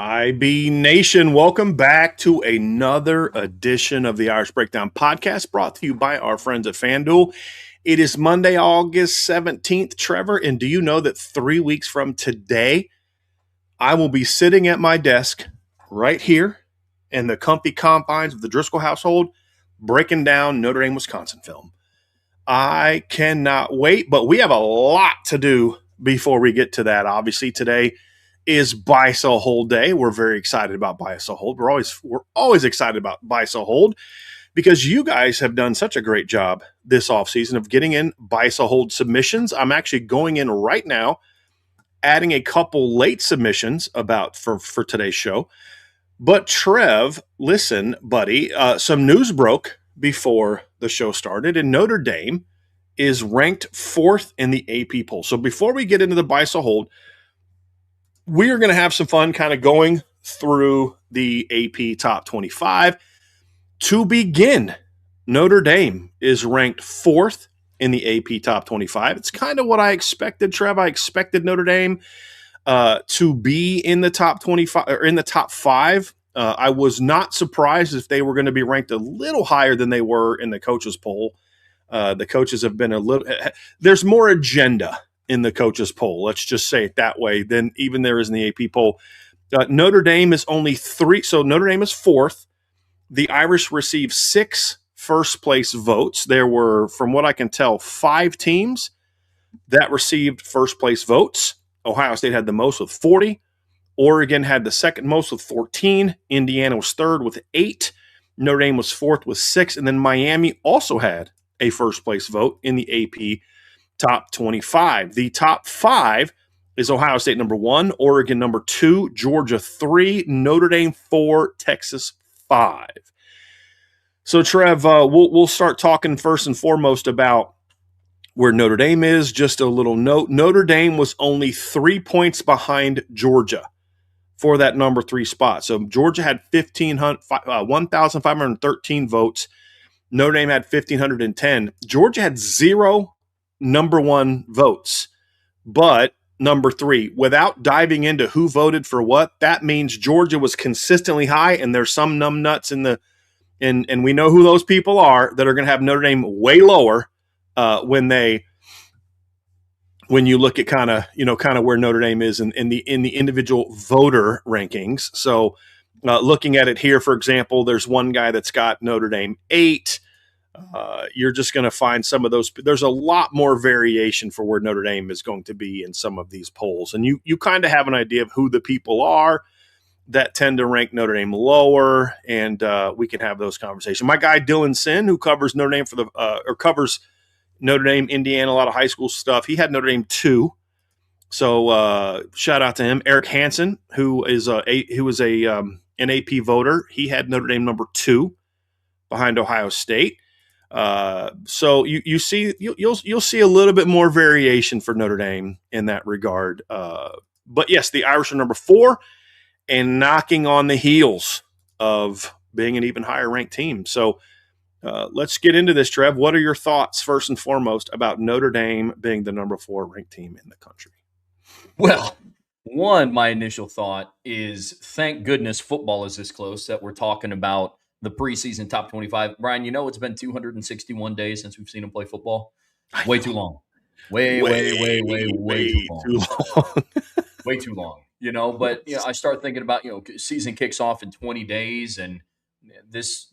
IB Nation, welcome back to another edition of the Irish Breakdown podcast brought to you by our friends at FanDuel. It is Monday, August 17th, Trevor, and do you know that 3 weeks from today, I will be sitting at my desk right here in the comfy confines of the Driscoll household breaking down Notre Dame, Wisconsin film. I cannot wait, but we have a lot to do before we get to that. Obviously, today is Buy Sell Hold Day. We're very excited about Buy Sell Hold. We're always excited about Buy Sell Hold because you guys have done such a great job this offseason of getting in Buy Sell Hold submissions. I'm actually going in right now, adding a couple late submissions for today's show. But Trev, listen, buddy, some news broke before the show started, and Notre Dame is ranked 4th in the AP poll. So before we get into the Buy Sell Hold, we are going to have some fun kind of going through the AP Top 25. To begin, Notre Dame is ranked 4th in the AP Top 25. It's kind of what I expected, Trev. I expected Notre Dame to be in the top 25 or in the top 5. I was not surprised if they were going to be ranked a little higher than they were in the coaches poll. The coaches have been there's more agenda in the coaches poll, let's just say it that way, than even there is in the AP poll. Notre Dame is only 3, so Notre Dame is 4th. The Irish received 6 first-place votes. There were, from what I can tell, 5 teams that received first-place votes. Ohio State had the most with 40. Oregon had the second most with 14. Indiana was 3rd with 8. Notre Dame was 4th with 6. And then Miami also had a first-place vote in the AP Top 25. The top 5 is Ohio State number 1, Oregon number 2, Georgia 3, Notre Dame 4, Texas 5. So, Trev, we'll start talking first and foremost about where Notre Dame is. Just a little note. Notre Dame was only 3 points behind Georgia for that number 3 spot. So Georgia had 1,513 votes. Notre Dame had 1,510. Georgia had 0 number 1 votes, but number 3, without diving into who voted for what, that means Georgia was consistently high, and there's some numbnuts and we know who those people are that are going to have Notre Dame way lower when you look at kind of where Notre Dame is in the individual voter rankings. So looking at it here, for example, there's one guy that's got Notre Dame 8. You're just going to find some of those. There's a lot more variation for where Notre Dame is going to be in some of these polls. And you kind of have an idea of who the people are that tend to rank Notre Dame lower, and we can have those conversations. My guy Dylan Sin, who covers Notre Dame covers Notre Dame, Indiana, a lot of high school stuff, he had Notre Dame 2. So shout out to him. Eric Hansen, who is an AP voter, he had Notre Dame number 2 behind Ohio State. So you'll see a little bit more variation for Notre Dame in that regard. But yes, the Irish are number 4 and knocking on the heels of being an even higher ranked team. So let's get into this, Trev. What are your thoughts first and foremost about Notre Dame being the number 4 ranked team in the country? Well, my initial thought is thank goodness football is this close that we're talking about the preseason top 25. Brian, it's been 261 days since we've seen him play football. Way too long. Way too long. Way too long. But I start thinking about, season kicks off in 20 days and there's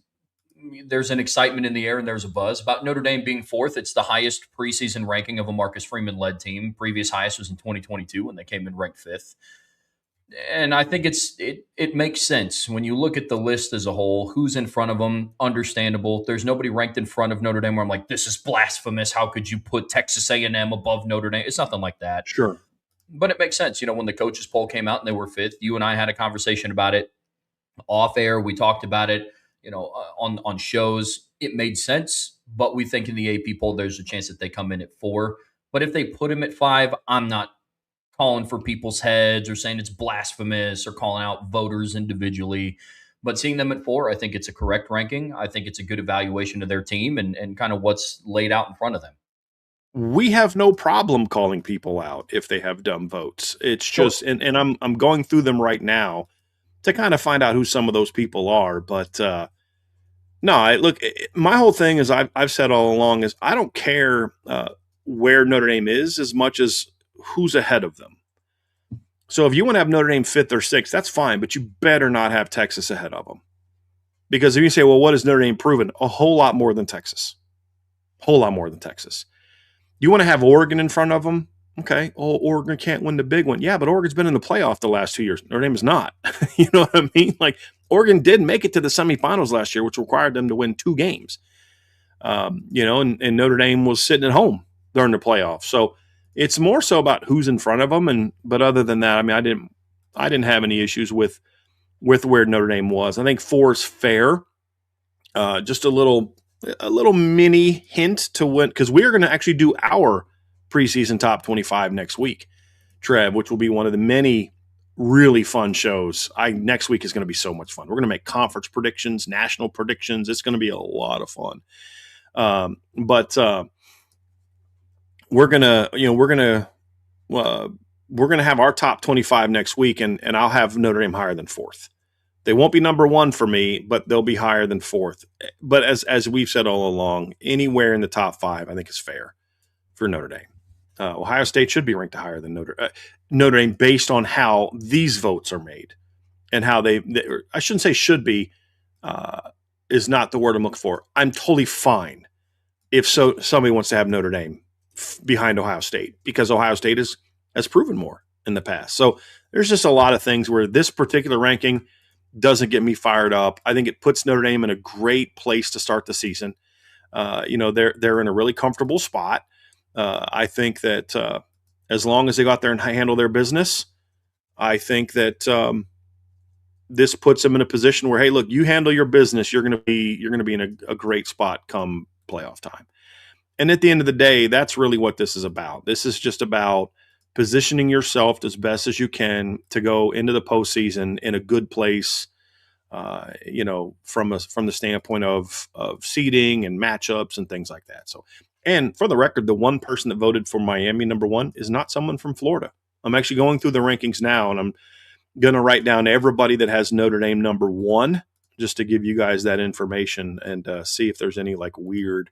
an excitement in the air and there's a buzz about Notre Dame being 4th. It's the highest preseason ranking of a Marcus Freeman-led team. Previous highest was in 2022 when they came in ranked 5th. And I think it makes sense when you look at the list as a whole. Who's in front of them? Understandable. There's nobody ranked in front of Notre Dame where I'm like, this is blasphemous. How could you put Texas A&M above Notre Dame? It's nothing like that. Sure. But it makes sense. When the coaches poll came out and they were 5th, you and I had a conversation about it off air. We talked about it, on shows. It made sense. But we think in the AP poll, there's a chance that they come in at 4. But if they put him at 5, I'm not calling for people's heads or saying it's blasphemous or calling out voters individually. But seeing them at 4, I think it's a correct ranking. I think it's a good evaluation of their team and kind of what's laid out in front of them. We have no problem calling people out if they have dumb votes. It's just, and I'm going through them right now. to kind of find out who some of those people are. But no, look, my whole thing is I've said all along is I don't care where Notre Dame is as much as who's ahead of them. So if you want to have Notre Dame 5th or 6th, that's fine, but you better not have Texas ahead of them. Because if you say, well, what has Notre Dame proven? A whole lot more than Texas. Whole lot more than Texas. You want to have Oregon in front of them? Okay. Oh, Oregon can't win the big one. Yeah, but Oregon's been in the playoff the last 2 years. Notre Dame is not. You know what I mean? Like, Oregon did make it to the semifinals last year, which required them to win 2 games. And Notre Dame was sitting at home during the playoffs. So it's more so about who's in front of them. But other than that, I mean, I didn't have any issues with where Notre Dame was. I think 4 is fair. Just a little mini hint to win, because we're going to actually do our preseason top 25 next week, Trev, which will be one of the many really fun shows. Next week is going to be so much fun. We're going to make conference predictions, national predictions. It's going to be a lot of fun. But we're gonna have our top 25 next week, and I'll have Notre Dame higher than 4th. They won't be number 1 for me, but they'll be higher than 4th. But as we've said all along, anywhere in the top 5, I think is fair for Notre Dame. Ohio State should be ranked higher than Notre Dame based on how these votes are made and how I shouldn't say should be, is not the word I'm looking for. I'm totally fine if somebody wants to have Notre Dame behind Ohio State, because Ohio State has proven more in the past. So there's just a lot of things where this particular ranking doesn't get me fired up. I think it puts Notre Dame in a great place to start the season. They're in a really comfortable spot. I think that as long as they go out there and handle their business, I think that this puts them in a position where, hey, look, you handle your business, you're going to be in a great spot come playoff time. And at the end of the day, that's really what this is about. This is just about positioning yourself as best as you can to go into the postseason in a good place, from the standpoint of seeding and matchups and things like that. So, and for the record, the one person that voted for Miami number 1 is not someone from Florida. I'm actually going through the rankings now, and I'm going to write down everybody that has Notre Dame number 1 just to give you guys that information and see if there's any weird,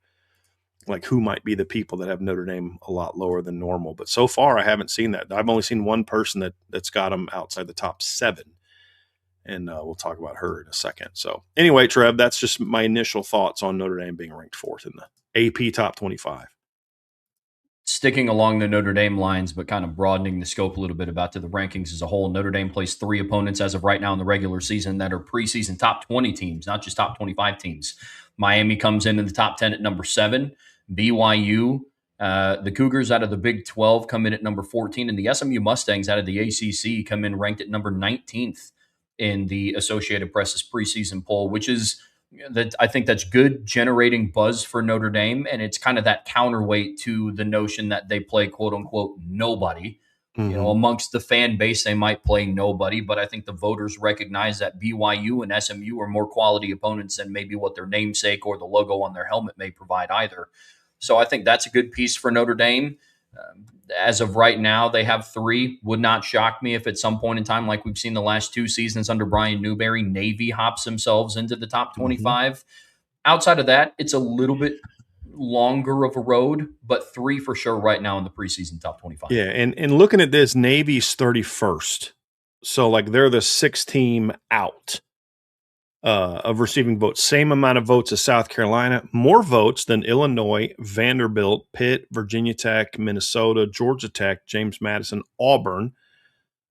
who might be the people that have Notre Dame a lot lower than normal. But so far, I haven't seen that. I've only seen one person that's got them outside the top 7. And we'll talk about her in a second. So anyway, Trev, that's just my initial thoughts on Notre Dame being ranked 4th in the AP top 25. Sticking along the Notre Dame lines, but kind of broadening the scope a little bit about to the rankings as a whole, Notre Dame plays 3 opponents as of right now in the regular season that are preseason top 20 teams, not just top 25 teams. Miami comes in the top 10 at number 7. BYU, the Cougars out of the Big 12 come in at number 14, and the SMU Mustangs out of the ACC come in ranked at number 19th in the Associated Press's preseason poll, which is that I think that's good, generating buzz for Notre Dame, and it's kind of that counterweight to the notion that they play quote unquote nobody. Mm-hmm. Amongst the fan base, they might play nobody, but I think the voters recognize that BYU and SMU are more quality opponents than maybe what their namesake or the logo on their helmet may provide either. So I think that's a good piece for Notre Dame. As of right now, they have 3. Would not shock me if at some point in time, like we've seen the last 2 seasons under Brian Newberry, Navy hops themselves into the top 25. Mm-hmm. Outside of that, it's a little bit longer of a road, but 3 for sure right now in the preseason top 25. Yeah, and looking at this, Navy's 31st. So they're the 6th team out of receiving votes. Same amount of votes as South Carolina, more votes than Illinois, Vanderbilt, Pitt, Virginia Tech, Minnesota, Georgia Tech, James Madison, Auburn,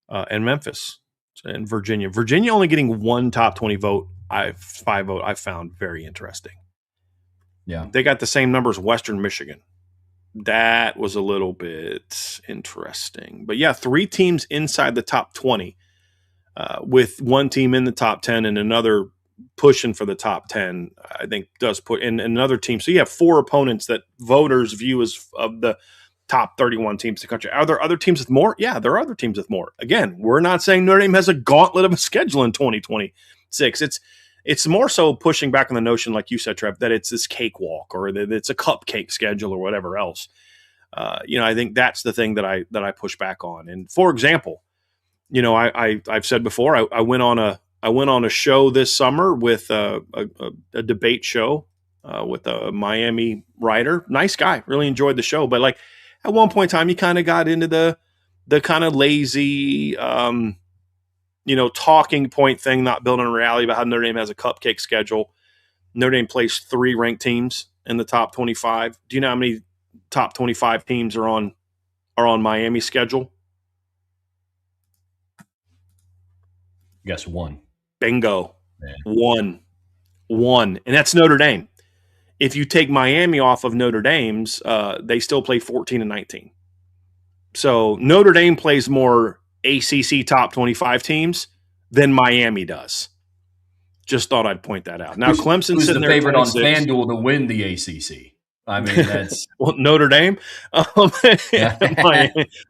and Memphis and Virginia. Virginia only getting 1 top 20 vote. 5 vote. I found very interesting. Yeah, they got the same numbers Western Michigan. That was a little bit interesting, but yeah, 3 teams inside the top 20, with 1 team in the top 10 and another pushing for the top 10, I think does put in another team. So you have 4 opponents that voters view as of the top 31 teams in the country. Are there other teams with more? Yeah, there are other teams with more. Again, we're not saying Notre Dame has a gauntlet of a schedule in 2026. It's more so pushing back on the notion, like you said, Trev, that it's this cakewalk or that it's a cupcake schedule or whatever else. I think that's the thing that I push back on. And for example, I've said before, I went on a I went on a show this summer with a debate show with a Miami writer. Nice guy. Really enjoyed the show. But like at one point in time, he kind of got into the kind of lazy, talking point thing, not building a reality about how Notre Dame has a cupcake schedule. Notre Dame plays 3 ranked teams in the top 25. Do you know how many top 25 teams are on Miami's schedule? Guess 1. Bingo. Man. One. And that's Notre Dame. If you take Miami off of Notre Dame's, they still play 14 and 19. So Notre Dame plays more ACC top 25 teams than Miami does. Just thought I'd point that out. Now Clemson's who's sitting the there favorite on 26. FanDuel to win the ACC? I mean, that's well, Notre Dame,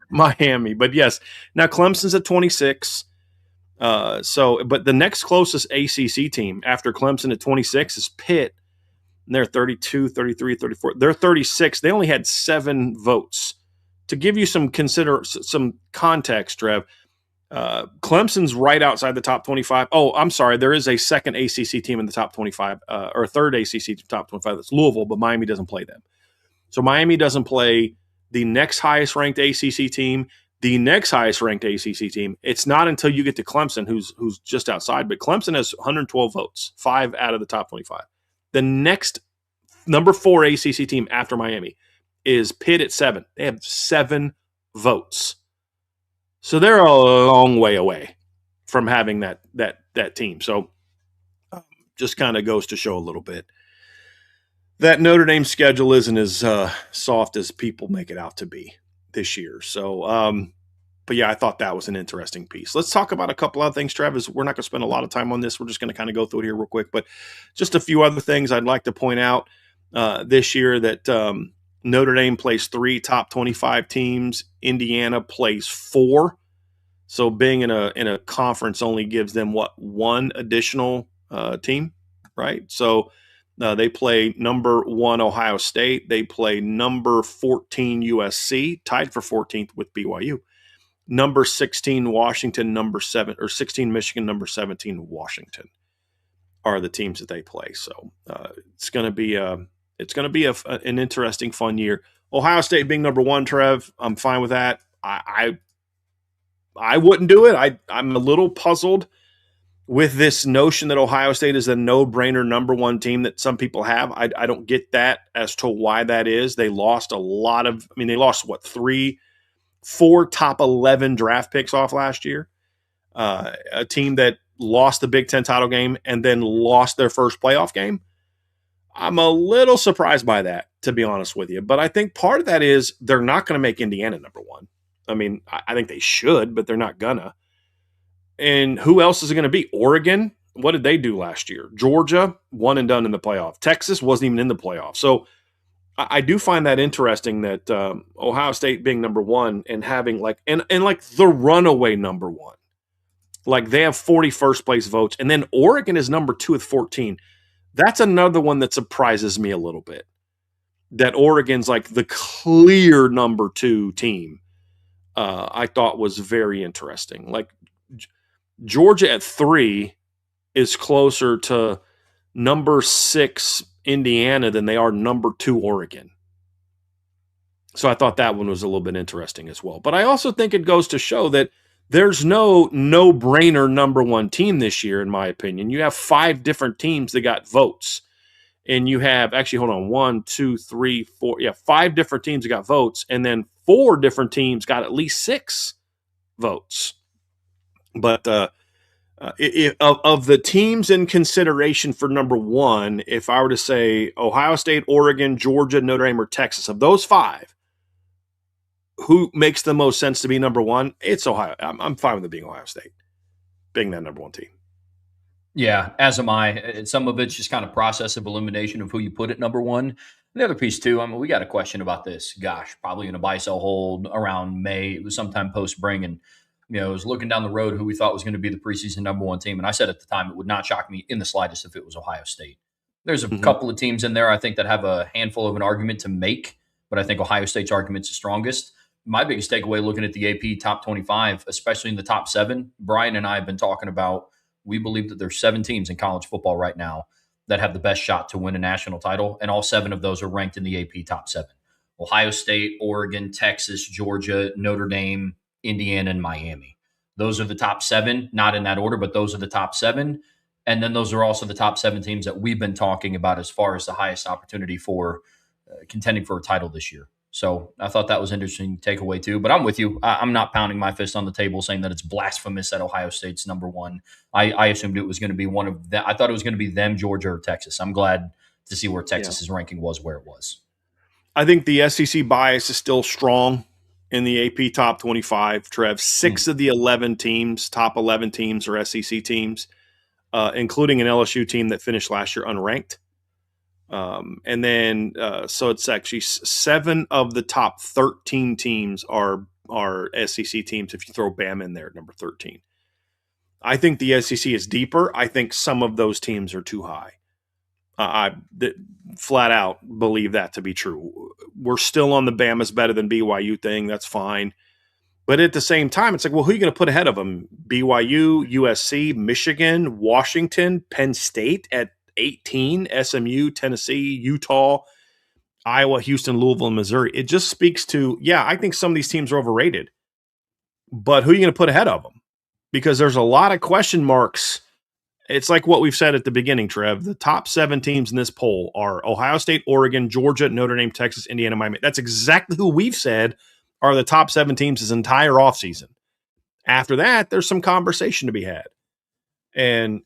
Miami. But yes, now Clemson's at 26. But the next closest ACC team after Clemson at 26 is Pitt. And they're 32, 33, 34. They're 36. They only had 7 votes. To give you some context, Trev, Clemson's right outside the top 25. Oh, I'm sorry. There is a second ACC team in the top 25, or a third ACC top 25. That's Louisville, but Miami doesn't play them. So Miami doesn't play the next highest ranked ACC team, the next highest ranked ACC team. It's not until you get to Clemson, who's just outside. But Clemson has 112 votes, 5 out of the top 25. The next number 4 ACC team after Miami is Pitt at 7. They have 7 votes. So they're a long way away from having that team. So just kind of goes to show a little bit that Notre Dame schedule isn't as soft as people make it out to be this year. So, but yeah, I thought that was an interesting piece. Let's talk about a couple other things, Travis. We're not going to spend a lot of time on this. We're just going to kind of go through it here real quick. But just a few other things I'd like to point out this year that Notre Dame plays 3 top 25 teams. Indiana plays 4. So being in a conference only gives them one additional team, right? So they play number 1 Ohio State. They play number 14 USC, tied for 14th with BYU. Number 16 Washington, number 7 or 16 Michigan, number 17 Washington are the teams that they play. So it's going to be an interesting, fun year. Ohio State being number 1, Trev, I'm fine with that. I wouldn't do it. I'm a little puzzled with this notion that Ohio State is a no-brainer number 1 team that some people have. I don't get that as to why that is. They lost they lost 4 top 11 draft picks off last year. A team that lost the Big Ten title game and then lost their first playoff game. I'm a little surprised by that, to be honest with you. But I think part of that is they're not going to make Indiana number 1. I mean, I think they should, but they're not gonna. And who else is it going to be? Oregon? What did they do last year? Georgia, one and done in the playoff. Texas wasn't even in the playoff. So I do find that interesting that Ohio State being number 1 and having the runaway number 1. Like they have 41st place votes. And then Oregon is number 2 with 14. That's another one that surprises me a little bit. That Oregon's like the clear number 2 team. I thought was very interesting. Like Georgia at 3 is closer to number 6 Indiana than they are number 2 Oregon. So I thought that one was a little bit interesting as well. But I also think it goes to show that there's no-brainer number 1 team this year, in my opinion. You have 5 different teams that got votes. And you have, actually, hold on, 1, 2, 3, 4. Yeah, 5 different teams that got votes. And then 4 different teams got at least 6 votes. But of the teams in consideration for number 1, if I were to say Ohio State, Oregon, Georgia, Notre Dame, or Texas, of those 5, who makes the most sense to be number 1? It's Ohio. I'm fine with it being Ohio State, being that number 1 team. Yeah, as am I. Some of it's just kind of process of elimination of who you put at number 1. The other piece, too, I mean, we got a question about this, gosh, probably in a buy-sell hold around May. It was sometime post-spring, and I was looking down the road who we thought was going to be the preseason number 1 team. And I said at the time it would not shock me in the slightest if it was Ohio State. There's a couple of teams in there I think that have a handful of an argument to make, but I think Ohio State's argument's the strongest. My biggest takeaway looking at the AP top 25, especially in the top 7, Brian and I have been talking about We believe that there's 7 teams in college football right now that have the best shot to win a national title, and all 7 of those are ranked in the AP top 7. Ohio State, Oregon, Texas, Georgia, Notre Dame, Indiana, and Miami. Those are the top 7, not in that order, but those are the top 7. And then those are also the top 7 teams that we've been talking about as far as the highest opportunity for contending for a title this year. So I thought that was interesting takeaway too. But I'm with you. I'm not pounding my fist on the table saying that it's blasphemous that Ohio State's number 1. I assumed it was going to be one of them. I thought it was going to be them, Georgia, or Texas. I'm glad to see where Texas's ranking was where it was. I think the SEC bias is still strong in the AP top 25. Trev, 6 of the 11 teams, top 11 teams, are SEC teams, including an LSU team that finished last year unranked. And then, so it's actually 7 of the top 13 teams are SEC teams. If you throw Bama in there, number 13, I think the SEC is deeper. I think some of those teams are too high. I flat out believe that to be true. We're still on the Bama's better than BYU thing. That's fine. But at the same time, it's like, well, who are you going to put ahead of them? BYU, USC, Michigan, Washington, Penn State at 18, SMU, Tennessee, Utah, Iowa, Houston, Louisville, and Missouri. It just speaks to, I think some of these teams are overrated. But who are you going to put ahead of them? Because there's a lot of question marks. It's like what we've said at the beginning, Trev. The top 7 teams in this poll are Ohio State, Oregon, Georgia, Notre Dame, Texas, Indiana, Miami. That's exactly who we've said are the top 7 teams this entire offseason. After that, there's some conversation to be had. And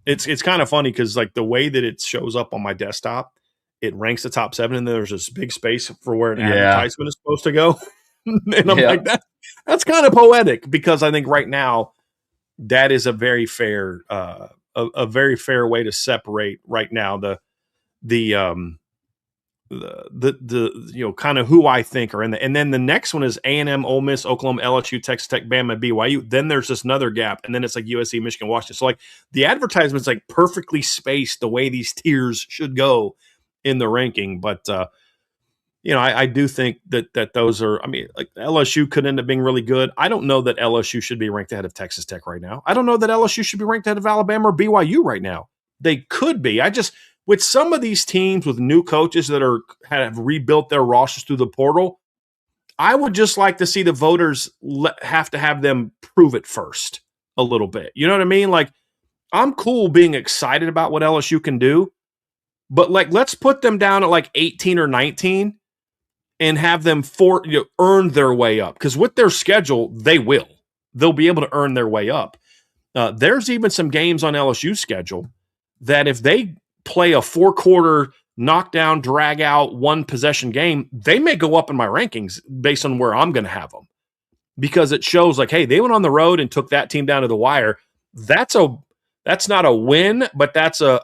it's kind of funny because like the way that it shows up on my desktop, it ranks the top 7, and there's this big space for where an advertisement is supposed to go. And I'm like, that's kind of poetic, because I think right now that is a very fair way to separate right now the kind of who I think are in the, and then the next one is A&M, Ole Miss, Oklahoma, LSU, Texas Tech, Bama, BYU. Then there's this another gap, and then it's like USC, Michigan, Washington. So like the advertisement's like perfectly spaced the way these tiers should go in the ranking. But I do think that those are, I mean, like LSU could end up being really good. I don't know that LSU should be ranked ahead of Texas Tech right now. I don't know that LSU should be ranked ahead of Alabama or BYU right now. They could be. With some of these teams with new coaches that have rebuilt their rosters through the portal, I would just like to see the voters have to have them prove it first a little bit. You know what I mean? Like, I'm cool being excited about what LSU can do, but like, let's put them down at like 18 or 19 and have them earn their way up. Because with their schedule, they'll be able to earn their way up. There's even some games on LSU's schedule that if they play a 4-quarter knockdown, drag out, 1-possession game, they may go up in my rankings based on where I'm going to have them, because it shows like, hey, they went on the road and took that team down to the wire. That's not a win, but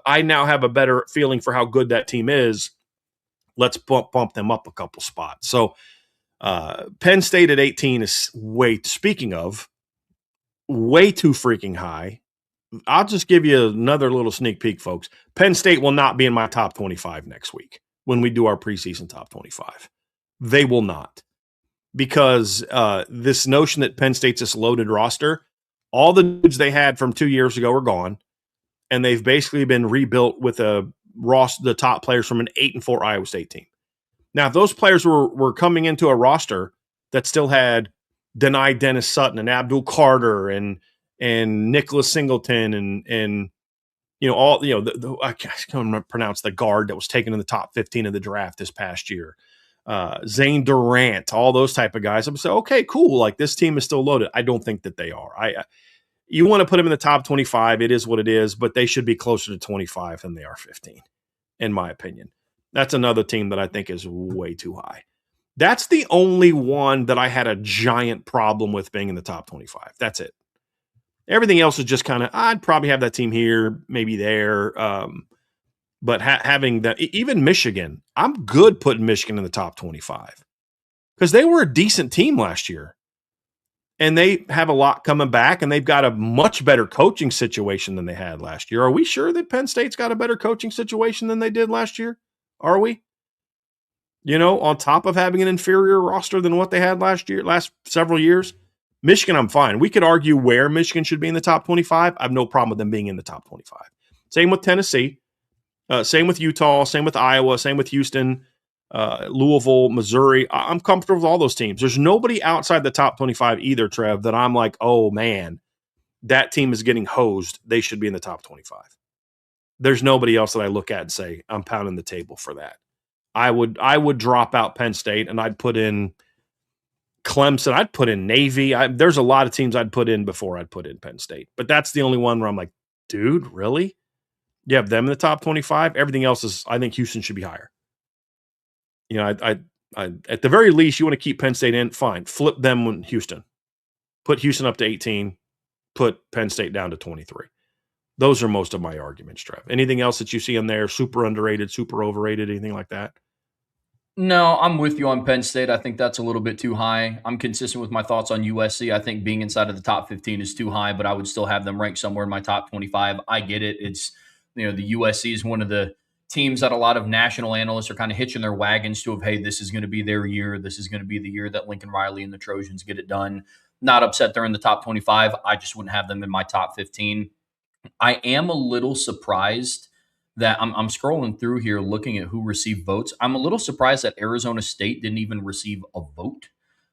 I now have a better feeling for how good that team is. Let's bump them up a couple spots. So Penn State at 18 is way too freaking high. I'll just give you another little sneak peek, folks. Penn State will not be in my top 25 next week when we do our preseason top 25. They will not, because this notion that Penn State's this loaded roster, all the dudes they had from 2 years ago are gone, and they've basically been rebuilt with the top players from an 8-4 Iowa State team. Now, if those players were coming into a roster that still had Dennis Sutton and Abdul Carter and Nicholas Singleton and I can't pronounce the guard that was taken in the top 15 of the draft this past year, Zane Durant, all those type of guys. I'm saying, okay, cool. Like, this team is still loaded. I don't think that they are. You want to put them in the top 25. It is what it is, but they should be closer to 25 than they are 15, in my opinion. That's another team that I think is way too high. That's the only one that I had a giant problem with being in the top 25. That's it. Everything else is just kind of, I'd probably have that team here, maybe there. But having that, even Michigan, I'm good putting Michigan in the top 25 because they were a decent team last year. And they have a lot coming back, and they've got a much better coaching situation than they had last year. Are we sure that Penn State's got a better coaching situation than they did last year? Are we? On top of having an inferior roster than what they had last several years, Michigan, I'm fine. We could argue where Michigan should be in the top 25. I have no problem with them being in the top 25. Same with Tennessee. Same with Utah. Same with Iowa. Same with Houston, Louisville, Missouri. I'm comfortable with all those teams. There's nobody outside the top 25 either, Trev, that I'm like, oh, man, that team is getting hosed. They should be in the top 25. There's nobody else that I look at and say, I'm pounding the table for that. I would drop out Penn State, and I'd put in Clemson. I'd put in Navy. There's a lot of teams I'd put in before I'd put in Penn State. But that's the only one where I'm like, dude, really? You have them in the top 25? Everything else is, I think Houston should be higher. You know, I at the very least, you want to keep Penn State in, fine. Flip them in Houston. Put Houston up to 18. Put Penn State down to 23. Those are most of my arguments, Trev. Anything else that you see in there? Super underrated, super overrated, anything like that? No, I'm with you on Penn State. I think that's a little bit too high. I'm consistent with my thoughts on USC. I think being inside of the top 15 is too high, but I would still have them ranked somewhere in my top 25. I get it. It's, the USC is one of the teams that a lot of national analysts are kind of hitching their wagons to hey, this is going to be their year. This is going to be the year that Lincoln Riley and the Trojans get it done. Not upset they're in the top 25. I just wouldn't have them in my top 15. I am a little surprised that I'm scrolling through here looking at who received votes. I'm a little surprised that Arizona State didn't even receive a vote.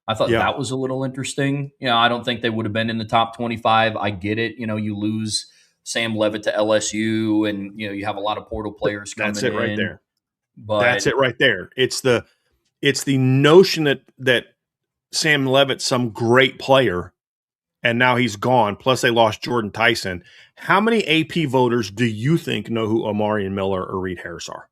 I thought that was a little interesting. I don't think they would have been in the top 25. I get it. You lose Sam Levitt to LSU, and you have a lot of portal players coming in. That's it right there. But that's it right there. It's the notion that Sam Levitt's some great player, and now he's gone. Plus, they lost Jordan Tyson. How many AP voters do you think know who Omarion Miller or Reed Harris are?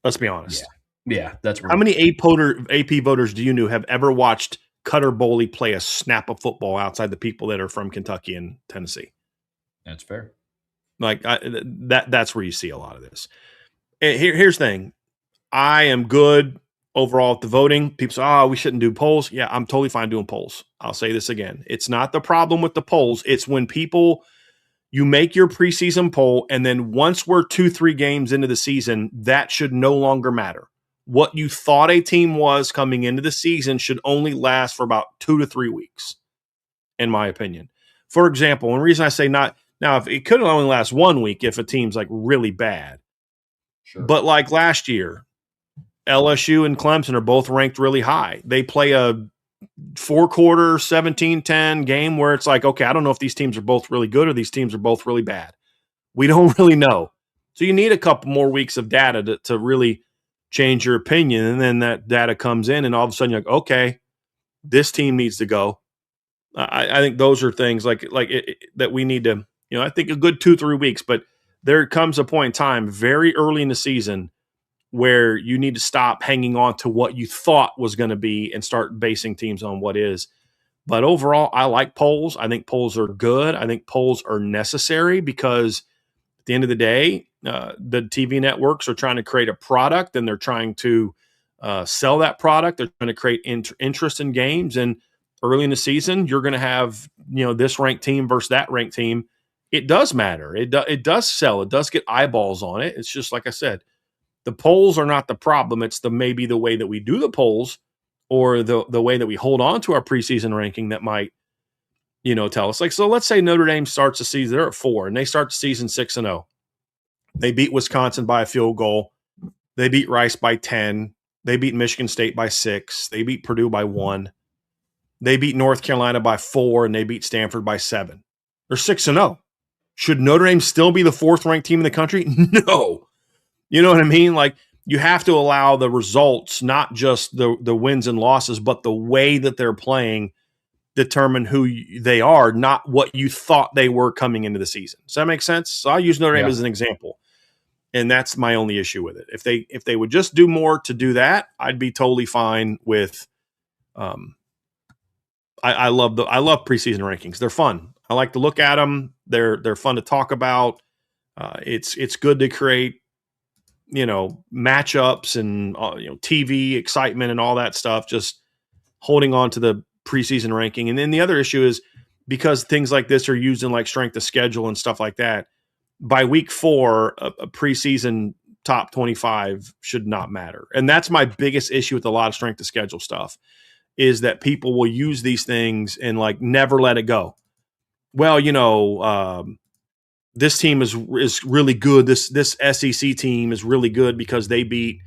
Let's be honest. Yeah, that's right. How many AP voters do you know have ever watched Cutter Boley play a snap of football outside the people that are from Kentucky and Tennessee? That's fair. Like that's where you see a lot of this. Here's the thing. I am good overall at the voting. People say, we shouldn't do polls. Yeah, I'm totally fine doing polls. I'll say this again. It's not the problem with the polls. It's when you make your preseason poll, and then once we're 2-3 games into the season, that should no longer matter. What you thought a team was coming into the season should only last for about 2 to 3 weeks, in my opinion. For example, and the reason I say not now, if it could only last 1 week if a team's like really bad. Sure. But like last year, LSU and Clemson are both ranked really high. They play a 4-quarter 17-10 game where it's like, okay, I don't know if these teams are both really good or these teams are both really bad. We don't really know. So you need a couple more weeks of data to really change your opinion. And then that data comes in and all of a sudden you're like, okay, this team needs to go. I think those are things that we need to, I think a good 2-3 weeks, but there comes a point in time very early in the season where you need to stop hanging on to what you thought was going to be and start basing teams on what is. But overall, I like polls. I think polls are good. I think polls are necessary because at the end of the day, the TV networks are trying to create a product and they're trying to sell that product. They're trying to create interest in games. And early in the season, you're going to have, this ranked team versus that ranked team. It does matter. It does sell. It does get eyeballs on it. It's just like I said, the polls are not the problem. It's maybe the way that we do the polls or the way that we hold on to our preseason ranking that might, tell us. So let's say Notre Dame starts the season, they're at 4, and they start the season 6-0. They beat Wisconsin by a field goal. They beat Rice by 10. They beat Michigan State by 6. They beat Purdue by 1. They beat North Carolina by 4, and they beat Stanford by 7. They're 6-0. Should Notre Dame still be the 4th-ranked team in the country? No. You know what I mean? Like, you have to allow the results, not just the wins and losses, but the way that they're playing determine who they are, not what you thought they were coming into the season. Does that make sense? So I'll use Notre Dame as an example. And that's my only issue with it. If they would just do more to do that, I'd be totally fine with I love preseason rankings. They're fun. I like to look at them. They're fun to talk about. It's good to create, matchups and TV excitement and all that stuff. Just holding on to the preseason ranking. And then the other issue is because things like this are used in like strength of schedule and stuff like that. By week 4, a preseason top 25 should not matter. And that's my biggest issue with a lot of strength of schedule stuff is that people will use these things and like never let it go. Well, this team is really good. This SEC team is really good because they beat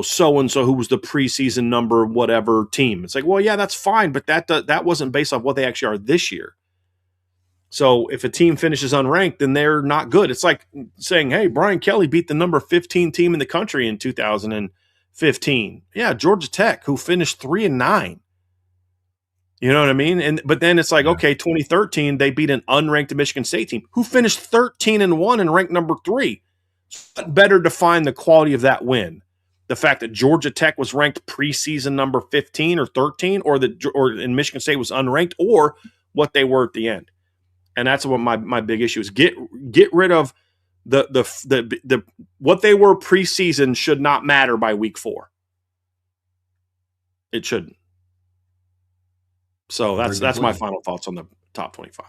so and so who was the preseason number whatever team. It's like, well, yeah, that's fine, but that wasn't based off what they actually are this year. So if a team finishes unranked, then they're not good. It's like saying, hey, Brian Kelly beat the number 15 team in the country in 2015. Yeah, Georgia Tech, who finished 3-9. You know what I mean? But then it's like, okay, 2013, they beat an unranked Michigan State team who finished 13-1 and ranked number 3. What better define the quality of that win? The fact that Georgia Tech was ranked preseason number 15 or 13, or and Michigan State was unranked, or what they were at the end. And that's what my big issue is. Get rid of the what they were preseason should not matter by week 4. It shouldn't. So that's my final thoughts on the top 25.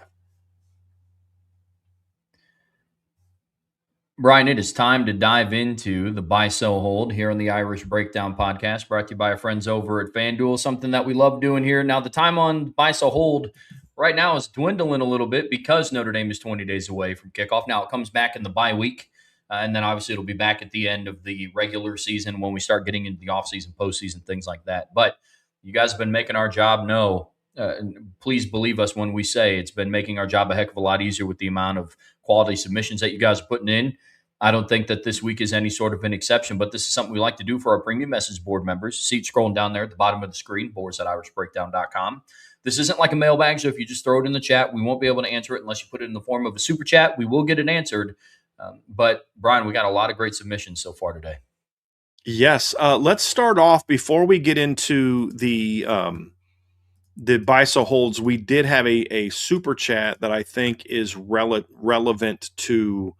Brian, it is time to dive into the buy, sell, hold here on the Irish Breakdown podcast, brought to you by our friends over at FanDuel, something that we love doing here. Now, the time on buy, sell, hold right now is dwindling a little bit because Notre Dame is 20 days away from kickoff. Now, it comes back in the bye week, and then obviously it'll be back at the end of the regular season when we start getting into the offseason, postseason, things like that. But you guys have been making our job know. Please believe us when we say it's been making our job a heck of a lot easier with the amount of quality submissions that you guys are putting in. I don't think that this week is any sort of an exception, but this is something we like to do for our premium message board members. See it scrolling down there at the bottom of the screen, boards@irishbreakdown.com. This isn't like a mailbag, so if you just throw it in the chat, we won't be able to answer it unless you put it in the form of a super chat. We will get it answered. But, Brian, we got a lot of great submissions so far today. Yes. Let's start off before we get into the buy sell holds. We did have a super chat that I think is relevant to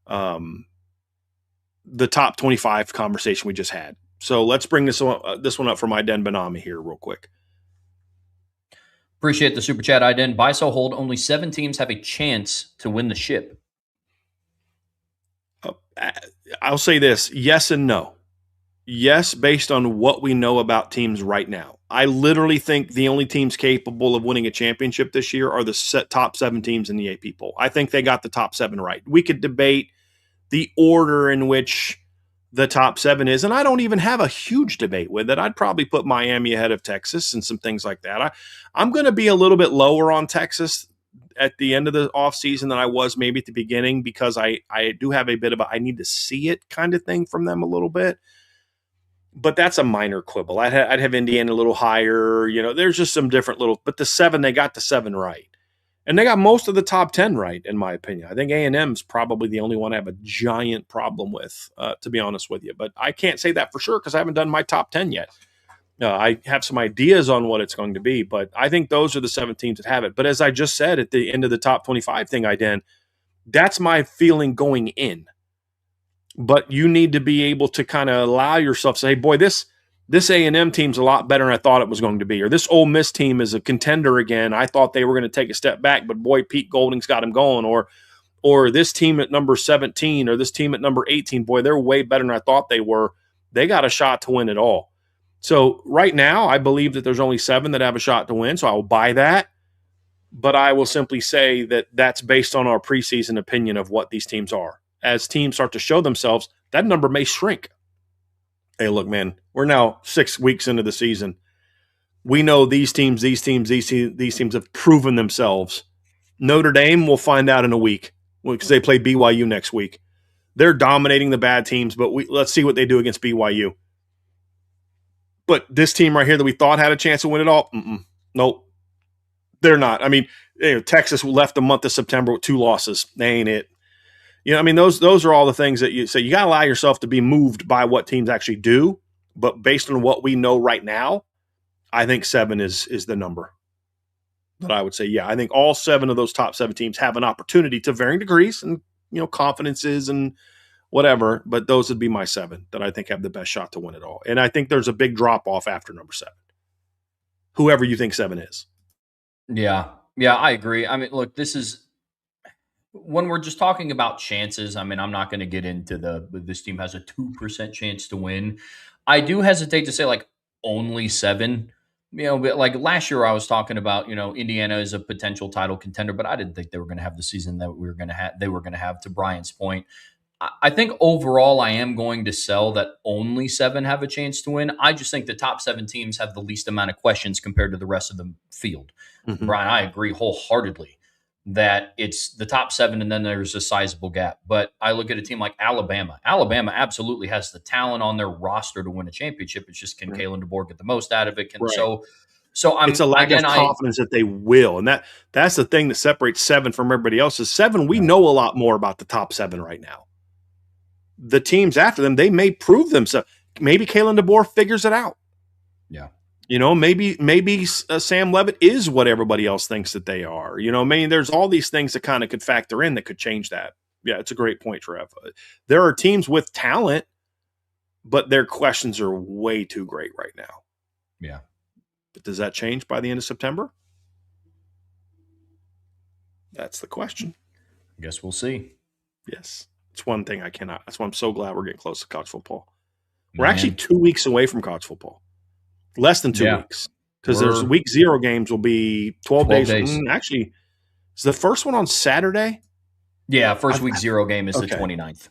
the top 25 conversation we just had. So let's bring this one up from Iden Benami here real quick. Appreciate the super chat, Iden. Buy, sell, hold. Only 7 teams have a chance to win the ship. I'll say this: yes and no. Yes, based on what we know about teams right now. I literally think the only teams capable of winning a championship this year are the top 7 teams in the AP poll. I think they got the top 7 right. We could debate the order in which the top 7 is, and I don't even have a huge debate with it. I'd probably put Miami ahead of Texas and some things like that. I'm going to be a little bit lower on Texas at the end of the offseason than I was maybe at the beginning, because I do have a bit of I need to see it kind of thing from them a little bit. But that's a minor quibble. I'd have Indiana a little higher. There's just some different but the 7, they got the 7 right. And they got most of the top 10 right, in my opinion. I think A&M's probably the only one I have a giant problem with, to be honest with you. But I can't say that for sure because I haven't done my top 10 yet. I have some ideas on what it's going to be, but I think those are the 7 teams that have it. But as I just said at the end of the top 25 thing I did, that's my feeling going in. But you need to be able to kind of allow yourself to say, hey, boy, this A&M team's a lot better than I thought it was going to be. Or this Ole Miss team is a contender again. I thought they were going to take a step back, but boy, Pete Golding's got them going. Or this team at number 17 or this team at number 18, boy, they're way better than I thought they were. They got a shot to win it all. So right now, I believe that there's only 7 that have a shot to win, so I will buy that. But I will simply say that that's based on our preseason opinion of what these teams are. As teams start to show themselves, that number may shrink. Hey, look, man, we're now 6 weeks into the season. We know these teams have proven themselves. Notre Dame, we'll find out in a week because they play BYU next week. They're dominating the bad teams, but let's see what they do against BYU. But this team right here that we thought had a chance to win it all, nope, they're not. I mean, Texas left the month of September with 2 losses. They ain't it. Those are all the things that you say. You got to allow yourself to be moved by what teams actually do. But based on what we know right now, I think 7 is the number that I would say. Yeah, I think all 7 of those top 7 teams have an opportunity to varying degrees and confidences and whatever. But those would be my 7 that I think have the best shot to win it all. And I think there's a big drop off after number 7. Whoever you think 7 is. Yeah, I agree. I mean, look, this is. When we're just talking about chances, I mean, I'm not going to get into this team has a 2% chance to win. I do hesitate to say like only 7, But like last year, I was talking about, Indiana is a potential title contender, but I didn't think they were going to have the season that we were going to have. They were going to have. To Brian's point, I think overall, I am going to sell that only 7 have a chance to win. I just think the top 7 teams have the least amount of questions compared to the rest of the field. And Mhm. Brian, I agree wholeheartedly that it's the top 7 and then there's a sizable gap. But I look at a team like Alabama. Alabama absolutely has the talent on their roster to win a championship. It's just, can Right. Kalen DeBoer get the most out of it? Right. So It's I'm a lack of again, I confidence that they will, and that's the thing that separates 7 from everybody else. Is 7, we know a lot more about the top 7 right now. The teams after them, they may prove themselves. Maybe Kalen DeBoer figures it out. yeah. Maybe Sam Levitt is what everybody else thinks that they are. There's all these things that kind of could factor in that could change that. Yeah, it's a great point, Trev. There are teams with talent, but their questions are way too great right now. Yeah. But does that change by the end of September? That's the question. I guess we'll see. Yes. It's one thing I cannot. That's why I'm so glad we're getting close to college football. We're Man. actually 2 weeks away from college football. Less than 2 weeks. Because there's week 0 games will be 12 days. Actually, is the first one on Saturday? Yeah, first week 0 game is the 29th.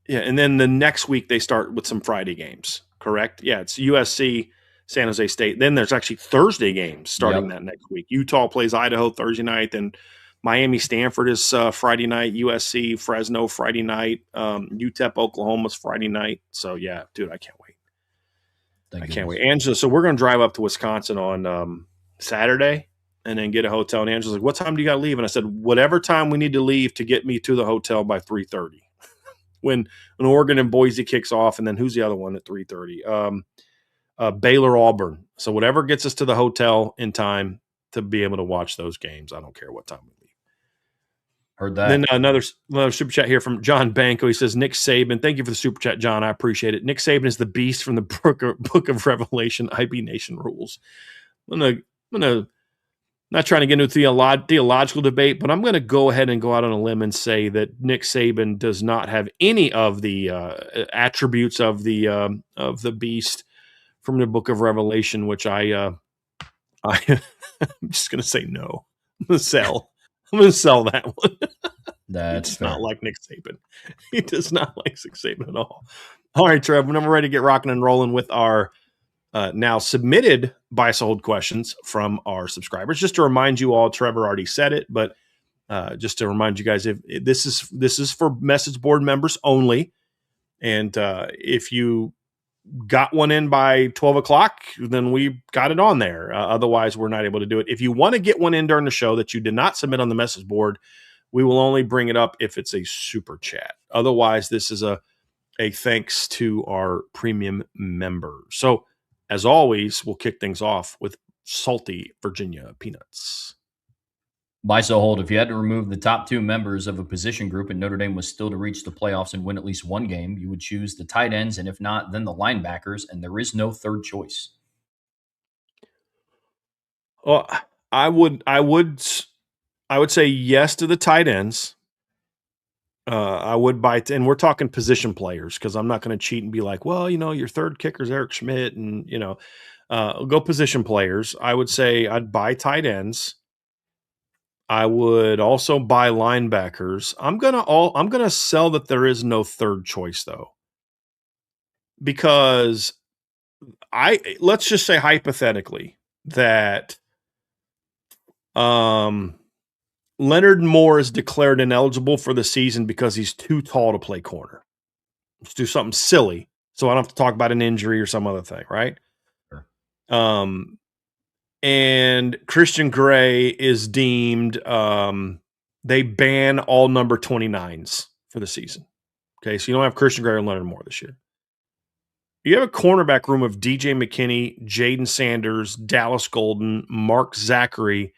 Yeah, and then the next week they start with some Friday games, correct? Yeah, it's USC, San Jose State. Then there's actually Thursday games starting that next week. Utah plays Idaho Thursday night, and Miami Stanford is Friday night. USC Fresno Friday night. UTEP Oklahoma's Friday night. So yeah, dude, I can't wait. I can't wait. Angela, so we're going to drive up to Wisconsin on Saturday and then get a hotel. And Angela's like, "What time do you got to leave?" And I said, "Whatever time we need to leave to get me to the hotel by 3:30." When Oregon and Boise kicks off, and then who's the other one at 3:30? Baylor Auburn. So whatever gets us to the hotel in time to be able to watch those games. I don't care what time we leave. Heard that. Then another super chat here from John Banco. He says, Nick Saban. Thank you for the super chat, John. I appreciate it. Nick Saban is the beast from the book of Revelation. IB Nation rules. I'm gonna not trying to get into a theological debate, but I'm going to go ahead and go out on a limb and say that Nick Saban does not have any of the attributes of the beast from the book of Revelation, which I'm just going to say no. I'm going to sell that one. That's fair. Not like Nick Saban. He does not like Nick Saban at all. All right, Trev, whenever we're ready to get rocking and rolling with our now submitted buy-sold questions from our subscribers. Just to remind you all, Trevor already said it, but just to remind you guys, if this is for message board members only, and if you got one in by 12 o'clock, then we got it on there. Otherwise, we're not able to do it. If you want to get one in during the show that you did not submit on the message board, we will only bring it up if it's a super chat. Otherwise, this is a thanks to our premium members. So, as always, we'll kick things off with salty Virginia peanuts. Buy, sell, hold. If you had to remove the top 2 members of a position group and Notre Dame was still to reach the playoffs and win at least one game, you would choose the tight ends, and if not, then the linebackers, and there is no third choice. Well, I would say yes to the tight ends. I would buy, and we're talking position players because I'm not going to cheat and be like, well, your third kicker is Eric Schmidt, and go position players. I would say I'd buy tight ends. I would also buy linebackers. I'm gonna sell that there is no third choice though, because let's just say hypothetically that Leonard Moore is declared ineligible for the season because he's too tall to play corner. Let's do something silly, so I don't have to talk about an injury or some other thing, right? Sure. And Christian Gray is deemed, they ban all number 29s for the season. Okay, so you don't have Christian Gray or Leonard Moore this year. You have a cornerback room of DJ McKinney, Jaden Sanders, Dallas Golden, Mark Zachary,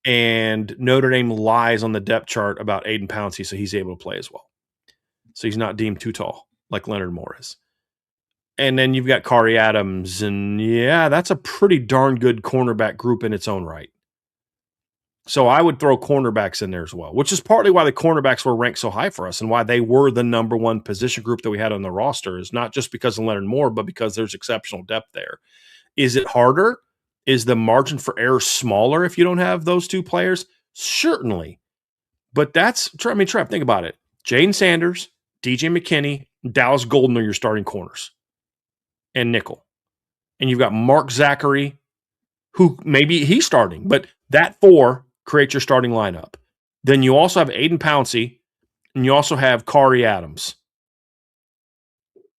and Notre Dame lies on the depth chart about Aiden Pouncey, so he's able to play as well. So he's not deemed too tall like Leonard Moore is. And then you've got Kari Adams, and yeah, that's a pretty darn good cornerback group in its own right. So I would throw cornerbacks in there as well, which is partly why the cornerbacks were ranked so high for us and why they were the number one position group that we had on the roster, is not just because of Leonard Moore, but because there's exceptional depth there. Is it harder? Is the margin for error smaller if you don't have those two players? Certainly. But Trev, think about it. Jaden Sanders, DJ McKinney, Dallas Golden are your starting corners and nickel. And you've got Mark Zachary, who maybe he's starting, but that four creates your starting lineup. Then you also have Aiden Pouncey, and you also have Kari Adams.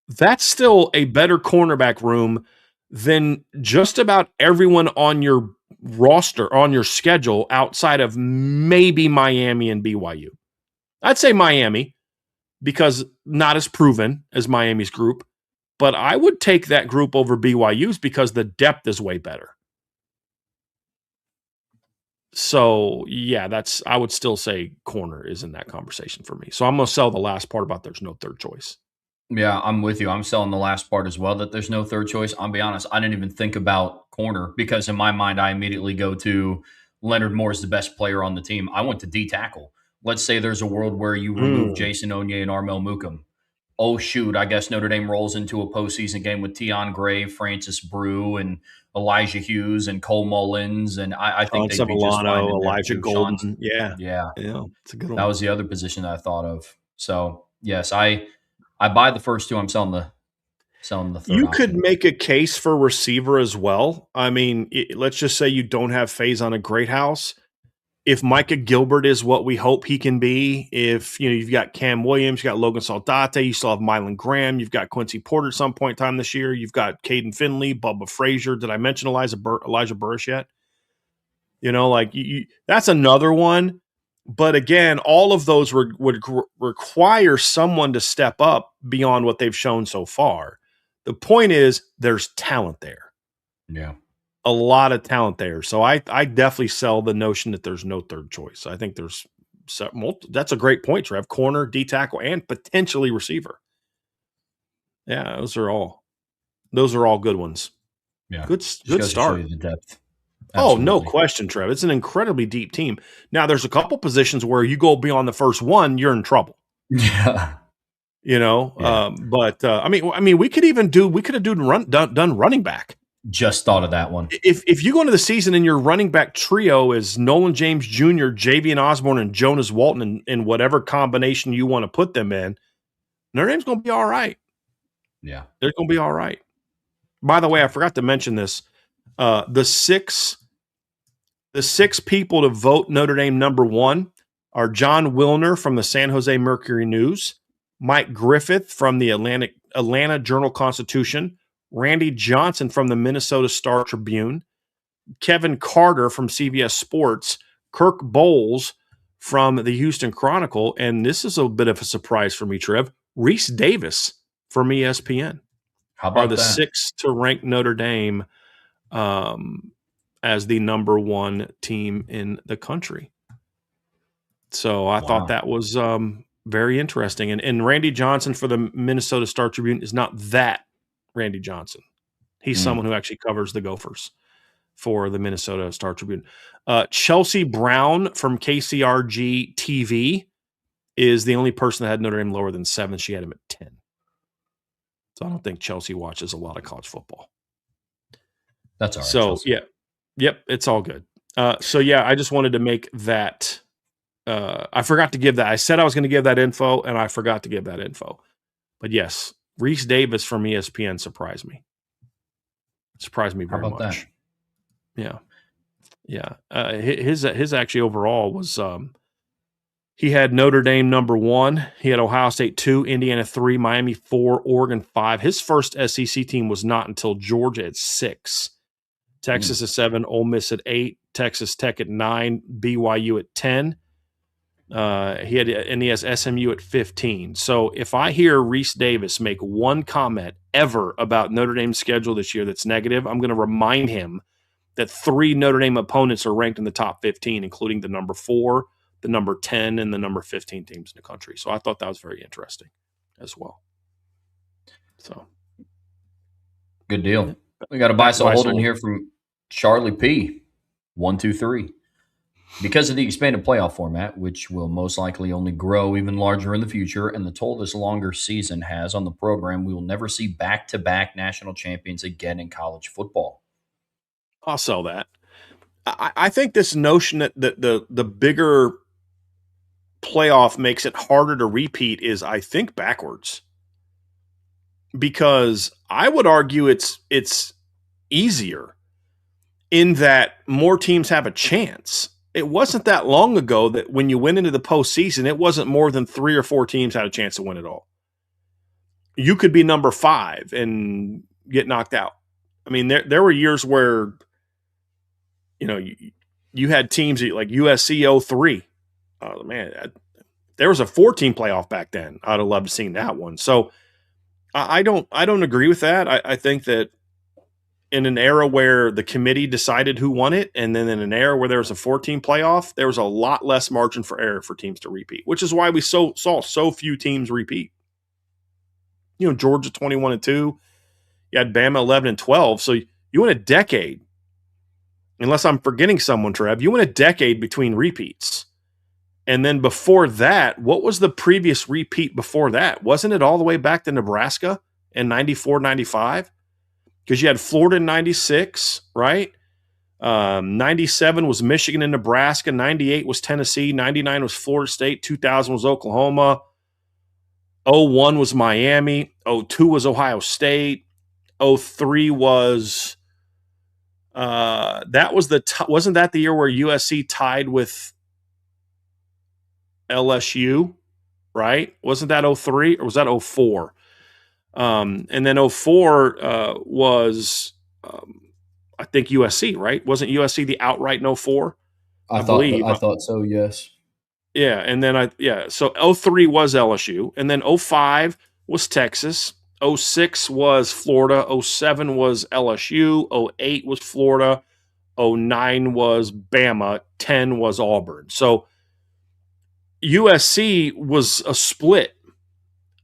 That's still a better cornerback room than just about everyone on your roster, on your schedule, outside of maybe Miami and BYU. I'd say Miami because not as proven as Miami's group, but I would take that group over BYU's because the depth is way better. So, yeah, I would still say corner is in that conversation for me. So I'm going to sell the last part about there's no third choice. Yeah, I'm with you. I'm selling the last part as well, that there's no third choice. I'll be honest, I didn't even think about corner because in my mind, I immediately go to Leonard Moore is the best player on the team. I went to D tackle. Let's say there's a world where you remove Jason Onye and Armel Mukum. Oh, shoot, I guess Notre Dame rolls into a postseason game with Tion Gray, Francis Brew, and Elijah Hughes and Cole Mullins. And I think they'd be just fine in there Elijah too. Golden. Yeah. Yeah. Yeah. It's a good one. That was the other position that I thought of. So, yes, I buy the first two. I'm selling the third You option. could make a case for receiver as well. I mean, let's just say you don't have Faison at Greathouse. If Micah Gilbert is what we hope he can be, if you've got Cam Williams, you've got Logan Saldate, you still have Mylan Graham, you've got Quincy Porter at some point in time this year, you've got Caden Finley, Bubba Frazier. Did I mention Elijah Burris yet? That's another one. But again, all of those would require someone to step up beyond what they've shown so far. The point is there's talent there. Yeah. A lot of talent there. So I definitely sell the notion that there's no third choice. I think that's a great point, Trev. Corner, D tackle, and potentially receiver. Yeah, those are all good ones. Yeah. Good start. Show you the depth. Absolutely. Oh, no question, Trev. It's an incredibly deep team. Now, there's a couple positions where you go beyond the first one, you're in trouble. Yeah. But I mean, we could have done running back. Just thought of that one. If you go into the season and your running back trio is Nolan James Jr., Javian Osborne, and Jonas Walton in whatever combination you want to put them in, Notre Dame's going to be all right. Yeah. They're going to be all right. By the way, I forgot to mention this. The six people to vote Notre Dame number one are John Wilner from the San Jose Mercury News, Mike Griffith from the Atlanta Journal-Constitution, Randy Johnson from the Minnesota Star Tribune, Kevin Carter from CBS Sports, Kirk Bowles from the Houston Chronicle, and this is a bit of a surprise for me, Trev, Reese Davis from ESPN. How about the six to rank Notre Dame as the number one team in the country. So I thought that was very interesting. And Randy Johnson for the Minnesota Star Tribune is not that Randy Johnson. He's someone who actually covers the Gophers for the Minnesota Star Tribune. Chelsea Brown from KCRG TV is the only person that had Notre Dame lower than 7. She had him at 10. So I don't think Chelsea watches a lot of college football. That's all right. So, Chelsea. yeah. Yep, it's all good. I just wanted to make that. I forgot to give that. I said I was going to give that info, and I forgot to give that info. But yes, Reese Davis from ESPN surprised me. Surprised me very much. That? Yeah. His actually overall was he had Notre Dame number 1. He had Ohio State 2, Indiana 3, Miami 4, Oregon 5. His first SEC team was not until Georgia at 6. Texas at 7, Ole Miss at 8, Texas Tech at 9, BYU at 10. He has SMU at 15. So if I hear Reese Davis make one comment ever about Notre Dame's schedule this year that's negative, I'm going to remind him that 3 Notre Dame opponents are ranked in the top 15, including the number 4, the number 10, and the number 15 teams in the country. So I thought that was very interesting as well. So good deal. We got a buy so hold in here from Charlie P. 123. Because of the expanded playoff format, which will most likely only grow even larger in the future, and the toll this longer season has on the program, we will never see back-to-back national champions again in college football. I'll sell that. I think this notion that the bigger playoff makes it harder to repeat is, I think, backwards. Because I would argue it's easier in that more teams have a chance. It wasn't that long ago that when you went into the postseason, it wasn't more than 3 or 4 teams had a chance to win it all. You could be number 5 and get knocked out. I mean, there were years where, you had teams like USC 03. Oh, man, there was a 4-team playoff back then. I'd have loved to seen that one. So I don't agree with that. I think that in an era where the committee decided who won it, and then in an era where there was a 4-team playoff, there was a lot less margin for error for teams to repeat, which is why we saw so few teams repeat. Georgia 21-2, you had Bama 11-12, so you went a decade. Unless I'm forgetting someone, Trev, you went a decade between repeats. And then before that, what was the previous repeat before that? Wasn't it all the way back to Nebraska in 94, 95? Because you had Florida in 96, right? 97 was Michigan and Nebraska. 98 was Tennessee. 99 was Florida State. 2000 was Oklahoma. 01 was Miami. 02 was Ohio State. 03 was wasn't that the year where USC tied with LSU, right? Wasn't that 03 or was that 04? And then 04 was, I think, USC, right? Wasn't USC the outright in 04? I believe. I thought so, yes. Yeah, and then so 03 was LSU, and then 05 was Texas, 06 was Florida, 07 was LSU, 08 was Florida, 09 was Bama, 10 was Auburn. So USC was a split.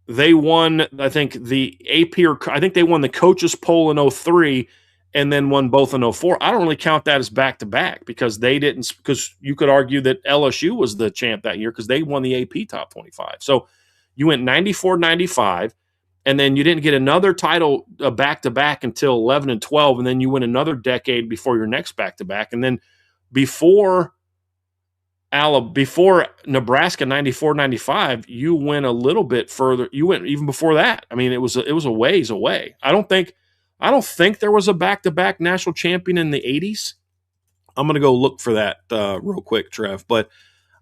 They won, I think, the AP, or I think they won the coaches poll in 03 and then won both in 04. I don't really count that as back-to-back because they didn't, because you could argue that LSU was the champ that year because they won the AP Top 25. So you went 94-95, and then you didn't get another title back-to-back until 11 and 12, and then you went another decade before your next back-to-back. And then before Nebraska 94-95, you went a little bit further. You went even before that. I mean, it was a ways away. I don't think there was a back-to-back national champion in the 80s. I'm going to go look for that real quick, Trev. But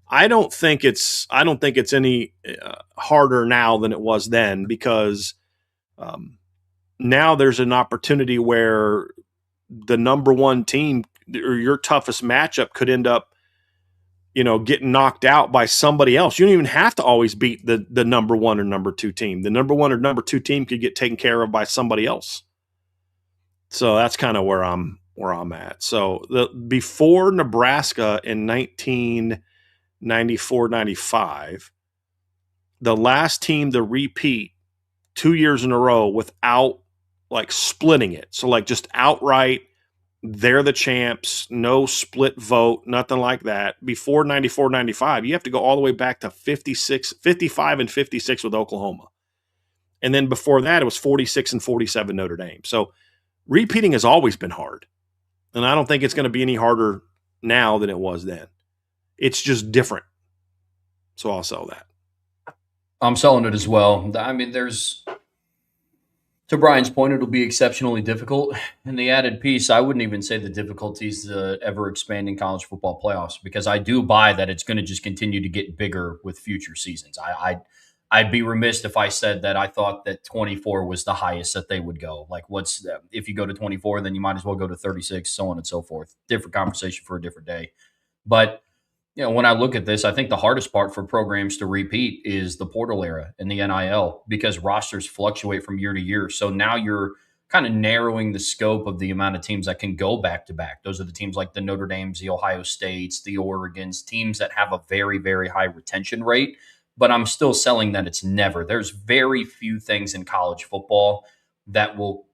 I don't think it's any harder now than it was then, because now there's an opportunity where the number one team or your toughest matchup could end up getting knocked out by somebody else. You don't even have to always beat the number 1 or number 2 team. The number 1 or number 2 team could get taken care of by somebody else. So that's kind of where I'm at. So before Nebraska in 1994-95, the last team to repeat 2 years in a row without like splitting it. So like just outright, they're the champs, no split vote, nothing like that. Before 94-95, you have to go all the way back to 55 and 56 with Oklahoma. And then before that, it was 46 and 47 Notre Dame. So repeating has always been hard. And I don't think it's going to be any harder now than it was then. It's just different. So I'll sell that. I'm selling it as well. I mean, to Brian's point, it'll be exceptionally difficult. And the added piece, I wouldn't even say the difficulties the ever expanding college football playoffs, because I do buy that it's going to just continue to get bigger with future seasons. I'd be remiss if I said that I thought that 24 was the highest that they would go. Like, if you go to 24, then you might as well go to 36, so on and so forth. Different conversation for a different day. But when I look at this, I think the hardest part for programs to repeat is the portal era and the NIL, because rosters fluctuate from year to year. So now you're kind of narrowing the scope of the amount of teams that can go back to back. Those are the teams like the Notre Dames, the Ohio States, the Oregons, teams that have a very, very high retention rate. But I'm still selling that it's never. There's very few things in college football that we'll,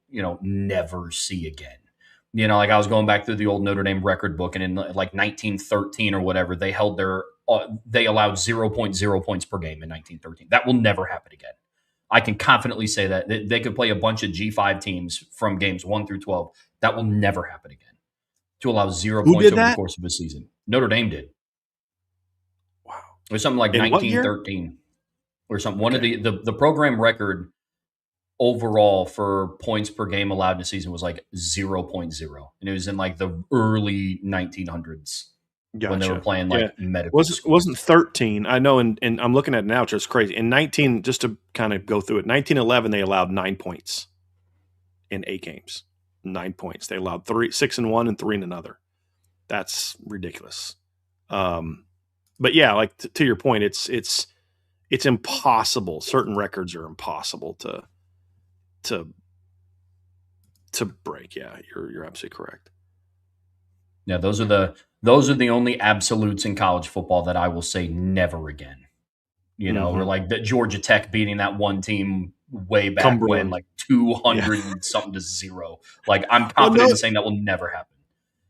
never see again. Like I was going back through the old Notre Dame record book, and in like 1913 or whatever, they allowed 0.0 points per game in 1913. That will never happen again. I can confidently say that they could play a bunch of G5 teams from games 1 through 12. That will never happen again. to allow 0 Who points did over the that? course of a season. Notre Dame did. Wow. It was something like In what year? 1913 or something. One of Okay. the program record overall for points per game allowed in a season was like 0.0. And it was in like the early 1900s when they were Gotcha. playing Yeah. like medical Wasn't school. wasn't 13. I know, and I'm looking at it now, just crazy. In 19, just to kind of go through it, 1911, they allowed 9 points in 8 games. 9 points. They allowed 6 in one and 3 in another. That's ridiculous. But yeah, like to your point, it's impossible. Certain records are impossible to break. Yeah, you're absolutely correct. Yeah, those are the only absolutes in college football that I will say never again. Or like the Georgia Tech beating that one team way back when, Cumberland. like Yeah. 200 and something to 0. Like I'm Well, confident in saying that will never happen.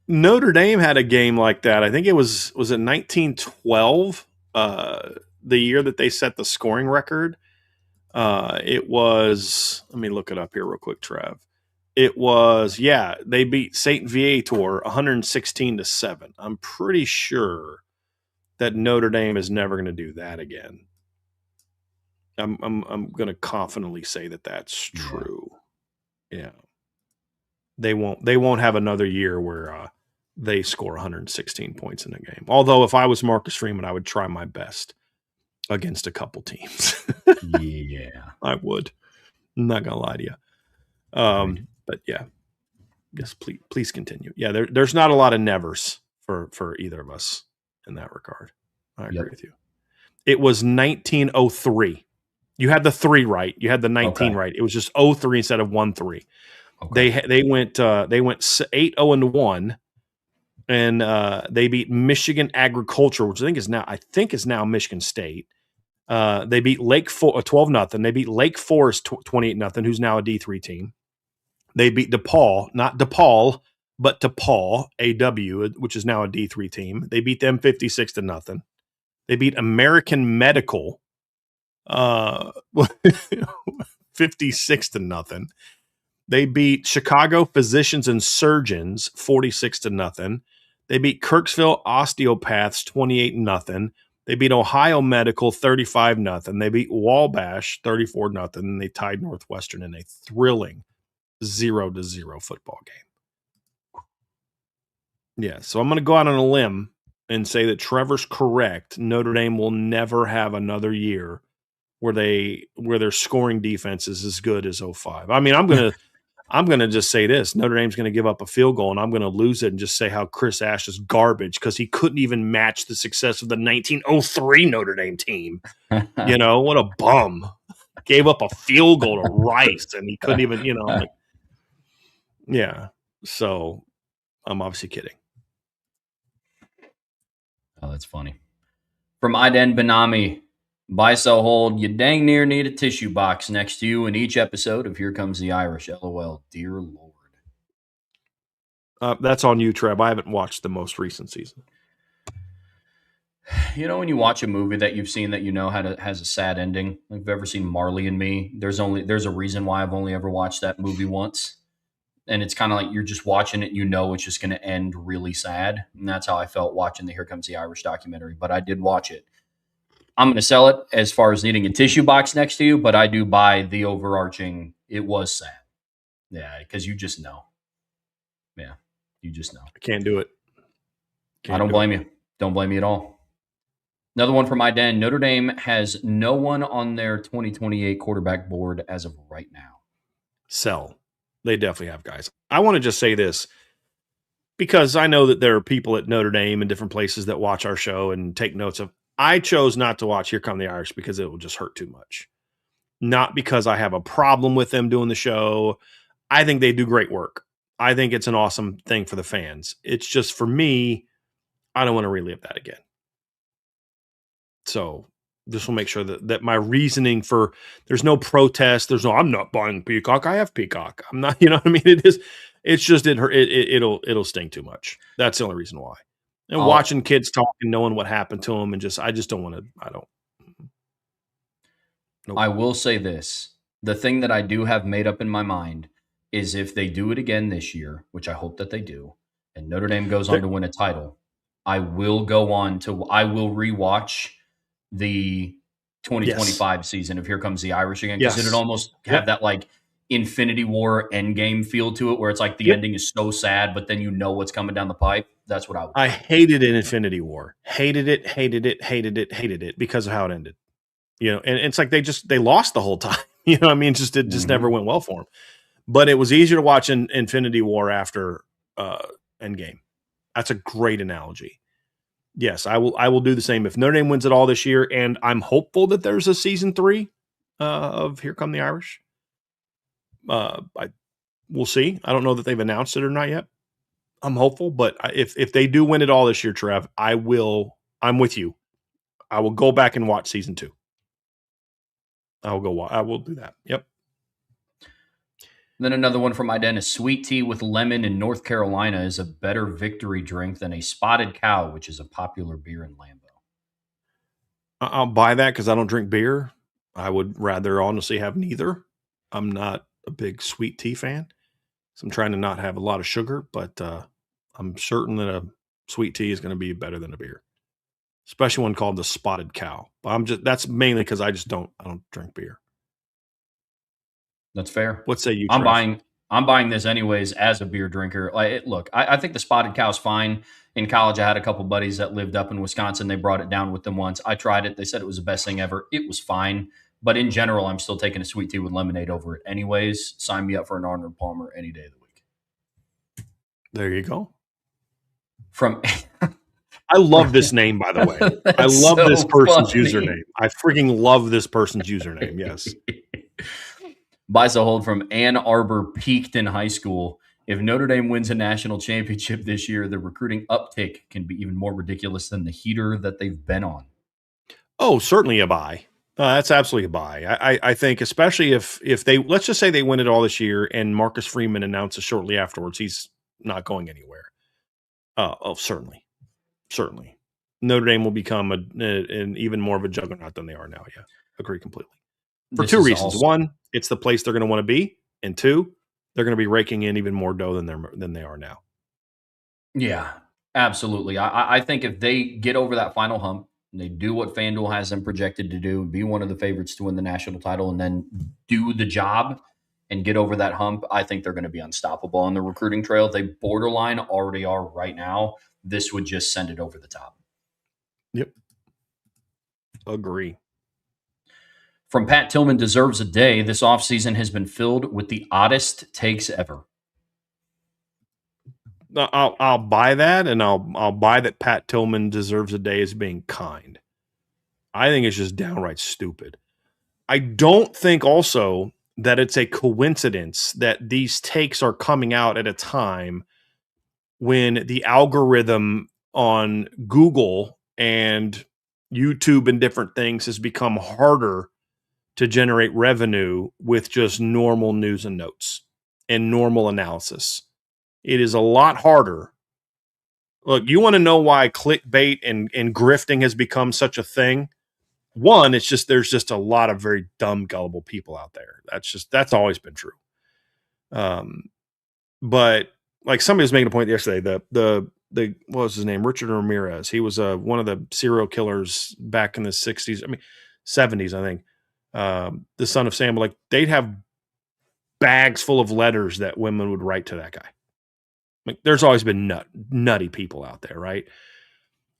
Notre Dame had a game like that. I think it was it 1912, the year that they set the scoring record. It was, let me look it up here real quick, Trev. It was, yeah, they beat Saint Viator 116-7. I'm pretty sure that Notre Dame is never going to do that again. I'm going to confidently say that that's true. Yeah. They won't have another year where they score 116 points in a game. Although if I was Marcus Freeman, I would try my best against a couple teams. Yeah. I would. I'm not gonna lie to you. Agreed. But yeah, yes, please continue. Yeah, there's not a lot of nevers for either of us in that regard. I agree Yep. with you. It was 1903. You had the 3 right. You had the 19 Okay. right. It was just 03 instead of 13. Okay. They went 8-0-1, and they beat Michigan Agriculture, which I think is now Michigan State. They beat Lake 12-0. They beat Lake Forest 28-0, who's now a D3 team. They beat DePaul, not DePaul, but DePaul AW, which is now a D3 team. They beat them 56-0. They beat American Medical 56-0. They beat Chicago Physicians and Surgeons 46-0. They beat Kirksville Osteopaths 28-0. They beat Ohio Medical 35-0. They beat Wabash 34-0. And they tied Northwestern in a thrilling 0-0 football game. Yeah, so I'm going to go out on a limb and say that Trevor's correct. Notre Dame will never have another year where their scoring defense is as good as 05. I mean, I'm going to just say this. Notre Dame's going to give up a field goal, and I'm going to lose it and just say how Chris Ash is garbage because he couldn't even match the success of the 1903 Notre Dame team. What a bum. Gave up a field goal to Rice, and he couldn't even, like, yeah. So I'm obviously kidding. Oh, that's funny. From Iden Benami, buy, sell, hold. You dang near need a tissue box next to you in each episode of Here Comes the Irish. LOL. Dear Lord. That's on you, Trev. I haven't watched the most recent season. When you watch a movie that you've seen that has a sad ending, like you've ever seen Marley and Me, there's a reason why I've only ever watched that movie once. And it's kind of like you're just watching it, it's just going to end really sad. And that's how I felt watching the Here Comes the Irish documentary. But I did watch it. I'm going to sell it as far as needing a tissue box next to you, but I do buy the overarching, it was sad. Yeah, because you just know. Yeah, you just know. I can't do it. I don't blame you. Don't blame me at all. Another one from my den. Notre Dame has no one on their 2028 quarterback board as of right now. Sell. They definitely have guys. I want to just say this because I know that there are people at Notre Dame and different places that watch our show and take notes of. I chose not to watch Here Come the Irish because it will just hurt too much. Not because I have a problem with them doing the show. I think they do great work. I think it's an awesome thing for the fans. It's just for me, I don't want to relive that again. So this will make sure that my reasoning for there's no protest. There's no, I'm not buying Peacock. I have Peacock. I'm not, what I mean? It's just, it'll sting too much. That's the only reason why. And watching kids talk and knowing what happened to them and I just don't want to, I don't. Nope. I will say this. The thing that I do have made up in my mind is if they do it again this year, which I hope that they do, and Notre Dame goes on There- to win a title, I will rewatch the yes. 2025 season of Here Comes the Irish again, because it'd Yes. almost have Yep. that like Infinity War Endgame feel to it, where it's like the Yep. ending is so sad, but then you know what's coming down the pipe. That's what I would I do. hated it in Infinity War. Hated it, hated it, hated it, hated it because of how it ended. And it's like they lost the whole time. What I mean? It just never Mhm. went well for them. But it was easier to watch in Infinity War after Endgame. That's a great analogy. Yes, I will do the same if Notre Dame wins it all this year, and I'm hopeful that there's a season 3 of Here Come the Irish. We'll see. I don't know that they've announced it or not yet. I'm hopeful, but if they do win it all this year, Trev, I will. I'm with you. I will go back and watch season 2. I will go. I will do that. Yep. Then another one from my den is sweet tea with lemon in North Carolina is a better victory drink than a spotted cow, which is a popular beer in Lambeau. I'll buy that because I don't drink beer. I would rather honestly have neither. I'm not a big sweet tea fan, so I'm trying to not have a lot of sugar. But I'm certain that a sweet tea is going to be better than a beer, especially one called the Spotted Cow. But that's mainly because I don't drink beer. That's fair. What say you, I'm Trev? buying. I'm buying this anyways as a beer drinker. Look, I think the spotted cow's fine. In college, I had a couple buddies that lived up in Wisconsin. They brought it down with them once. I tried it. They said it was the best thing ever. It was fine. But in general, I'm still taking a sweet tea with lemonade over it anyways. Sign me up for an Arnold Palmer any day of the week. There you go. From I love this name, by the way. I That's love this so person's funny. username. I freaking love this person's username. Yes. Buys a hold from Ann Arbor peaked in high school. If Notre Dame wins a national championship this year, the recruiting uptick can be even more ridiculous than the heater that they've been on. Oh, certainly a buy. That's absolutely a buy. I think, especially if they, let's just say they win it all this year and Marcus Freeman announces shortly afterwards he's not going anywhere. Certainly. Notre Dame will become an even more of a juggernaut than they are now. Yeah, agree completely. For This 2 is reasons. also, 1, it's the place they're going to want to be, and 2, they're going to be raking in even more dough than they are now. yeah, absolutely. I think if they get over that final hump, and they do what FanDuel has them projected to do, be one of the favorites to win the national title, and then do the job and get over that hump, I think they're going to be unstoppable on the recruiting trail. They borderline already are right now. This would just send it over the top. Yep. Agree. From Pat Tillman deserves a day, this offseason has been filled with the oddest takes ever. I'll buy that, and I'll buy that Pat Tillman deserves a day as being kind. I think it's just downright stupid. I don't think also that it's a coincidence that these takes are coming out at a time when the algorithm on Google and YouTube and different things has become harder to generate revenue with just normal news and notes and normal analysis. It is a lot harder. Look, you want to know why clickbait and grifting has become such a thing? One, it's just there's just a lot of very dumb, gullible people out there. That's always been true. But like somebody was making a point yesterday, the what was his name? Richard Ramirez. He was one of the serial killers back in the 60s. I mean, 70s, I think. The son of Sam, like they'd have bags full of letters that women would write to that guy. Like, there's always been nutty people out there, right?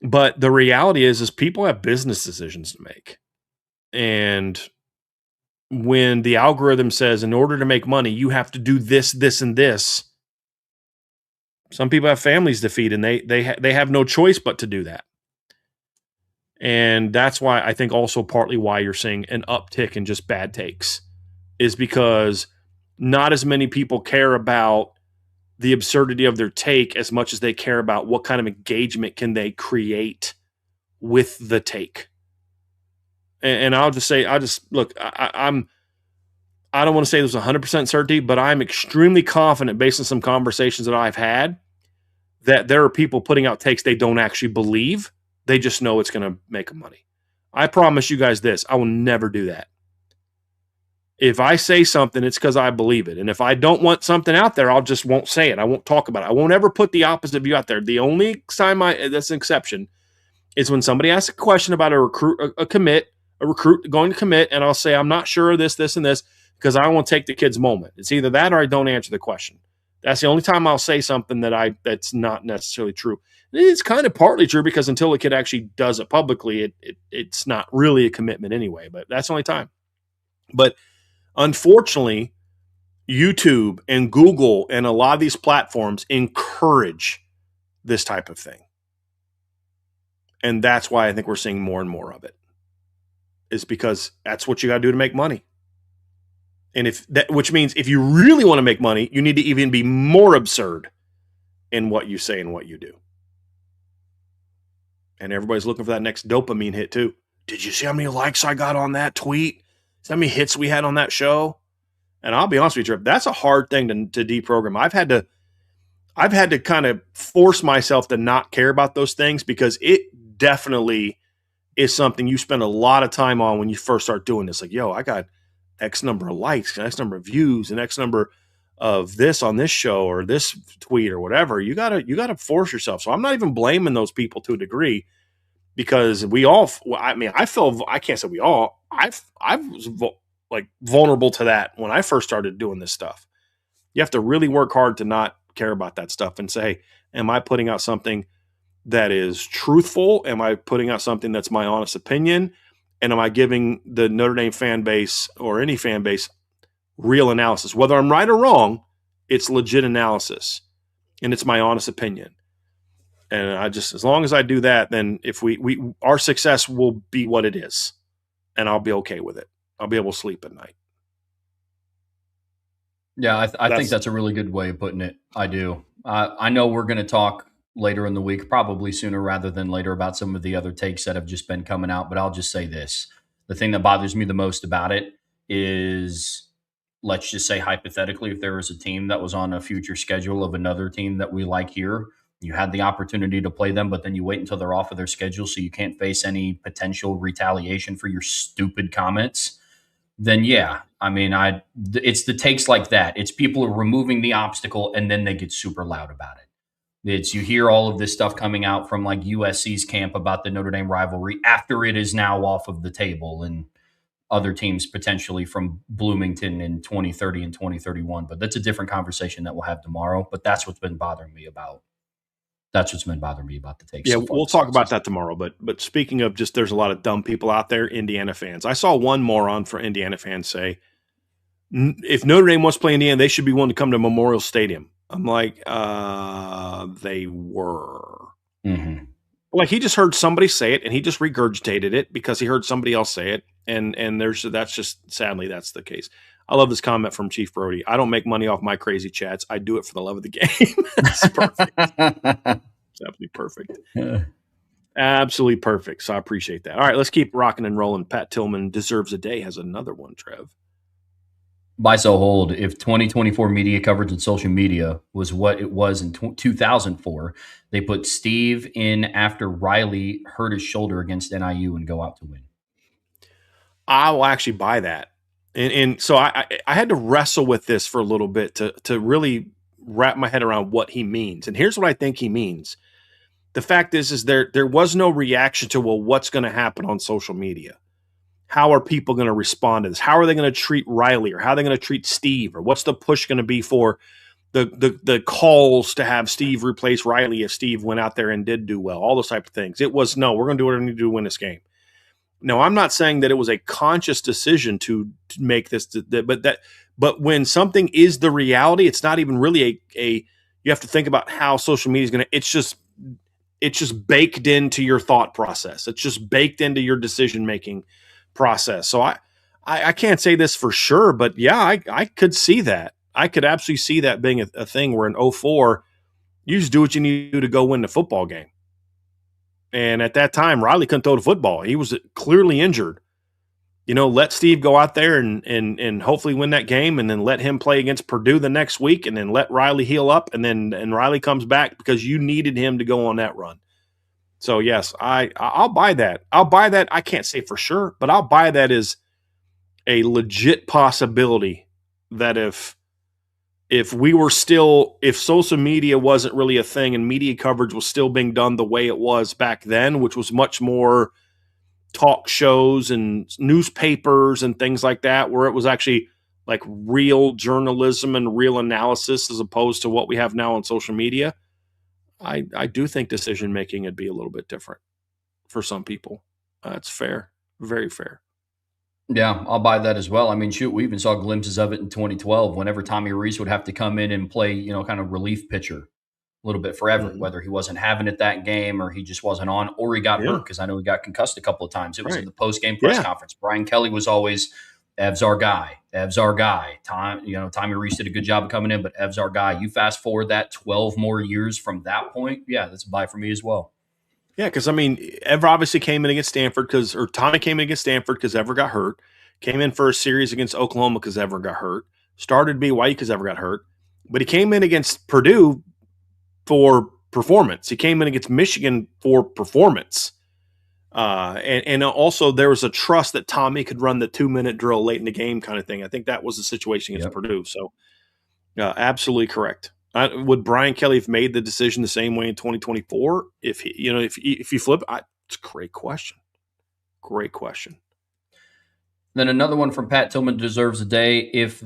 But the reality is people have business decisions to make. And when the algorithm says, in order to make money, you have to do this, this, and this, some people have families to feed, and they have no choice but to do that. And that's why I think also partly why you're seeing an uptick in just bad takes is because not as many people care about the absurdity of their take as much as they care about what kind of engagement can they create with the take. And I'll just say, look, I don't want to say there's 100% certainty, but I'm extremely confident based on some conversations that I've had that there are people putting out takes they don't actually believe. They just know it's going to make them money. I promise you guys this, I will never do that. If I say something, it's because I believe it. And if I don't want something out there, I'll just won't say it. I won't talk about it. I won't ever put the opposite view out there. The only time that's an exception is when somebody asks a question about a recruit, a recruit going to commit, and I'll say, I'm not sure of this, this, and this, because I won't take the kid's moment. It's either that or I don't answer the question. That's the only time I'll say something that's not necessarily true. It's kind of partly true because until a kid actually does it publicly, it's not really a commitment anyway. But that's the only time. But unfortunately, YouTube and Google and a lot of these platforms encourage this type of thing. And that's why I think we're seeing more and more of it. Is because that's what you got to do to make money. And which means if you really want to make money, you need to even be more absurd in what you say and what you do. And everybody's looking for that next dopamine hit too. Did you see how many likes I got on that tweet? See how many hits we had on that show? And I'll be honest with you, that's a hard thing to deprogram. I've had to kind of force myself to not care about those things because it definitely is something you spend a lot of time on when you first start doing this. Like, yo, I got X number of likes, X number of views, and X number of this on this show or this tweet or whatever. You gotta force yourself. So I'm not even blaming those people to a degree because we all. I can't say we all. I was like vulnerable to that when I first started doing this stuff. You have to really work hard to not care about that stuff and say, am I putting out something that is truthful? Am I putting out something that's my honest opinion? And am I giving the Notre Dame fan base or any fan base real analysis? Whether I'm right or wrong, it's legit analysis. And it's my honest opinion. And as long as I do that, then if our success will be what it is. And I'll be okay with it. I'll be able to sleep at night. Yeah, I think that's a really good way of putting it. I do. I know we're going to talk later in the week, probably sooner rather than later, about some of the other takes that have just been coming out. But I'll just say this. The thing that bothers me the most about it is, let's just say hypothetically, if there was a team that was on a future schedule of another team that we like here, you had the opportunity to play them, but then you wait until they're off of their schedule so you can't face any potential retaliation for your stupid comments. Then yeah, I mean, it's the takes like that. It's people are removing the obstacle and then they get super loud about it. You hear all of this stuff coming out from like USC's camp about the Notre Dame rivalry after it is now off of the table, and other teams potentially from Bloomington in 2030 and 2031. But that's a different conversation that we'll have tomorrow. But that's what's been bothering me about. That's what's been bothering me about the takes. Yeah, we'll talk about that tomorrow. But speaking of just, there's a lot of dumb people out there, Indiana fans. I saw one moron for Indiana fans say, if Notre Dame wants to play Indiana, they should be willing to come to Memorial Stadium. I'm like, they were. Mm-hmm. Like, he just heard somebody say it, and he just regurgitated it because he heard somebody else say it. And that's just, sadly, that's the case. I love this comment from Chief Brody. I don't make money off my crazy chats. I do it for the love of the game. That's perfect. It's absolutely perfect. Yeah. Absolutely perfect. So I appreciate that. All right, let's keep rocking and rolling. Pat Tillman deserves a day has another one, Trev. Buy, sell, hold. If 2024 media coverage and social media was what it was in 2004, they put Steve in after Riley hurt his shoulder against NIU and go out to win. I will actually buy that. And so I had to wrestle with this for a little bit to really wrap my head around what he means. And here's what I think he means. The fact is there was no reaction to, well, what's going to happen on social media? How are people going to respond to this? How are they going to treat Riley, or how are they going to treat Steve, or what's the push going to be for the calls to have Steve replace Riley if Steve went out there and did do well? All those type of things. It was, no, we're going to do what we need to do to win this game. No, I'm not saying that it was a conscious decision to make this, but when something is the reality, it's not even really a. You have to think about how social media is going to. It's just baked into your thought process. It's just baked into your decision making process. So I can't say this for sure, but yeah, I could see that. I could absolutely see that being a thing where in 2004, you just do what you need to do to go win the football game. And at that time, Riley couldn't throw the football. He was clearly injured. Let Steve go out there and hopefully win that game, and then let him play against Purdue the next week, and then let Riley heal up, and Riley comes back because you needed him to go on that run. So yes, I'll buy that. I'll buy that. I can't say for sure, but I'll buy that as a legit possibility that if we were still, if social media wasn't really a thing and media coverage was still being done the way it was back then, which was much more talk shows and newspapers and things like that, where it was actually like real journalism and real analysis as opposed to what we have now on social media, I do think decision making would be a little bit different for some people. That's fair. Very fair. Yeah, I'll buy that as well. I mean, shoot, we even saw glimpses of it in 2012 whenever Tommy Reese would have to come in and play, kind of relief pitcher a little bit forever, Mhm. whether he wasn't having it that game or he just wasn't on or he got Yeah. hurt because I know he got concussed a couple of times. It was in Right. the post game press Yeah. conference. Brian Kelly was always Ev's our guy. Ev's our guy. Tommy Reese did a good job of coming in, but Ev's our guy. You fast forward that 12 more years from that point. Yeah, that's a buy for me as well. Yeah, because I mean, Ever obviously came in against Stanford or Tommy came in against Stanford because Ever got hurt. Came in for a series against Oklahoma because Ever got hurt. Started BYU because Ever got hurt. But he came in against Purdue for performance. He came in against Michigan for performance. And also there was a trust that Tommy could run the 2-minute drill late in the game kind of thing. I think that was the situation against Yep. Purdue. So absolutely correct. Would Brian Kelly have made the decision the same way in 2024? If he, if you flip, it's a great question. Great question. Then another one from Pat Tillman deserves a day. If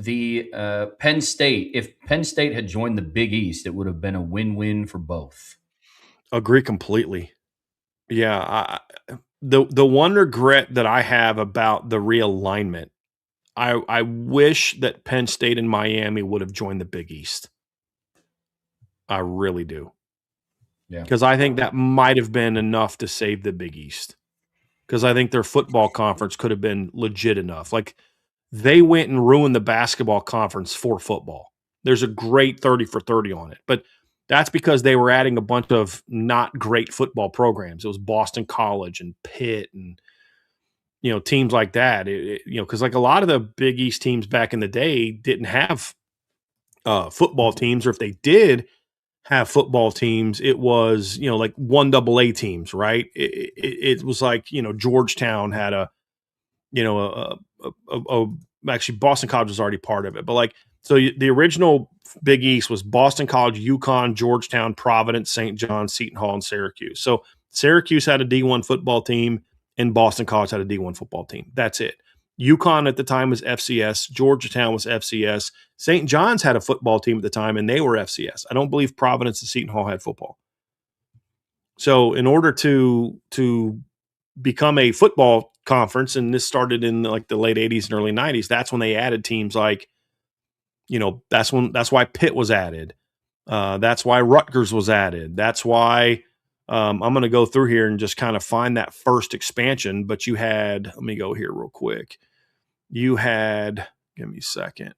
Penn State had joined the Big East, it would have been a win-win for both. Agree completely. Yeah, the one regret that I have about the realignment, I wish that Penn State and Miami would have joined the Big East. I really do. Yeah. Because I think that might have been enough to save the Big East. Because I think their football conference could have been legit enough. Like they went and ruined the basketball conference for football. There's a great 30 for 30 on it. But that's because they were adding a bunch of not great football programs. It was Boston College and Pitt and teams like that. Because like a lot of the Big East teams back in the day didn't have football teams, or if they did have football teams, it was like 1AA teams, right? It was like Georgetown had actually Boston College was already part of it, but like the original Big East was Boston College, UConn, Georgetown, Providence, St. John, Seton Hall, and Syracuse. So Syracuse had a D1 football team, and Boston College had a D1 football team. That's it. UConn at the time was FCS. Georgetown was FCS. St. John's had a football team at the time, and they were FCS. I don't believe Providence and Seton Hall had football. So in order to become a football conference, and this started in like the late 80s and early 90s, that's when they added teams like, that's why Pitt was added. That's why Rutgers was added. That's why I'm going to go through here and just kind of find that first expansion. But you had, let me go here real quick. You had, give me a second.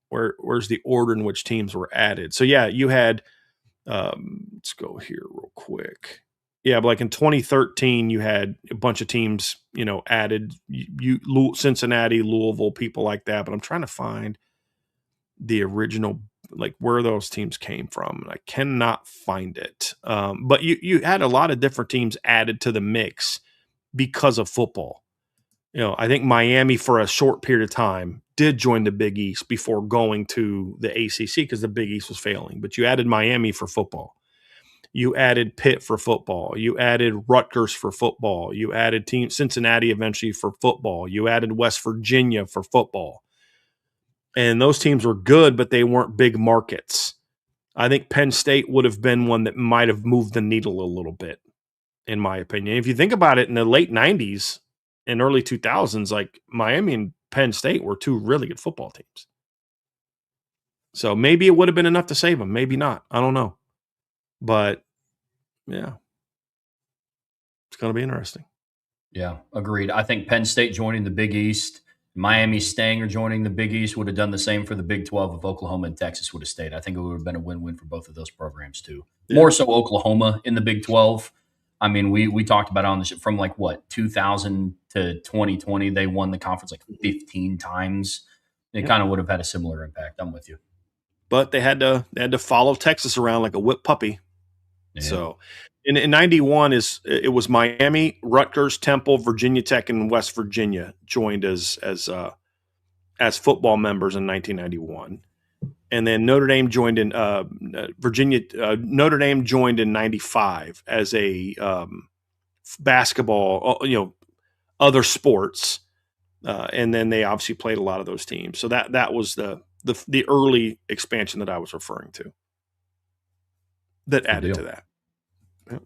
Where's the order in which teams were added? So yeah, you had, let's go here real quick. Yeah, but like in 2013, you had a bunch of teams, added. Cincinnati, Louisville, people like that. But I'm trying to find the original, like where those teams came from, and I cannot find it. But you had a lot of different teams added to the mix because of football. I think Miami for a short period of time did join the Big East before going to the ACC because the Big East was failing. But you added Miami for football. You added Pitt for football. You added Rutgers for football. You added Cincinnati eventually for football. You added West Virginia for football. And those teams were good, but they weren't big markets. I think Penn State would have been one that might have moved the needle a little bit, in my opinion. If you think about it, in the late 90s and early 2000s, like Miami and Penn State were two really good football teams. So maybe it would have been enough to save them. Maybe not. I don't know. But yeah, it's going to be interesting. Yeah, agreed. I think Penn State joining the Big East, Miami staying or joining the Big East would have done the same for the Big 12 if Oklahoma and Texas would have stayed. I think it would have been a win-win for both of those programs too. Yeah. More so Oklahoma in the Big 12. I mean, we talked about it on the show from like what 2000 to 2020, they won the conference like 15 times. It kind of would have had a similar impact. I'm with you. But they had to follow Texas around like a whipped puppy. Yeah. So in 91 it was Miami, Rutgers, Temple, Virginia Tech, and West Virginia joined as as football members in 1991. And then Notre Dame joined in Notre Dame joined in 95 as a basketball, other sports. And then they obviously played a lot of those teams. So that was the early expansion that I was referring to that added to that. Yep.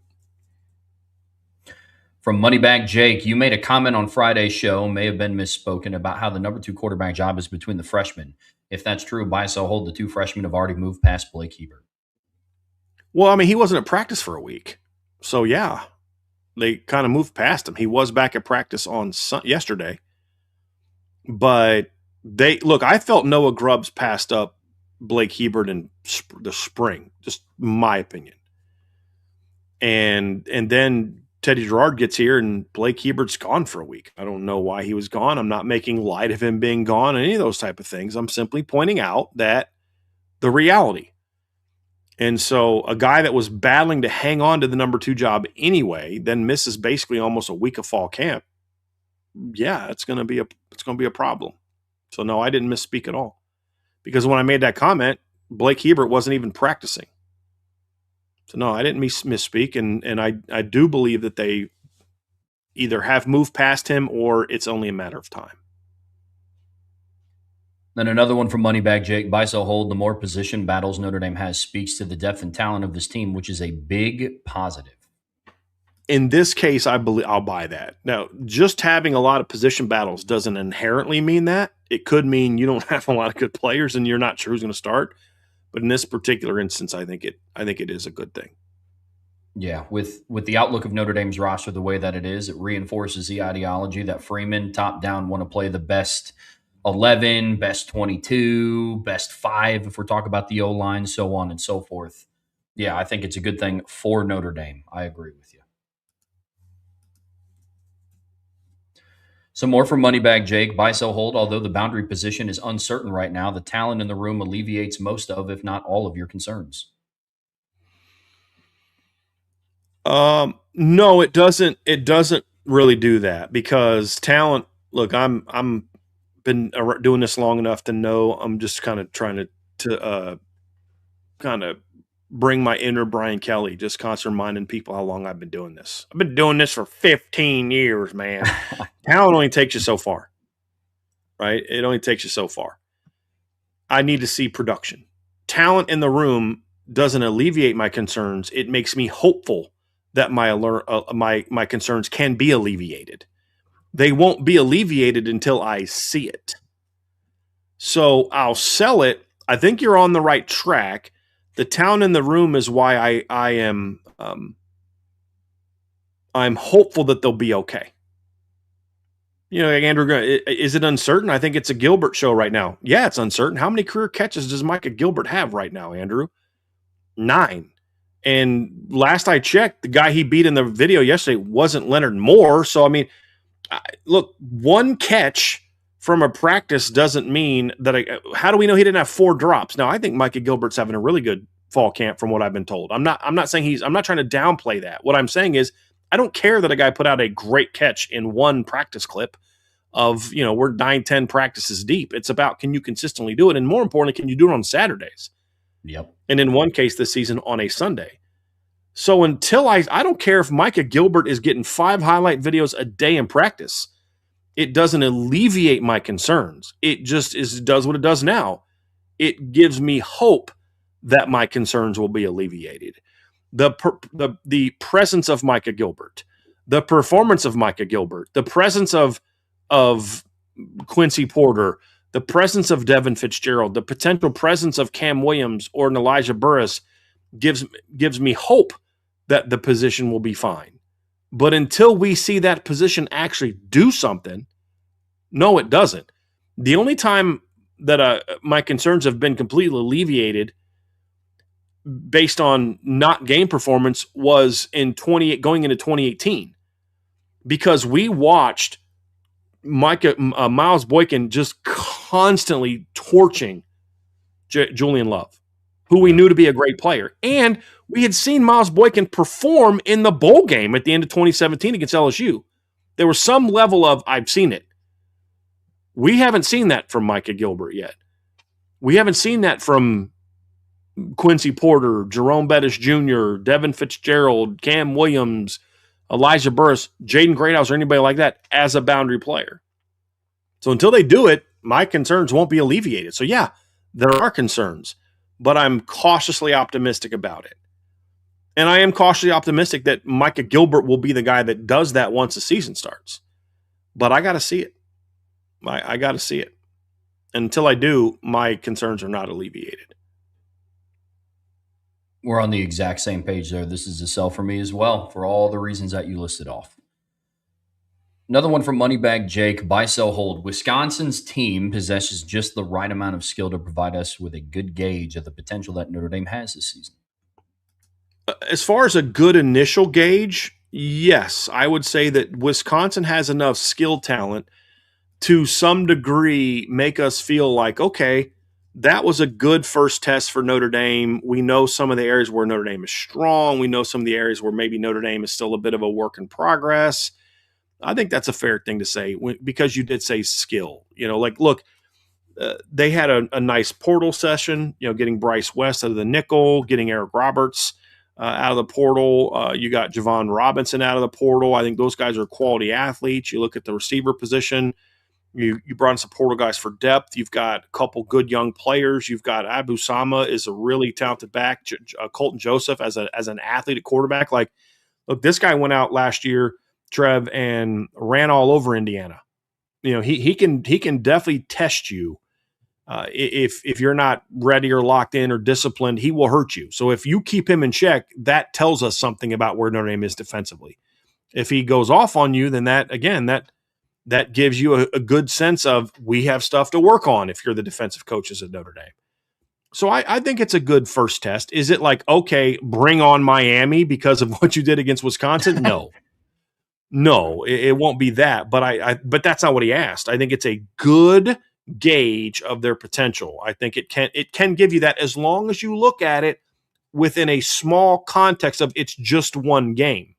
From Moneybag Jake, you made a comment on Friday's show, may have been misspoken, about how the number 2 quarterback job is between the freshmen. If that's true, buy, sell, hold, the 2 freshmen have already moved past Blake Hebert. Well, I mean, he wasn't at practice for a week. So, yeah, they kind of moved past him. He was back at practice on yesterday. But I felt Noah Grubbs passed up Blake Hebert in the spring, just my opinion. And then Teddy Gerard gets here and Blake Hebert's gone for a week. I don't know why he was gone. I'm not making light of him being gone, any of those type of things. I'm simply pointing out that the reality. And so a guy that was battling to hang on to the number 2 job anyway, then misses basically almost a week of fall camp. Yeah, it's going to be a problem. So no, I didn't misspeak at all, because when I made that comment, Blake Hebert wasn't even practicing. So no, I didn't misspeak, and I do believe that they either have moved past him or it's only a matter of time. Then another one from Moneybag Jake, buy, sell, hold, the more position battles Notre Dame has speaks to the depth and talent of this team, which is a big positive. In this case, I believe I'll buy that. Now, just having a lot of position battles doesn't inherently mean that. It could mean you don't have a lot of good players and you're not sure who's going to start. But in this particular instance, I think it is a good thing. Yeah, with the outlook of Notre Dame's roster the way that it is, it reinforces the ideology that Freeman, top down, want to play the best 11, best 22, best 5, if we're talking about the O-line, so on and so forth. Yeah, I think it's a good thing for Notre Dame. I agree with you. Some more from Moneybag Jake, buy, sell, hold. Although the boundary position is uncertain right now, the talent in the room alleviates most of, if not all of, your concerns. No, it doesn't. It doesn't really do that, because talent. Look, I'm been doing this long enough to know I'm just kind of trying to kind of bring my inner Brian Kelly, just constantly reminding people how long I've been doing this. I've been doing this for 15 years, man. Talent only takes you so far, right? It only takes you so far. I need to see production. Talent in the room doesn't alleviate my concerns. It makes me hopeful that my concerns can be alleviated. They won't be alleviated until I see it. So I'll sell it. I think you're on the right track. The talent in the room is why I am I'm hopeful that they'll be okay. You know, Andrew, is it uncertain? I think it's a Gilbert show right now. Yeah, it's uncertain. How many career catches does Micah Gilbert have right now, Andrew? 9. And last I checked, the guy he beat in the video yesterday wasn't Leonard Moore. So, I mean, look, one catch from a practice doesn't mean that how do we know he didn't have 4 drops? Now, I think Micah Gilbert's having a really good fall camp from what I've been told. I'm not saying I'm not trying to downplay that. What I'm saying is I don't care that a guy put out a great catch in one practice clip of, we're 9-10 practices deep. It's about, can you consistently do it? And more importantly, can you do it on Saturdays? Yep. And in one case this season on a Sunday. So until I don't care if Micah Gilbert is getting 5 highlight videos a day in practice, it doesn't alleviate my concerns. It just does what it does now. It gives me hope that my concerns will be alleviated. The presence of Micah Gilbert, the performance of Micah Gilbert, the presence of Quincy Porter, the presence of Devin Fitzgerald, the potential presence of Cam Williams or an Elijah Burris gives me hope that the position will be fine. But until we see that position actually do something, no, it doesn't. The only time that my concerns have been completely alleviated based on not game performance was in going into 2018, because we watched Miles Boykin just constantly torching Julian Love, who we knew to be a great player. And we had seen Miles Boykin perform in the bowl game at the end of 2017 against LSU. There was some level of, I've seen it. We haven't seen that from Micah Gilbert yet. We haven't seen that from Quincy Porter, Jerome Bettis Jr., Devin Fitzgerald, Cam Williams, Elijah Burris, Jaden Greathouse, or anybody like that as a boundary player. So until they do it, my concerns won't be alleviated. So yeah, there are concerns, but I'm cautiously optimistic about it. And I am cautiously optimistic that Micah Gilbert will be the guy that does that once the season starts. But I got to see it. I got to see it. And until I do, my concerns are not alleviated. We're on the exact same page there. This is a sell for me as well, for all the reasons that you listed off. Another one from Moneybag Jake, buy, sell, hold. Wisconsin's team possesses just the right amount of skill to provide us with a good gauge of the potential that Notre Dame has this season. As far as a good initial gauge, yes, I would say that Wisconsin has enough skill talent to some degree make us feel like, okay, that was a good first test for Notre Dame. We know some of the areas where Notre Dame is strong. We know some of the areas where maybe Notre Dame is still a bit of a work in progress. I think that's a fair thing to say because you did say skill. Look, they had a nice portal session, getting Bryce West out of the nickel, getting Eric Roberts out of the portal. You got Javon Robinson out of the portal. I think those guys are quality athletes. You look at the receiver position. You brought in some portal guys for depth. You've got a couple good young players. You've got Abu Sama is a really talented back. Colton Joseph as an athlete at quarterback. Like, look, this guy went out last year, Trev, and ran all over Indiana. He can definitely test you. If you're not ready or locked in or disciplined, he will hurt you. So if you keep him in check, that tells us something about where Notre Dame is defensively. If he goes off on you, then that gives you a good sense of we have stuff to work on if you're the defensive coaches at Notre Dame. So I think it's a good first test. Is it like, okay, bring on Miami because of what you did against Wisconsin? No. No, it won't be that. But that's not what he asked. I think it's a good gauge of their potential. I think it can give you that as long as you look at it within a small context of it's just one game.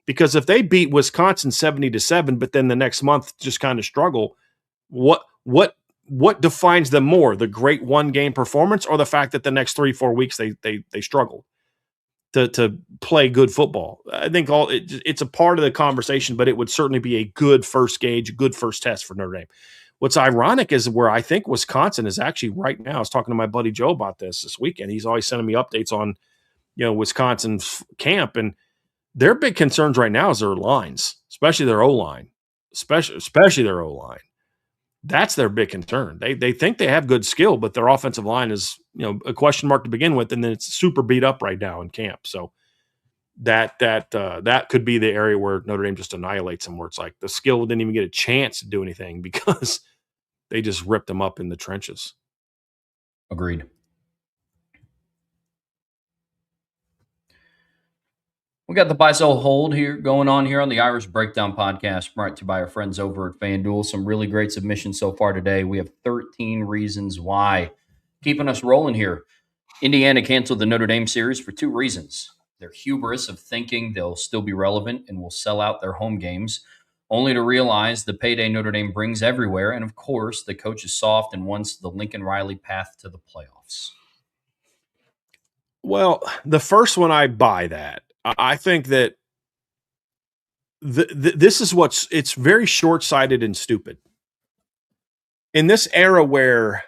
Because if they beat Wisconsin 70-7, but then the next month just kind of struggle, what defines them more? The great one game performance or the fact that the next 3-4 weeks they struggle to play good football? I think it's a part of the conversation, but it would certainly be a good first gauge, good first test for Notre Dame. What's ironic is where I think Wisconsin is actually right now. I was talking to my buddy Joe about this weekend. He's always sending me updates on, Wisconsin's camp, and their big concerns right now is their lines, especially their O-line, especially their O-line. That's their big concern. They think they have good skill, but their offensive line is, a question mark to begin with, and then it's super beat up right now in camp. So that could be the area where Notre Dame just annihilates them, where it's like the skill didn't even get a chance to do anything because they just ripped them up in the trenches. Agreed. We got the buy sell hold here going on here on the Irish Breakdown podcast, brought to you by our friends over at FanDuel. Some really great submissions so far today. We have 13 reasons why. Keeping us rolling here. Indiana canceled the Notre Dame series for 2 reasons. Their hubris of thinking they'll still be relevant and will sell out their home games, only to realize the payday Notre Dame brings everywhere. And of course, the coach is soft and wants the Lincoln Riley path to the playoffs. Well, the first one, I buy that. I think that this is it's very short-sighted and stupid. In this era where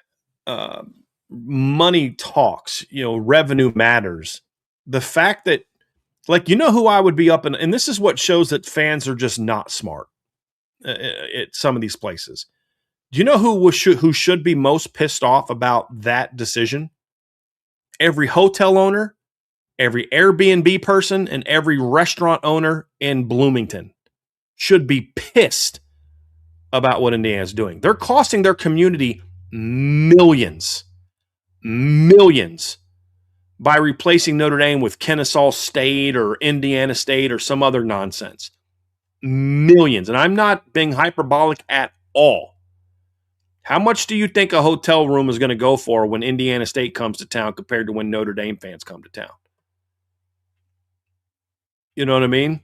money talks, revenue matters, the fact that, like, who I would be up and this is what shows that fans are just not smart at some of these places. Do you know who should be most pissed off about that decision? Every hotel owner, every Airbnb person, and every restaurant owner in Bloomington should be pissed about what Indiana's doing. They're costing their community millions by replacing Notre Dame with Kennesaw State or Indiana State or some other nonsense. Millions. And I'm not being hyperbolic at all. How much do you think a hotel room is going to go for when Indiana State comes to town compared to when Notre Dame fans come to town? You know what I mean?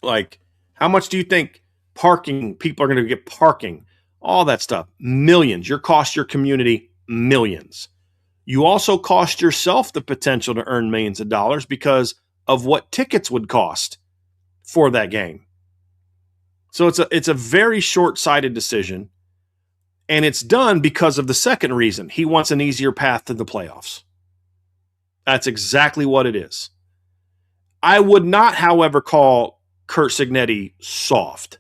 Like, how much do you think people are going to get parking all that stuff. Millions. You cost your community millions. You also cost yourself the potential to earn millions of dollars because of what tickets would cost for that game. So it's a very short-sighted decision, and it's done because of the second reason. He wants an easier path to the playoffs. That's exactly what it is. I would not, however, call Curt Cignetti soft,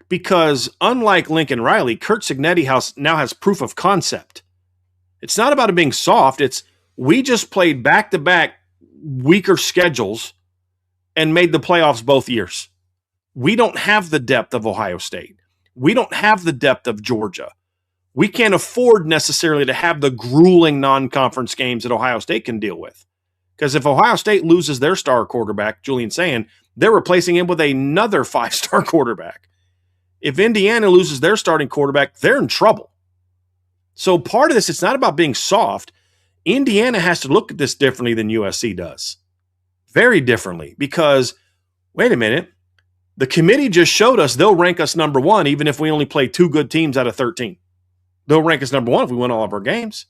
because unlike Lincoln Riley, Curt Cignetti now has proof of concept. It's not about it being soft. It's we just played back-to-back weaker schedules and made the playoffs both years. We don't have the depth of Ohio State. We don't have the depth of Georgia. We can't afford necessarily to have the grueling non-conference games that Ohio State can deal with. Because if Ohio State loses their star quarterback, Julian Sand, they're replacing him with another 5-star quarterback. If Indiana loses their starting quarterback, they're in trouble. So part of this, it's not about being soft. Indiana has to look at this differently than USC does. Very differently. Because, wait a minute, the committee just showed us they'll rank us number one even if we only play 2 good teams out of 13. They'll rank us number one if we win all of our games.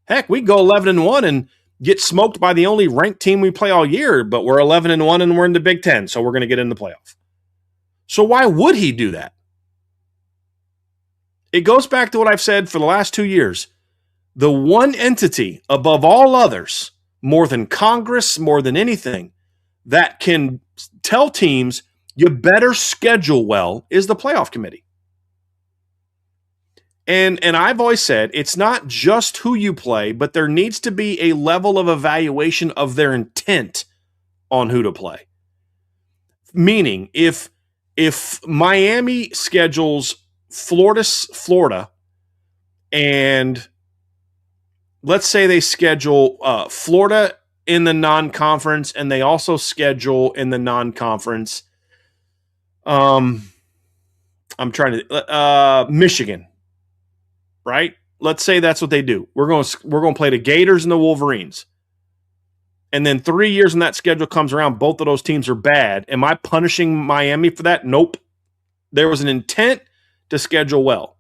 Heck, we go 11-1 and get smoked by the only ranked team we play all year, but we're 11-1 and we're in the Big Ten, so we're going to get in the playoff. So why would he do that? It goes back to what I've said for the last 2 years. The one entity above all others, more than Congress, more than anything, that can tell teams you better schedule well is the playoff committee. And I've always said it's not just who you play, but there needs to be a level of evaluation of their intent on who to play. Meaning, if Miami schedules Florida, and let's say they schedule Florida in the non-conference, and they also schedule in the non-conference. I'm trying to Michigan, right? Let's say that's what they do. We're going to play the Gators and the Wolverines. And then 3 years when that schedule comes around, both of those teams are bad. Am I punishing Miami for that? Nope. There was an intent to schedule well.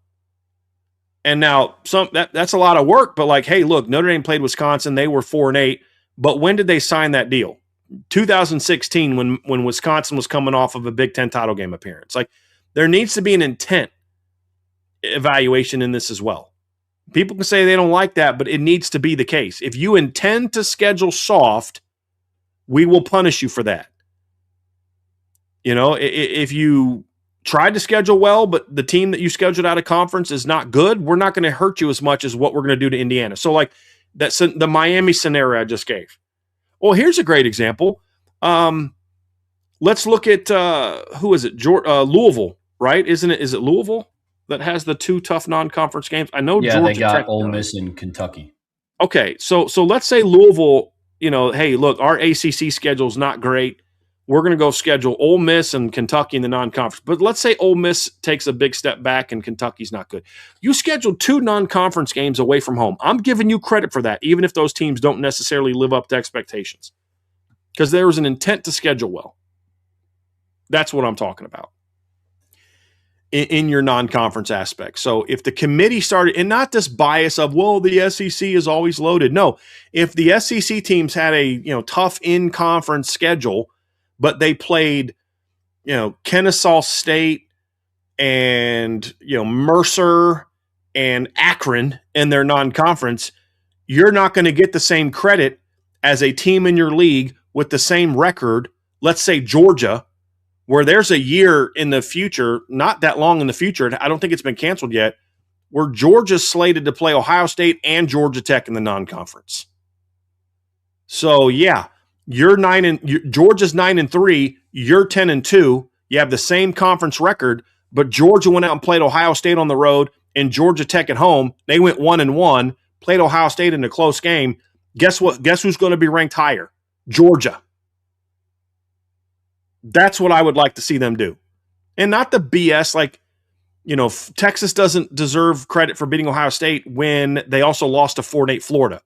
And now that's a lot of work, but like, hey, look, Notre Dame played Wisconsin. They were 4-8. But when did they sign that deal? 2016, when Wisconsin was coming off of a Big Ten title game appearance. Like, there needs to be an intent evaluation in this as well. People can say they don't like that, but it needs to be the case. If you intend to schedule soft, we will punish you for that. You know, if you tried to schedule well, but the team that you scheduled out of conference is not good, we're not going to hurt you as much as what we're going to do to Indiana. So, like, that's the Miami scenario I just gave. Well, here's a great example. Let's look at who is it? Louisville, right? Is it Louisville that has the 2 tough non-conference games? I know. Yeah, Georgia they got Tech Ole Miss in Kentucky. Okay, so let's say Louisville. You know, hey, look, our ACC schedule is not great. We're going to go schedule Ole Miss and Kentucky in the non-conference. But let's say Ole Miss takes a big step back and Kentucky's not good. You scheduled 2 non-conference games away from home. I'm giving you credit for that, even if those teams don't necessarily live up to expectations, because there was an intent to schedule well. That's what I'm talking about in your non-conference aspect. So if the committee started, and not this bias of, well, the SEC is always loaded. No, if the SEC teams had a tough in-conference schedule, but they played, Kennesaw State and, Mercer and Akron in their non-conference, you're not going to get the same credit as a team in your league with the same record, let's say Georgia, where there's a year in the future, not that long in the future, I don't think it's been canceled yet, where Georgia's slated to play Ohio State and Georgia Tech in the non-conference. So, yeah. Georgia's 9-3, you're 10-2. You have the same conference record, but Georgia went out and played Ohio State on the road and Georgia Tech at home. They went 1-1, played Ohio State in a close game. Guess what? Guess who's going to be ranked higher? Georgia. That's what I would like to see them do. And not the BS like, Texas doesn't deserve credit for beating Ohio State when they also lost to 4-8 Florida.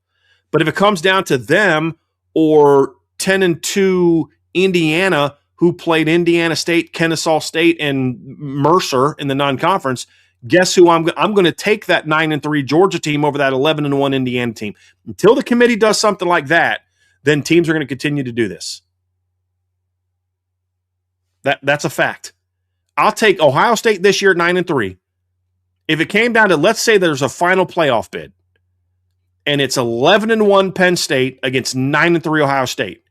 But if it comes down to them or 10-2 Indiana, who played Indiana State, Kennesaw State, and Mercer in the non-conference, Guess who I'm going to take that 9-3 Georgia team over that 11-1 Indiana team. Until the committee does something like that, then teams are going to continue to do this. That's a fact. I'll take Ohio State this year at 9-3. If it came down to, let's say there's a final playoff bid, and it's 11-1 Penn State against 9-3 Ohio State.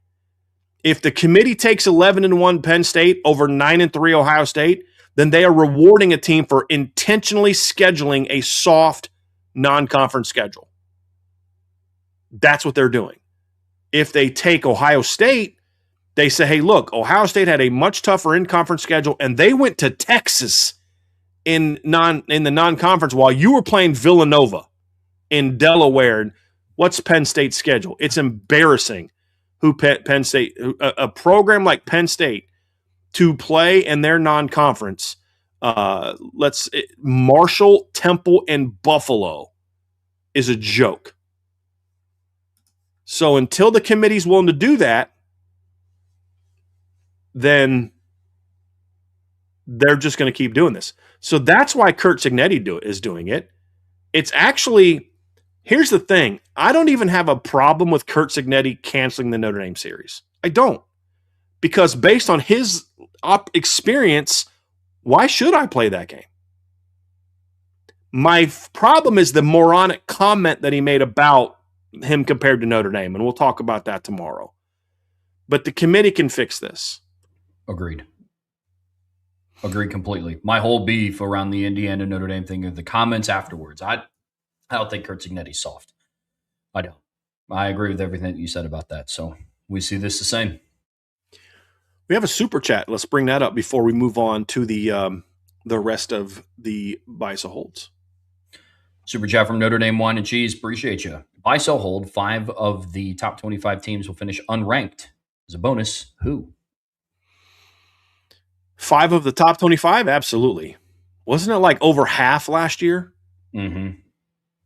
If the committee takes 11-1 Penn State over 9-3 Ohio State, then they are rewarding a team for intentionally scheduling a soft non-conference schedule. That's what they're doing. If they take Ohio State, they say, hey, look, Ohio State had a much tougher in-conference schedule, and they went to Texas in the non-conference while you were playing Villanova in Delaware. What's Penn State's schedule? It's embarrassing who Penn State, a program like Penn State, to play in their non-conference. Marshall, Temple, and Buffalo is a joke. So until the committee's willing to do that, then they're just going to keep doing this. So that's why Curt Cignetti is doing it. It's actually, here's the thing. I don't even have a problem with Curt Cignetti canceling the Notre Dame series. I don't. Because based on his experience, why should I play that game? My problem is the moronic comment that he made about him compared to Notre Dame, and we'll talk about that tomorrow. But the committee can fix this. Agreed completely. My whole beef around the Indiana Notre Dame thing are the comments afterwards. I don't think Curt Cignetti's soft. I don't. I agree with everything that you said about that. So we see this the same. We have a super chat. Let's bring that up before we move on to the rest of the buy sell holds. Super chat from Notre Dame Wine and Cheese. Appreciate you. Buy sell hold. 5 of the top 25 teams will finish unranked. As a bonus, who? 5 of the top 25? Absolutely. Wasn't it like over half last year? Mm-hmm.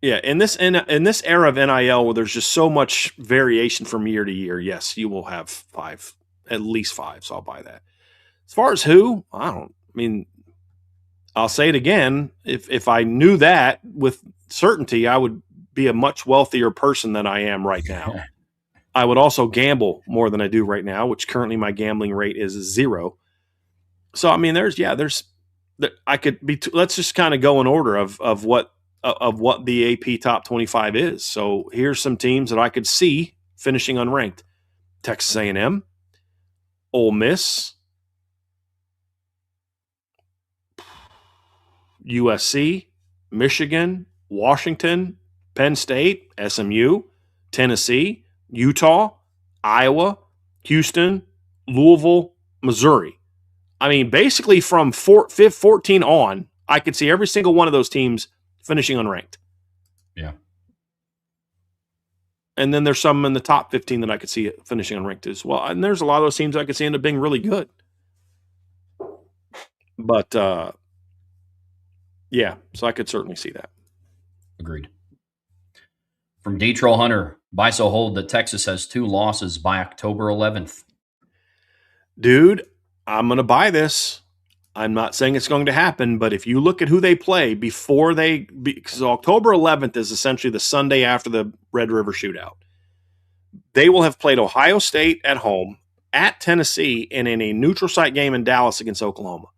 Yeah, in this era of NIL where there's just so much variation from year to year, yes, you will have 5, at least 5, so I'll buy that. As far as who, I'll say it again, if I knew that with certainty, I would be a much wealthier person than I am right now. I would also gamble more than I do right now, which currently my gambling rate is 0. So I could be. Let's just kind of go in order of what the AP top 25 is. So here's some teams that I could see finishing unranked: Texas A&M, Ole Miss, USC, Michigan, Washington, Penn State, SMU, Tennessee, Utah, Iowa, Houston, Louisville, Missouri. I mean, basically from 14 on, I could see every single one of those teams finishing unranked. Yeah. And then there's some in the top 15 that I could see finishing unranked as well. And there's a lot of those teams I could see end up being really good. But, yeah, so I could certainly see that. Agreed. From D-Troll Hunter, buy sell hold that Texas has 2 losses by October 11th. Dude, I'm going to buy this. I'm not saying it's going to happen, but if you look at who they play because October 11th is essentially the Sunday after the Red River Shootout. They will have played Ohio State at home, at Tennessee, and in a neutral site game in Dallas against Oklahoma.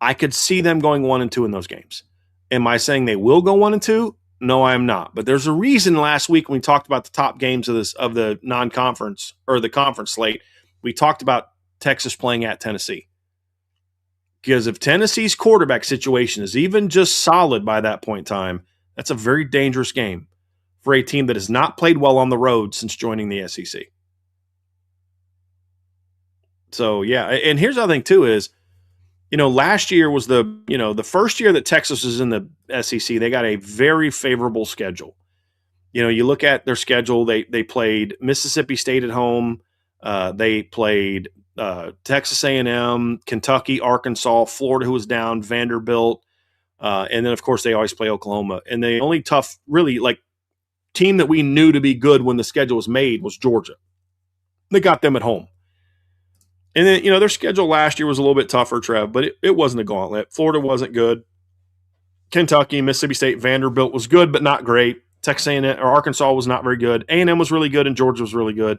I could see them going 1-2 in those games. Am I saying they will go 1-2? No, I am not. But there's a reason last week when we talked about the top games of the non-conference or the conference slate, we talked about Texas playing at Tennessee. Because if Tennessee's quarterback situation is even just solid by that point in time, that's a very dangerous game for a team that has not played well on the road since joining the SEC. So, yeah. And here's the other thing, too, is, last year was the first year that Texas was in the SEC, they got a very favorable schedule. You look at their schedule, they played Mississippi State at home. They played Texas A&M, Kentucky, Arkansas, Florida, who was down, Vanderbilt, and then, of course, they always play Oklahoma. And the only tough, really, team that we knew to be good when the schedule was made was Georgia. They got them at home. And then, their schedule last year was a little bit tougher, Trev, but it wasn't a gauntlet. Florida wasn't good. Kentucky, Mississippi State, Vanderbilt was good, but not great. Texas A&M or Arkansas was not very good. A&M was really good, and Georgia was really good.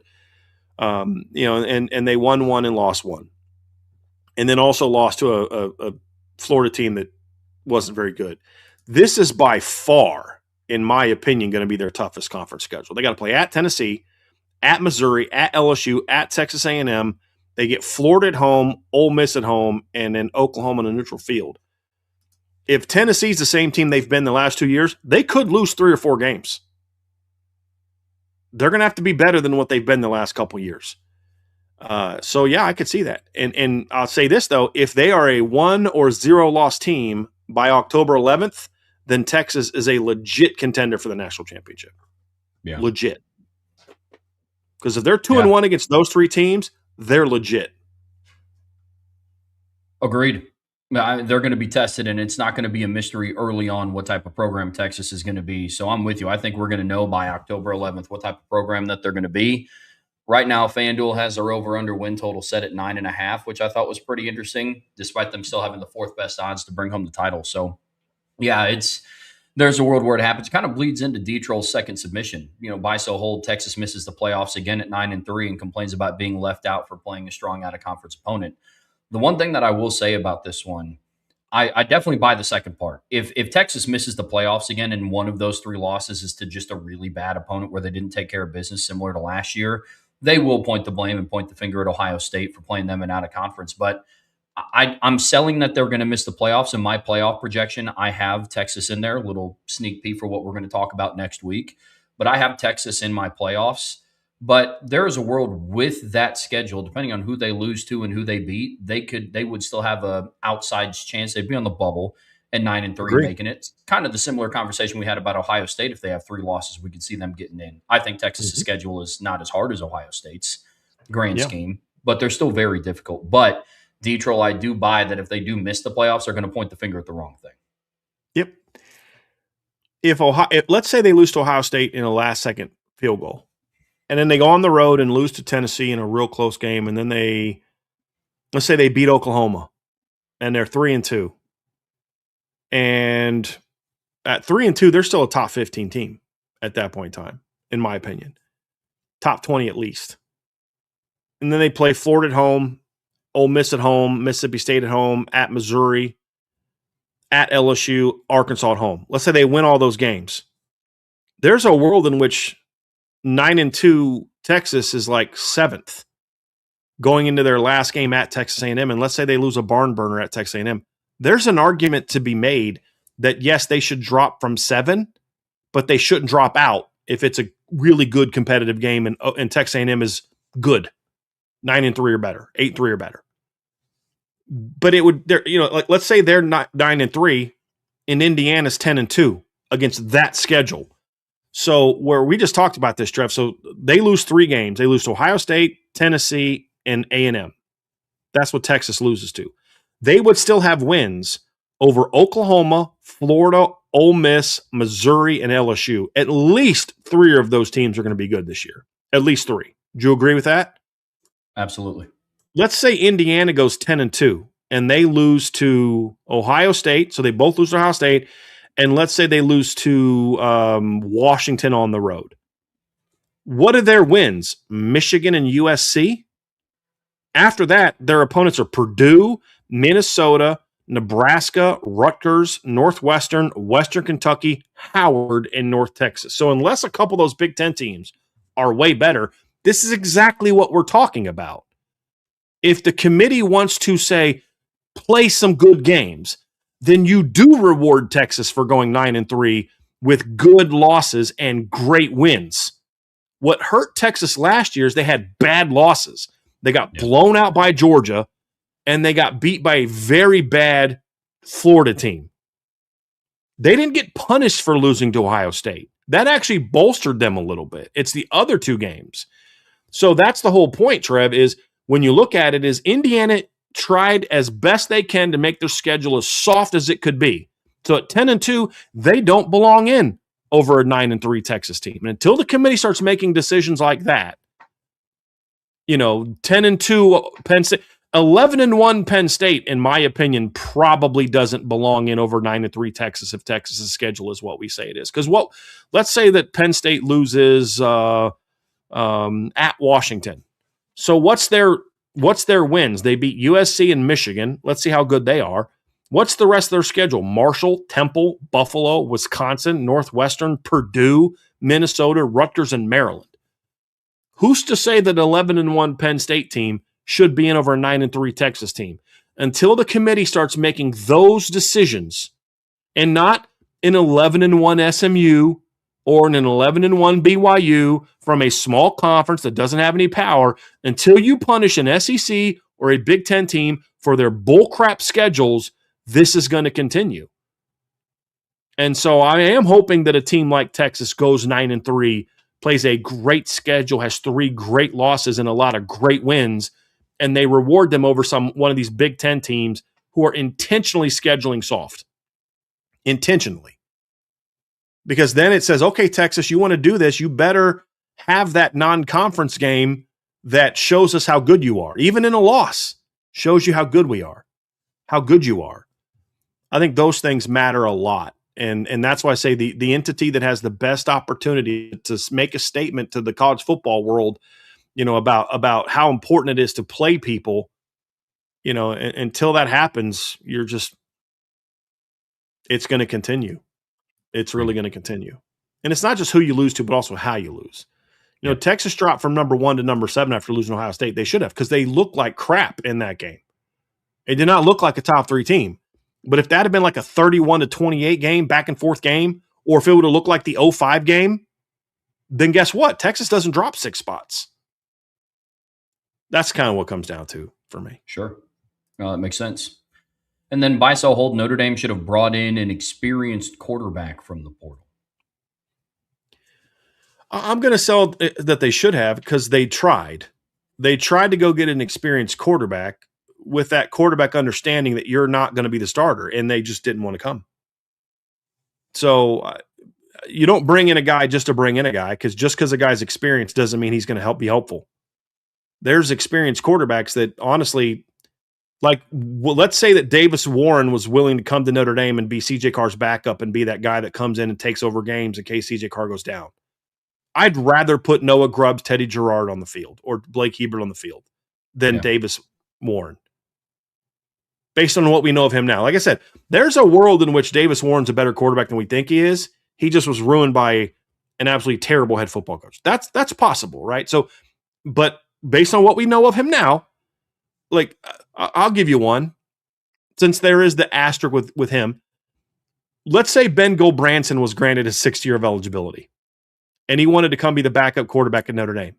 And they won one and lost one, and then also lost to a Florida team that wasn't very good. This is by far, in my opinion, going to be their toughest conference schedule. They got to play at Tennessee, at Missouri, at LSU, at Texas A&M. They get Florida at home, Ole Miss at home, and then Oklahoma on a neutral field. If Tennessee's the same team they've been the last 2 years, they could lose 3 or 4 games. They're going to have to be better than what they've been the last couple years. So, yeah, I could see that. And I'll say this, though. If they are a 1 or 0 loss team by October 11th, then Texas is a legit contender for the national championship. Yeah. Legit. Because if they're 2-1 against those 3 teams, they're legit. Agreed. They're going to be tested, and it's not going to be a mystery early on what type of program Texas is going to be. So I'm with you. I think we're going to know by October 11th what type of program that they're going to be. Right now, FanDuel has their over-under win total set at 9.5, which I thought was pretty interesting, despite them still having the 4th best odds to bring home the title. So, yeah, there's a world where it happens. It kind of bleeds into D-Troll's second submission. By so hold, Texas misses the playoffs again at 9-3 and complains about being left out for playing a strong out-of-conference opponent. The one thing that I will say about this one, I definitely buy the second part. If Texas misses the playoffs again and one of those 3 losses is to just a really bad opponent where they didn't take care of business similar to last year, they will point the blame and point the finger at Ohio State for playing them in out of conference. But I'm selling that they're going to miss the playoffs. In my playoff projection, I have Texas in there. A little sneak peek for what we're going to talk about next week. But I have Texas in my playoffs. But there is a world with that schedule, depending on who they lose to and who they beat, they would still have a outside chance. They'd be on the bubble at 9-3, making it kind of the similar conversation we had about Ohio State. If they have 3 losses, we could see them getting in. I think Texas's schedule is not as hard as Ohio State's grand scheme, but they're still very difficult. But D-Troll, I do buy that if they do miss the playoffs, they're going to point the finger at the wrong thing. Yep. If let's say they lose to Ohio State in a last-second field goal, and then they go on the road and lose to Tennessee in a real close game, and then let's say they beat Oklahoma, and they're 3-2. And at 3-2, they're still a top 15 team at that point in time, in my opinion. Top 20 at least. And then they play Florida at home, Ole Miss at home, Mississippi State at home, at Missouri, at LSU, Arkansas at home. Let's say they win all those games. There's a world in which 9-2 Texas is like 7th going into their last game at Texas A&M. And let's say they lose a barn burner at Texas A&M. There's an argument to be made that, yes, they should drop from 7, but they shouldn't drop out if it's a really good competitive game and Texas A&M is good. 9-3 or better, 8-3 or better. But it would, like let's say they're not 9-3 and Indiana's 10-2 against that schedule. So where we just talked about this, Trev. So they lose 3 games. They lose to Ohio State, Tennessee, and A&M. That's what Texas loses to. They would still have wins over Oklahoma, Florida, Ole Miss, Missouri, and LSU. At least 3 of those teams are going to be good this year. At least 3. Do you agree with that? Absolutely. Let's say Indiana goes 10-2 and they lose to Ohio State. So they both lose to Ohio State. And let's say they lose to Washington on the road. What are their wins? Michigan and USC? After that, their opponents are Purdue, Minnesota, Nebraska, Rutgers, Northwestern, Western Kentucky, Howard, and North Texas. So unless a couple of those Big Ten teams are way better, this is exactly what we're talking about. If the committee wants to say, play some good games, then you do reward Texas for going 9-3 with good losses and great wins. What hurt Texas last year is they had bad losses. They got blown out by Georgia, and they got beat by a very bad Florida team. They didn't get punished for losing to Ohio State. That actually bolstered them a little bit. It's the other 2 games. So that's the whole point, Trev, is when you look at it, is Indiana tried as best they can to make their schedule as soft as it could be. So at 10-2, they don't belong in over a 9-3 Texas team. And until the committee starts making decisions like that, 10-2 Penn State, 11-1 Penn State, in my opinion, probably doesn't belong in over 9-3 Texas if Texas's schedule is what we say it is. Because let's say that Penn State loses at Washington. So what's their wins? They beat USC and Michigan. Let's see how good they are. What's the rest of their schedule? Marshall, Temple, Buffalo, Wisconsin, Northwestern, Purdue, Minnesota, Rutgers, and Maryland. Who's to say that 11-1 Penn State team should be in over a 9-3 Texas team? Until the committee starts making those decisions, and not an 11-1 SMU or an 11-1 BYU from a small conference that doesn't have any power, until you punish an SEC or a Big Ten team for their bullcrap schedules, this is going to continue. And so I am hoping that a team like Texas goes 9-3, plays a great schedule, has 3 great losses and a lot of great wins, and they reward them over one of these Big Ten teams who are intentionally scheduling soft. Intentionally. Because then it says, okay, Texas, you want to do this, you better have that non-conference game that shows us how good you are. Even in a loss, shows you how good we are, how good you are. I think those things matter a lot. And that's why I say the entity that has the best opportunity to make a statement to the college football world, about how important it is to play people, until that happens, it's going to continue. It's really going to continue. And it's not just who you lose to, but also how you lose. Texas dropped from number 1 to number 7 after losing Ohio State. They should have, because they looked like crap in that game. It did not look like a top 3 team. But if that had been like a 31-28 game, back and forth game, or if it would have looked like the 05 game, then guess what? Texas doesn't drop 6 spots. That's kind of what comes down to for me. Sure. That makes sense. And then buy, sell, hold, Notre Dame should have brought in an experienced quarterback from the portal. I'm going to sell that they should have, because they tried. They tried to go get an experienced quarterback with that quarterback understanding that you're not going to be the starter, and they just didn't want to come. So you don't bring in a guy just to bring in a guy, because a guy's experienced doesn't mean he's going to be helpful. There's experienced quarterbacks that honestly, let's say that Davis Warren was willing to come to Notre Dame and be CJ Carr's backup and be that guy that comes in and takes over games in case CJ Carr goes down. I'd rather put Noah Grubbs, Teddy Gerard on the field, or Blake Hebert on the field than Davis Warren. Based on what we know of him now. Like I said, there's a world in which Davis Warren's a better quarterback than we think he is. He just was ruined by an absolutely terrible head football coach. That's possible, right? So, but based on what we know of him now, I'll give you one. Since there is the asterisk with him, let's say Ben Gulbranson was granted his 6th year of eligibility, and he wanted to come be the backup quarterback at Notre Dame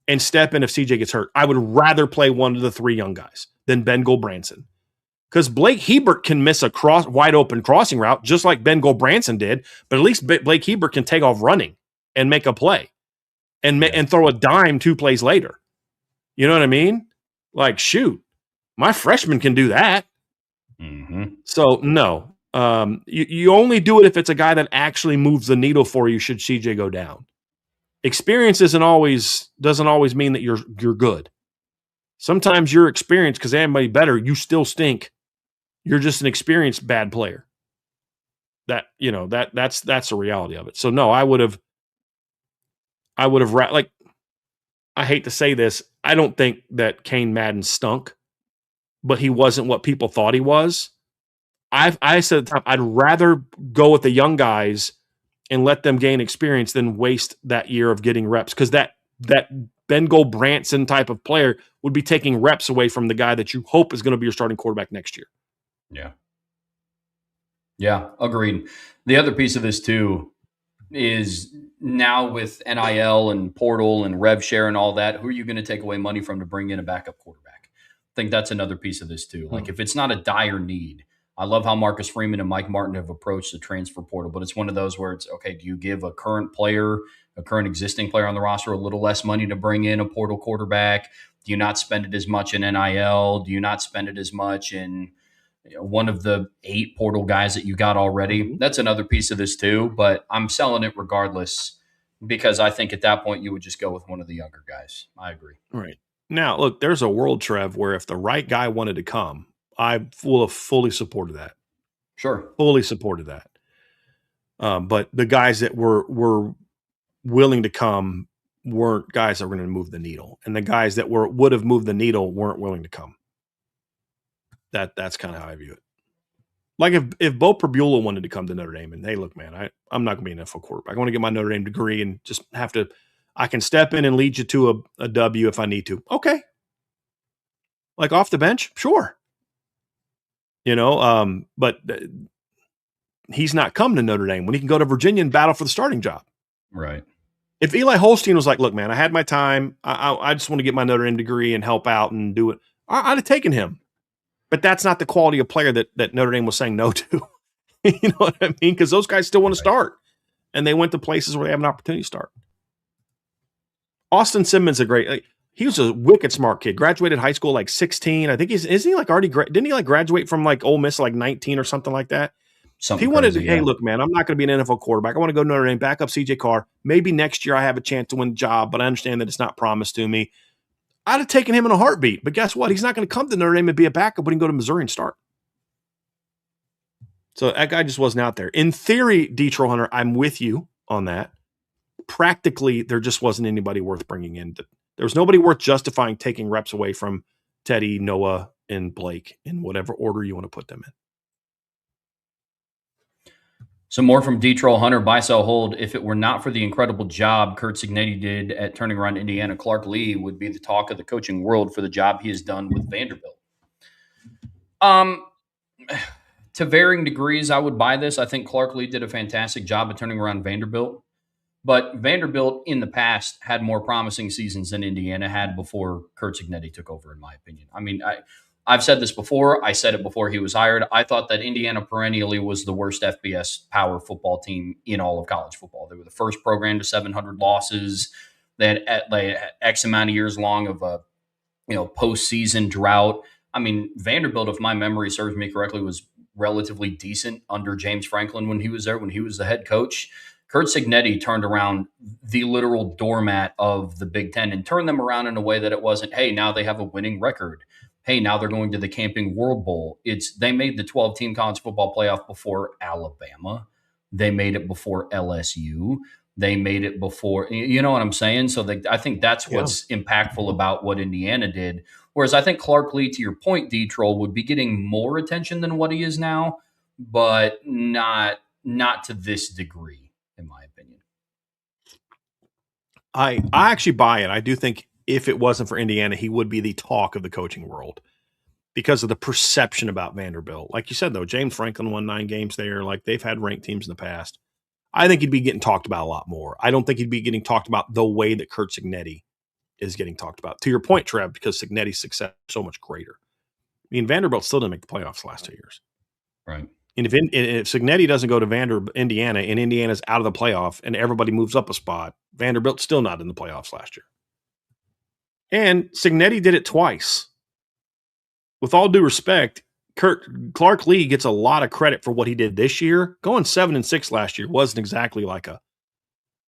and step in if CJ gets hurt. I would rather play one of the 3 young guys than Ben Gulbranson. Because Blake Hebert can miss a wide open crossing route, just like Ben Gulbranson did, but at least Blake Hebert can take off running and make a play and throw a dime 2 plays later. You know what I mean? Shoot, my freshman can do that. Mm-hmm. So no, you only do it if it's a guy that actually moves the needle for you should CJ go down. Experience doesn't always mean that you're good. Sometimes you're experienced because anybody better, you still stink. You're just an experienced bad player. That's the reality of it. So no, I would have I hate to say this, I don't think that Kane Madden stunk, but he wasn't what people thought he was. I said at the time, I'd rather go with the young guys and let them gain experience than waste that year of getting reps, because that Ben Gulbranson type of player would be taking reps away from the guy that you hope is going to be your starting quarterback next year. Yeah, agreed. The other piece of this too is now with NIL and portal and rev share and all that, who are you going to take away money from to bring in a backup quarterback? I think that's another piece of this too. If it's not a dire need, I love how Marcus Freeman and Mike Martin have approached the transfer portal, but it's one of those where it's, okay, do you give a current existing player on the roster a little less money to bring in a portal quarterback? Do you not spend it as much in NIL? Do you not spend it as much in one of the 8 portal guys that you got already? Mm-hmm. That's another piece of this too, but I'm selling it regardless, because I think at that point you would just go with one of the younger guys. I agree. Right. Now, look, there's a world, Trev, where if the right guy wanted to come, I will have fully supported that. Sure. Fully supported that. But the guys that were willing to come weren't guys that were going to move the needle, and the guys that would have moved the needle weren't willing to come. That's kind of how I view it. Like if Bo Prabula wanted to come to Notre Dame and, hey, look, man, I'm not going to be an NFL quarterback. I want to get my Notre Dame degree and just have to. I can step in and lead you to a W if I need to. Okay, like off the bench, sure. But he's not come to Notre Dame when he can go to Virginia and battle for the starting job. Right. If Eli Holstein was like, look, man, I had my time. I just want to get my Notre Dame degree and help out and do it, I'd have taken him. But that's not the quality of player that Notre Dame was saying no to. You know what I mean? Because those guys still want to start. And they went to places where they have an opportunity to start. Austin Simmons he was a wicked smart kid. Graduated high school like 16. I think isn't he like already didn't he like graduate from like Ole Miss like 19 or something like that? Something if he wanted crazy, to, hey, look, man, I'm not going to be an NFL quarterback. I want to go to Notre Dame, back up CJ Carr. Maybe next year I have a chance to win the job, but I understand that it's not promised to me. I'd have taken him in a heartbeat. But guess what? He's not going to come to Notre Dame and be a backup when he can go to Missouri and start. So that guy just wasn't out there. In theory, Detroit Hunter, I'm with you on that. Practically, there just wasn't anybody worth bringing in. There was nobody worth justifying taking reps away from Teddy, Noah, and Blake in whatever order you want to put them in. Some more from Detroit Hunter, buy, sell, hold. If it were not for the incredible job Curt Cignetti did at turning around Indiana, Clark Lee would be the talk of the coaching world for the job he has done with Vanderbilt. To varying degrees, I would buy this. I think Clark Lee did a fantastic job of turning around Vanderbilt. But Vanderbilt in the past had more promising seasons than Indiana had before Curt Cignetti took over, in my opinion. I mean, I've said this before. I said it before he was hired. I thought that Indiana perennially was the worst FBS power football team in all of college football. They were the first program to 700 losses. They had X amount of years long of a postseason drought. I mean, Vanderbilt, if my memory serves me correctly, was relatively decent under James Franklin when he was there, when he was the head coach. Curt Cignetti turned around the literal doormat of the Big Ten and turned them around in a way that it wasn't, hey, now they have a winning record. Hey, now they're going to the Camping World Bowl. They made the 12-team college football playoff before Alabama. They made it before LSU. They made it before, you know what I'm saying? So I think that's what's impactful about what Indiana did. Whereas I think Clark Lee, to your point, D-Troll, would be getting more attention than what he is now, but not to this degree, in my opinion. I actually buy it. I do think if it wasn't for Indiana, he would be the talk of the coaching world because of the perception about Vanderbilt. Like you said, though, James Franklin won 9 games there. Like they've had ranked teams in the past. I think he'd be getting talked about a lot more. I don't think he'd be getting talked about the way that Curt Cignetti is getting talked about. To your point, Trev, because Cignetti's success is so much greater. I mean, Vanderbilt still didn't make the playoffs the last 2 years. Right. And if Cignetti doesn't go to Indiana and Indiana's out of the playoff and everybody moves up a spot, Vanderbilt's still not in the playoffs last year. And Cignetti did it twice. With all due respect, Clark Lee gets a lot of credit for what he did this year. Going 7-6 last year wasn't exactly like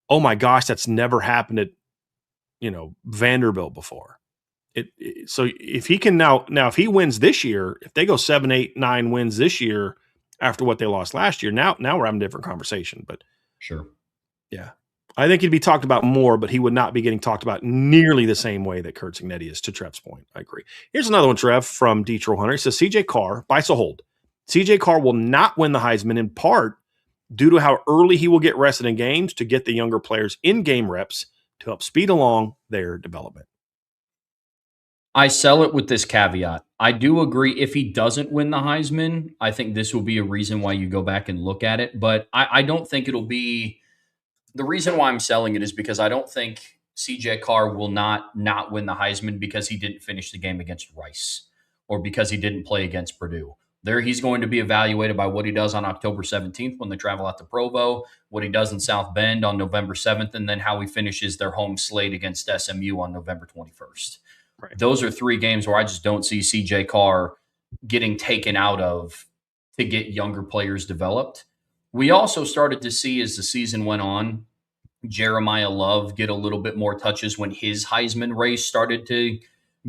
oh my gosh, that's never happened at Vanderbilt before. So if he can now if he wins this year, if they go 7, 8, 9 wins this year after what they lost last year, now we're having a different conversation. But sure, yeah, I think he'd be talked about more, but he would not be getting talked about nearly the same way that Curt Cignetti is. To Trev's point, I agree. Here's another one, Trev, from Detroit Hunter. It says CJ Carr, buy so hold. CJ Carr will not win the Heisman in part due to how early he will get rested in games to get the younger players in game reps to help speed along their development. I sell it with this caveat. I do agree if he doesn't win the Heisman, I think this will be a reason why you go back and look at it. But I don't think it'll be – the reason why I'm selling it is because I don't think CJ Carr will not win the Heisman because he didn't finish the game against Rice or because he didn't play against Purdue. There, he's going to be evaluated by what he does on October 17th when they travel out to Provo, what he does in South Bend on November 7th, and then how he finishes their home slate against SMU on November 21st. Right. Those are 3 games where I just don't see CJ Carr getting taken out of to get younger players developed. We also started to see as the season went on, Jeremiah Love get a little bit more touches when his Heisman race started to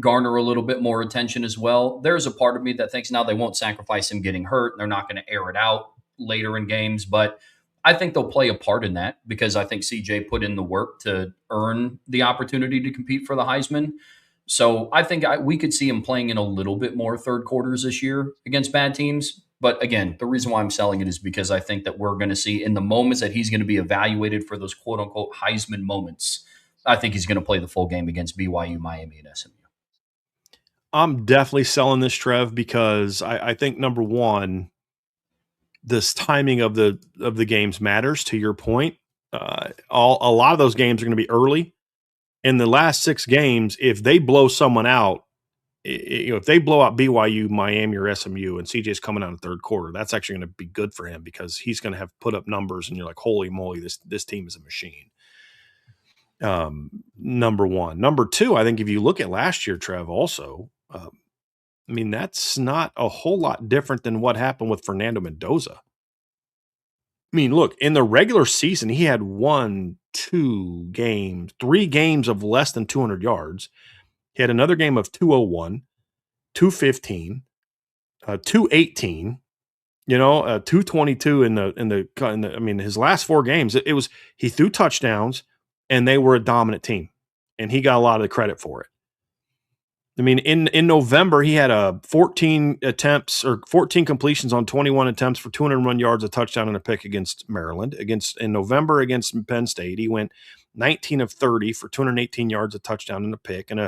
garner a little bit more attention as well. There's a part of me that thinks now they won't sacrifice him getting hurt. And they're not going to air it out later in games, but I think they'll play a part in that because I think CJ put in the work to earn the opportunity to compete for the Heisman. So I think we could see him playing in a little bit more third quarters this year against bad teams. But again, the reason why I'm selling it is because I think that we're going to see in the moments that he's going to be evaluated for those quote unquote Heisman moments, I think he's going to play the full game against BYU, Miami, and SMU. I'm definitely selling this, Trev, because I think number one, this timing of the games matters. To your point, a lot of those games are going to be early. In the last 6 games, if they blow someone out, if they blow out BYU, Miami, or SMU, and CJ's coming out in the third quarter, that's actually going to be good for him because he's going to have put up numbers, and you're like, holy moly, this team is a machine. Number one. Number two, I think if you look at last year, Trev, also, I mean, that's not a whole lot different than what happened with Fernando Mendoza. I mean, look, in the regular season, he had 3 games of less than 200 yards. He had another game of 201, 215, 218, 222 in the I mean, his last 4 games, it was he threw touchdowns and they were a dominant team, and he got a lot of the credit for it. I mean, in November, he had 14 completions on 21 attempts for 201 yards, a touchdown, and a pick against Maryland. In November against Penn State, he went 19 of 30 for 218 yards, a touchdown, and a pick. And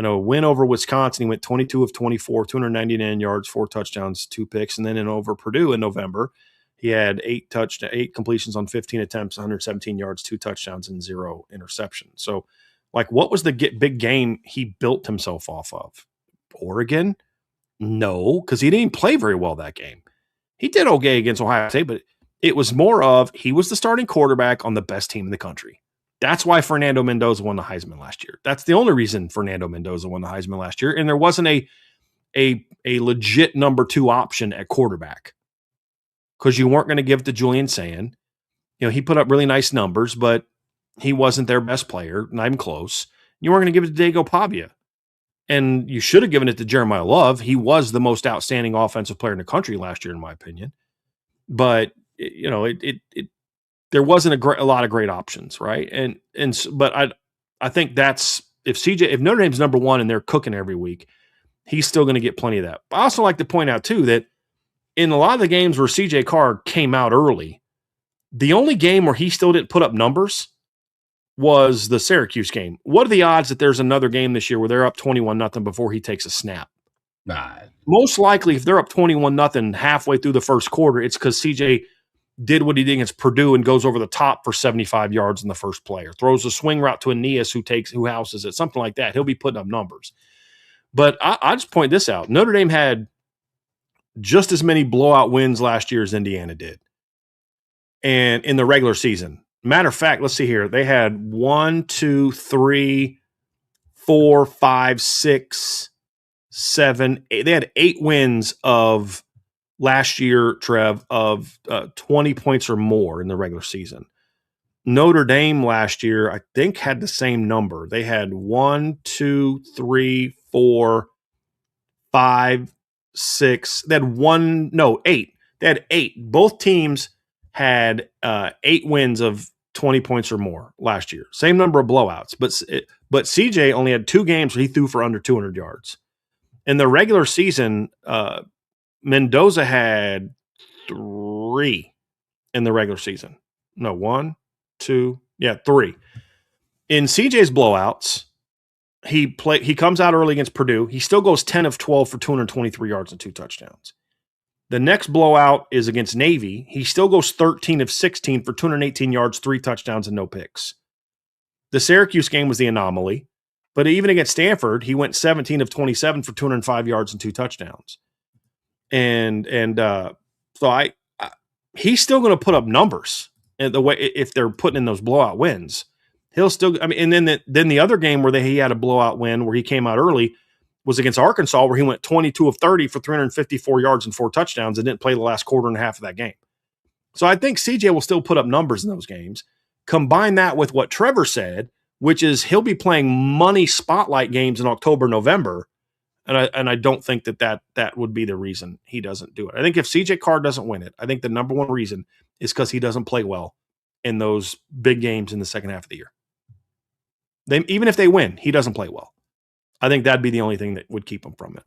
a win over Wisconsin, he went 22 of 24, 299 yards, 4 touchdowns, 2 picks. And then over Purdue in November, he had 8 completions on 15 attempts, 117 yards, 2 touchdowns, and 0 interceptions. So, like, what was the big game he built himself off of? Oregon? No, because he didn't play very well that game. He did okay against Ohio State, but it was more of he was the starting quarterback on the best team in the country. That's why Fernando Mendoza won the Heisman last year. That's the only reason Fernando Mendoza won the Heisman last year, and there wasn't a legit number 2 option at quarterback because you weren't going to give it to Julian Sand. He put up really nice numbers, but he wasn't their best player, not even close. You weren't going to give it to Diego Pavia. And you should have given it to Jeremiah Love. He was the most outstanding offensive player in the country last year, in my opinion. But, there wasn't a lot of great options, right? But I think that's if Notre Dame's number 1 and they're cooking every week, he's still going to get plenty of that. But I also like to point out, too, that in a lot of the games where CJ Carr came out early, the only game where he still didn't put up numbers was the Syracuse game. What are the odds that there's another game this year where they're up 21-0 before he takes a snap? Most likely, if they're up 21-0 halfway through the first quarter, it's because CJ did what he did against Purdue and goes over the top for 75 yards in the first play, or throws a swing route to Aeneas who houses it, something like that. He'll be putting up numbers. But I just point this out. Notre Dame had just as many blowout wins last year as Indiana did. And in the regular season. Matter of fact, let's see here. They had 1, 2, 3, 4, 5, 6, 7, 8. They had 8 wins of last year, Trev, of 20 points or more in the regular season. Notre Dame last year, I think, had the same number. They had 1, 2, 3, 4, 5, 6. They had 8. They had 8. Both teams had 8 wins of 20 points or more last year. Same number of blowouts, but CJ only had 2 games where he threw for under 200 yards. In the regular season, Mendoza had 3 in the regular season. No, 1, 2, 3. In CJ's blowouts, he comes out early against Purdue. He still goes 10 of 12 for 223 yards and 2 touchdowns. The next blowout is against Navy. He still goes 13 of 16 for 218 yards, 3 touchdowns, and no picks. The Syracuse game was the anomaly, but even against Stanford, he went 17 of 27 for 205 yards and 2 touchdowns. So he's still going to put up numbers. And the way if they're putting in those blowout wins, he'll still. I mean, and then the other game where he had a blowout win where he came out early was against Arkansas, where he went 22 of 30 for 354 yards and 4 touchdowns and didn't play the last quarter and a half of that game. So I think CJ will still put up numbers in those games. Combine that with what Trevor said, which is he'll be playing money spotlight games in October, November. And I don't think that would be the reason he doesn't do it. I think if CJ Carr doesn't win it, I think the number one reason is because he doesn't play well in those big games in the second half of the year. Even if they win, he doesn't play well. I think that'd be the only thing that would keep him from it.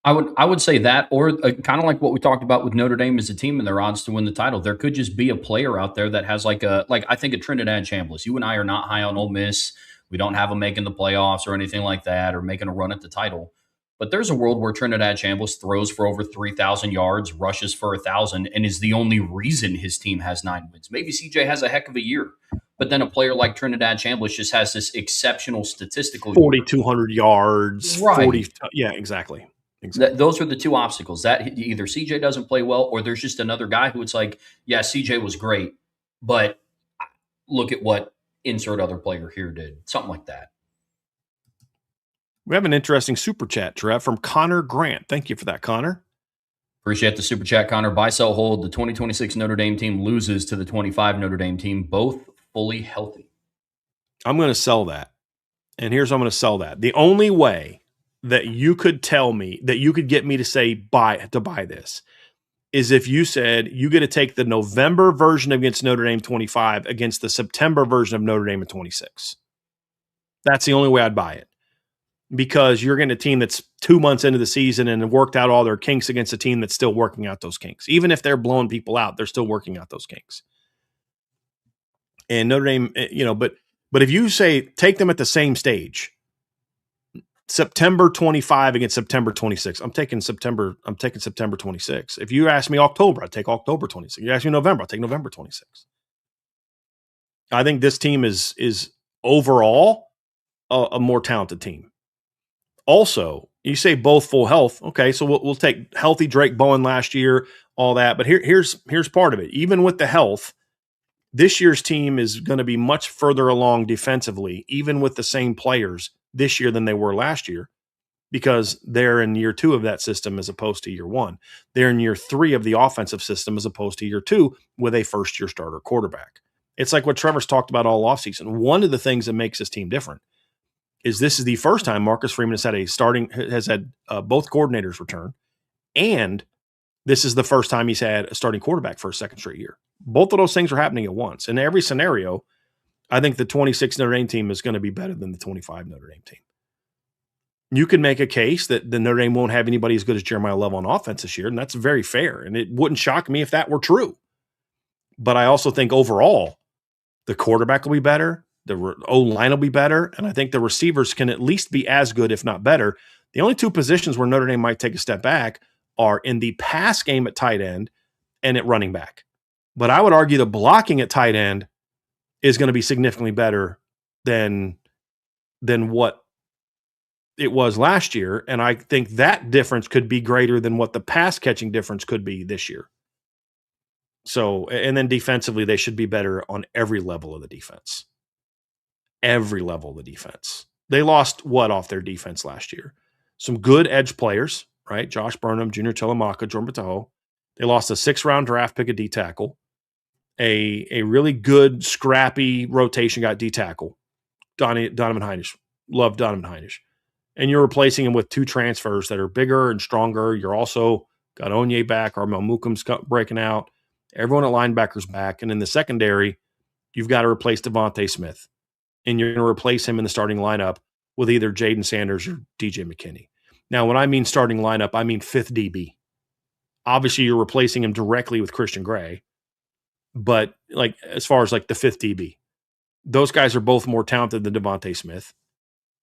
I would say that, or kind of like what we talked about with Notre Dame as a team and their odds to win the title. There could just be a player out there that has like I think a Trinidad Chambliss. You and I are not high on Ole Miss. We don't have them making the playoffs or anything like that, or making a run at the title. But there's a world where Trinidad Chambliss throws for over 3,000 yards, rushes for 1,000, and is the only reason his team has 9 wins. Maybe CJ has a heck of a year, but then a player like Trinidad Chambliss just has this exceptional statistical 4,200 yards, right? 40, yeah, exactly. Those are the two obstacles. That either CJ doesn't play well, or there's just another guy who it's like, yeah, CJ was great, but look at what insert other player here did. Something like that. We have an interesting super chat, Trev, from Connor Grant. Thank you for that, Connor. Appreciate the super chat, Connor. Buy, sell, hold. The 2026 Notre Dame team loses to the 25 Notre Dame team, both fully healthy. I'm going to sell that. And here's how I'm going to sell that. The only way that you could tell me, that you could get me to say buy this, is if you said you get to take the November version against Notre Dame 25 against the September version of Notre Dame in 26. That's the only way I'd buy it. Because you're getting a team that's 2 months into the season and worked out all their kinks against a team that's still working out those kinks. Even if they're blowing people out, they're still working out those kinks. And Notre Dame, but if you say take them at the same stage, September 25 against September 26, I'm taking September 26. If you ask me October, I'd take October 26. If you ask me November, I'll take November 26. I think this team is overall a more talented team. Also, you say both full health. Okay, so we'll take healthy Drake Bowen last year, all that. But here's part of it. Even with the health, this year's team is going to be much further along defensively, even with the same players this year than they were last year, because they're in year 2 of that system as opposed to year 1. They're in year 3 of the offensive system as opposed to year 2 with a first-year starter quarterback. It's like what Trevor's talked about all offseason. One of the things that makes this team different is this is the first time Marcus Freeman has had both coordinators return, and this is the first time he's had a starting quarterback for a second straight year. Both of those things are happening at once. In every scenario, I think the 26 Notre Dame team is going to be better than the 25 Notre Dame team. You can make a case that the Notre Dame won't have anybody as good as Jeremiah Love on offense this year, and that's very fair, and it wouldn't shock me if that were true. But I also think overall, the quarterback will be better, the O-line will be better, and I think the receivers can at least be as good, if not better. The only two positions where Notre Dame might take a step back are in the pass game at tight end and at running back. But I would argue the blocking at tight end is going to be significantly better than what it was last year, and I think that difference could be greater than what the pass catching difference could be this year. So, and then defensively, they should be better on every level of the defense. Every level of the defense. They lost what off their defense last year? Some good edge players, right? Josh Burnham, Junior Telemaka, Jordan Bataho. They lost a 6th-round draft pick at D tackle, a really good, scrappy rotation guy at D tackle, Donovan Heinisch. Love Donovan Heinisch. And you're replacing him with 2 transfers that are bigger and stronger. You're also got Onye back, Armel Mukum's breaking out. Everyone at linebacker's back. And in the secondary, you've got to replace Devontae Smith. And you're going to replace him in the starting lineup with either Jaden Sanders or DJ McKinney. Now, when I mean starting lineup, I mean 5th DB. Obviously, you're replacing him directly with Christian Gray. But like as far as like the 5th DB, those guys are both more talented than Devontae Smith.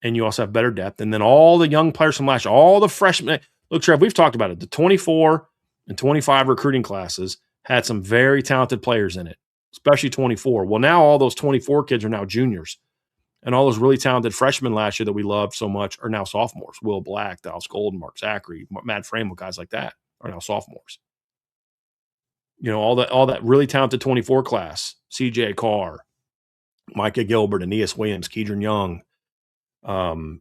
And you also have better depth. And then all the young players from last year, all the freshmen. Look, Trev, we've talked about it. The 24 and 25 recruiting classes had some very talented players in it, especially 24. Well, now all those 24 kids are now juniors. And all those really talented freshmen last year that we loved so much are now sophomores. Will Black, Dallas Golden, Mark Zachary, Matt Framel, guys like that are now sophomores. You know, all that really talented 24 class, CJ Carr, Micah Gilbert, Aeneas Williams, Keedron Young,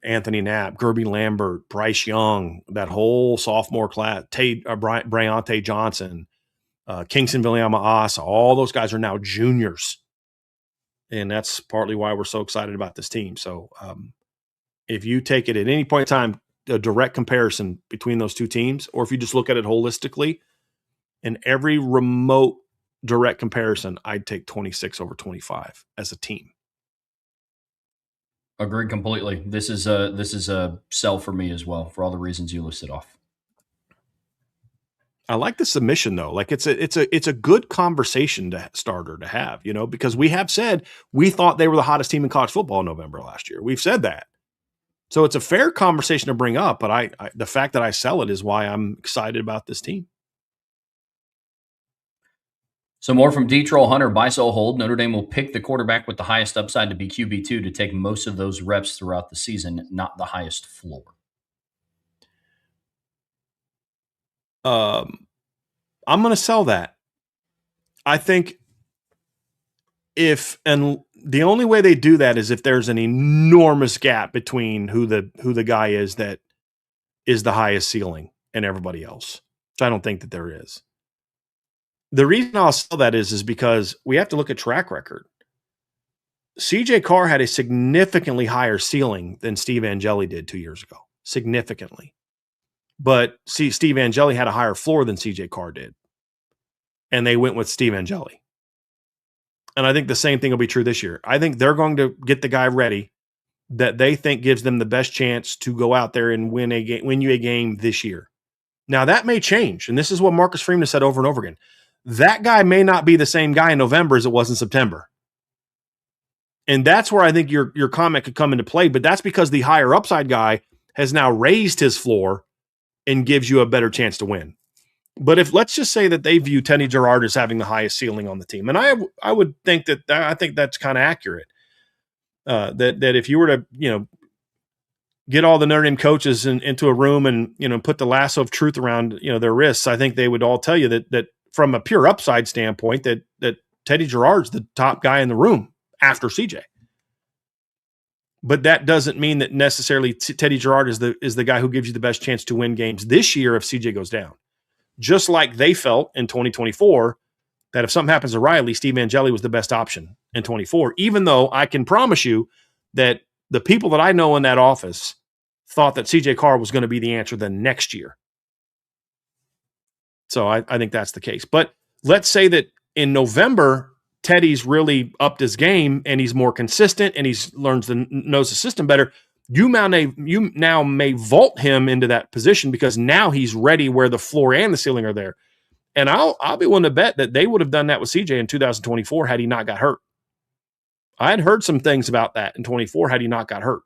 Anthony Knapp, Gerby Lambert, Bryce Young, that whole sophomore class, Bryante Johnson, Kingston Viliama Asa, all those guys are now juniors. And that's partly why we're so excited about this team. So if you take it at any point in time, a direct comparison between those two teams, or if you just look at it holistically, in every remote direct comparison, I'd take 26 over 25 as a team. Agreed completely. This is a sell for me as well for all the reasons you listed off. I like the submission though. Like it's a good conversation starter to have, because we have said we thought they were the hottest team in college football in November last year. We've said that. So it's a fair conversation to bring up, but I the fact that I sell it is why I'm excited about this team. So more from D-Troll Hunter, buy, sell, hold. Notre Dame will pick the quarterback with the highest upside to be QB2 to take most of those reps throughout the season, not the highest floor. I'm going to sell that. I think the only way they do that is if there's an enormous gap between who the guy is that is the highest ceiling and everybody else, which I don't think that there is. The reason I'll sell that is because we have to look at track record. CJ Carr had a significantly higher ceiling than Steve Angeli did 2 years ago. Significantly. But Steve Angeli had a higher floor than CJ Carr did. And they went with Steve Angeli. And I think the same thing will be true this year. I think they're going to get the guy ready that they think gives them the best chance to go out there and win you a game this year. Now, that may change. And this is what Marcus Freeman has said over and over again. That guy may not be the same guy in November as it was in September. And that's where I think your comment could come into play. But that's because the higher upside guy has now raised his floor and gives you a better chance to win. But if let's just say that they view Teddy Gerard as having the highest ceiling on the team, and I would think I think that's kind of accurate. That if you were to get all the Notre Dame coaches into a room and put the lasso of truth around their wrists, I think they would all tell you that from a pure upside standpoint that Teddy Gerard's the top guy in the room after CJ. But that doesn't mean that necessarily Teddy Gerard is the guy who gives you the best chance to win games this year if CJ goes down. Just like they felt in 2024 that if something happens to Riley, Steve Angeli was the best option in 24, even though I can promise you that the people that I know in that office thought that CJ Carr was going to be the answer the next year. So I think that's the case. But let's say that in November, Teddy's really upped his game and he's more consistent and he knows the system better. You now may vault him into that position because now he's ready where the floor and the ceiling are there. And I'll be willing to bet that they would have done that with CJ in 2024 had he not got hurt. I had heard some things about that in 24 had he not got hurt.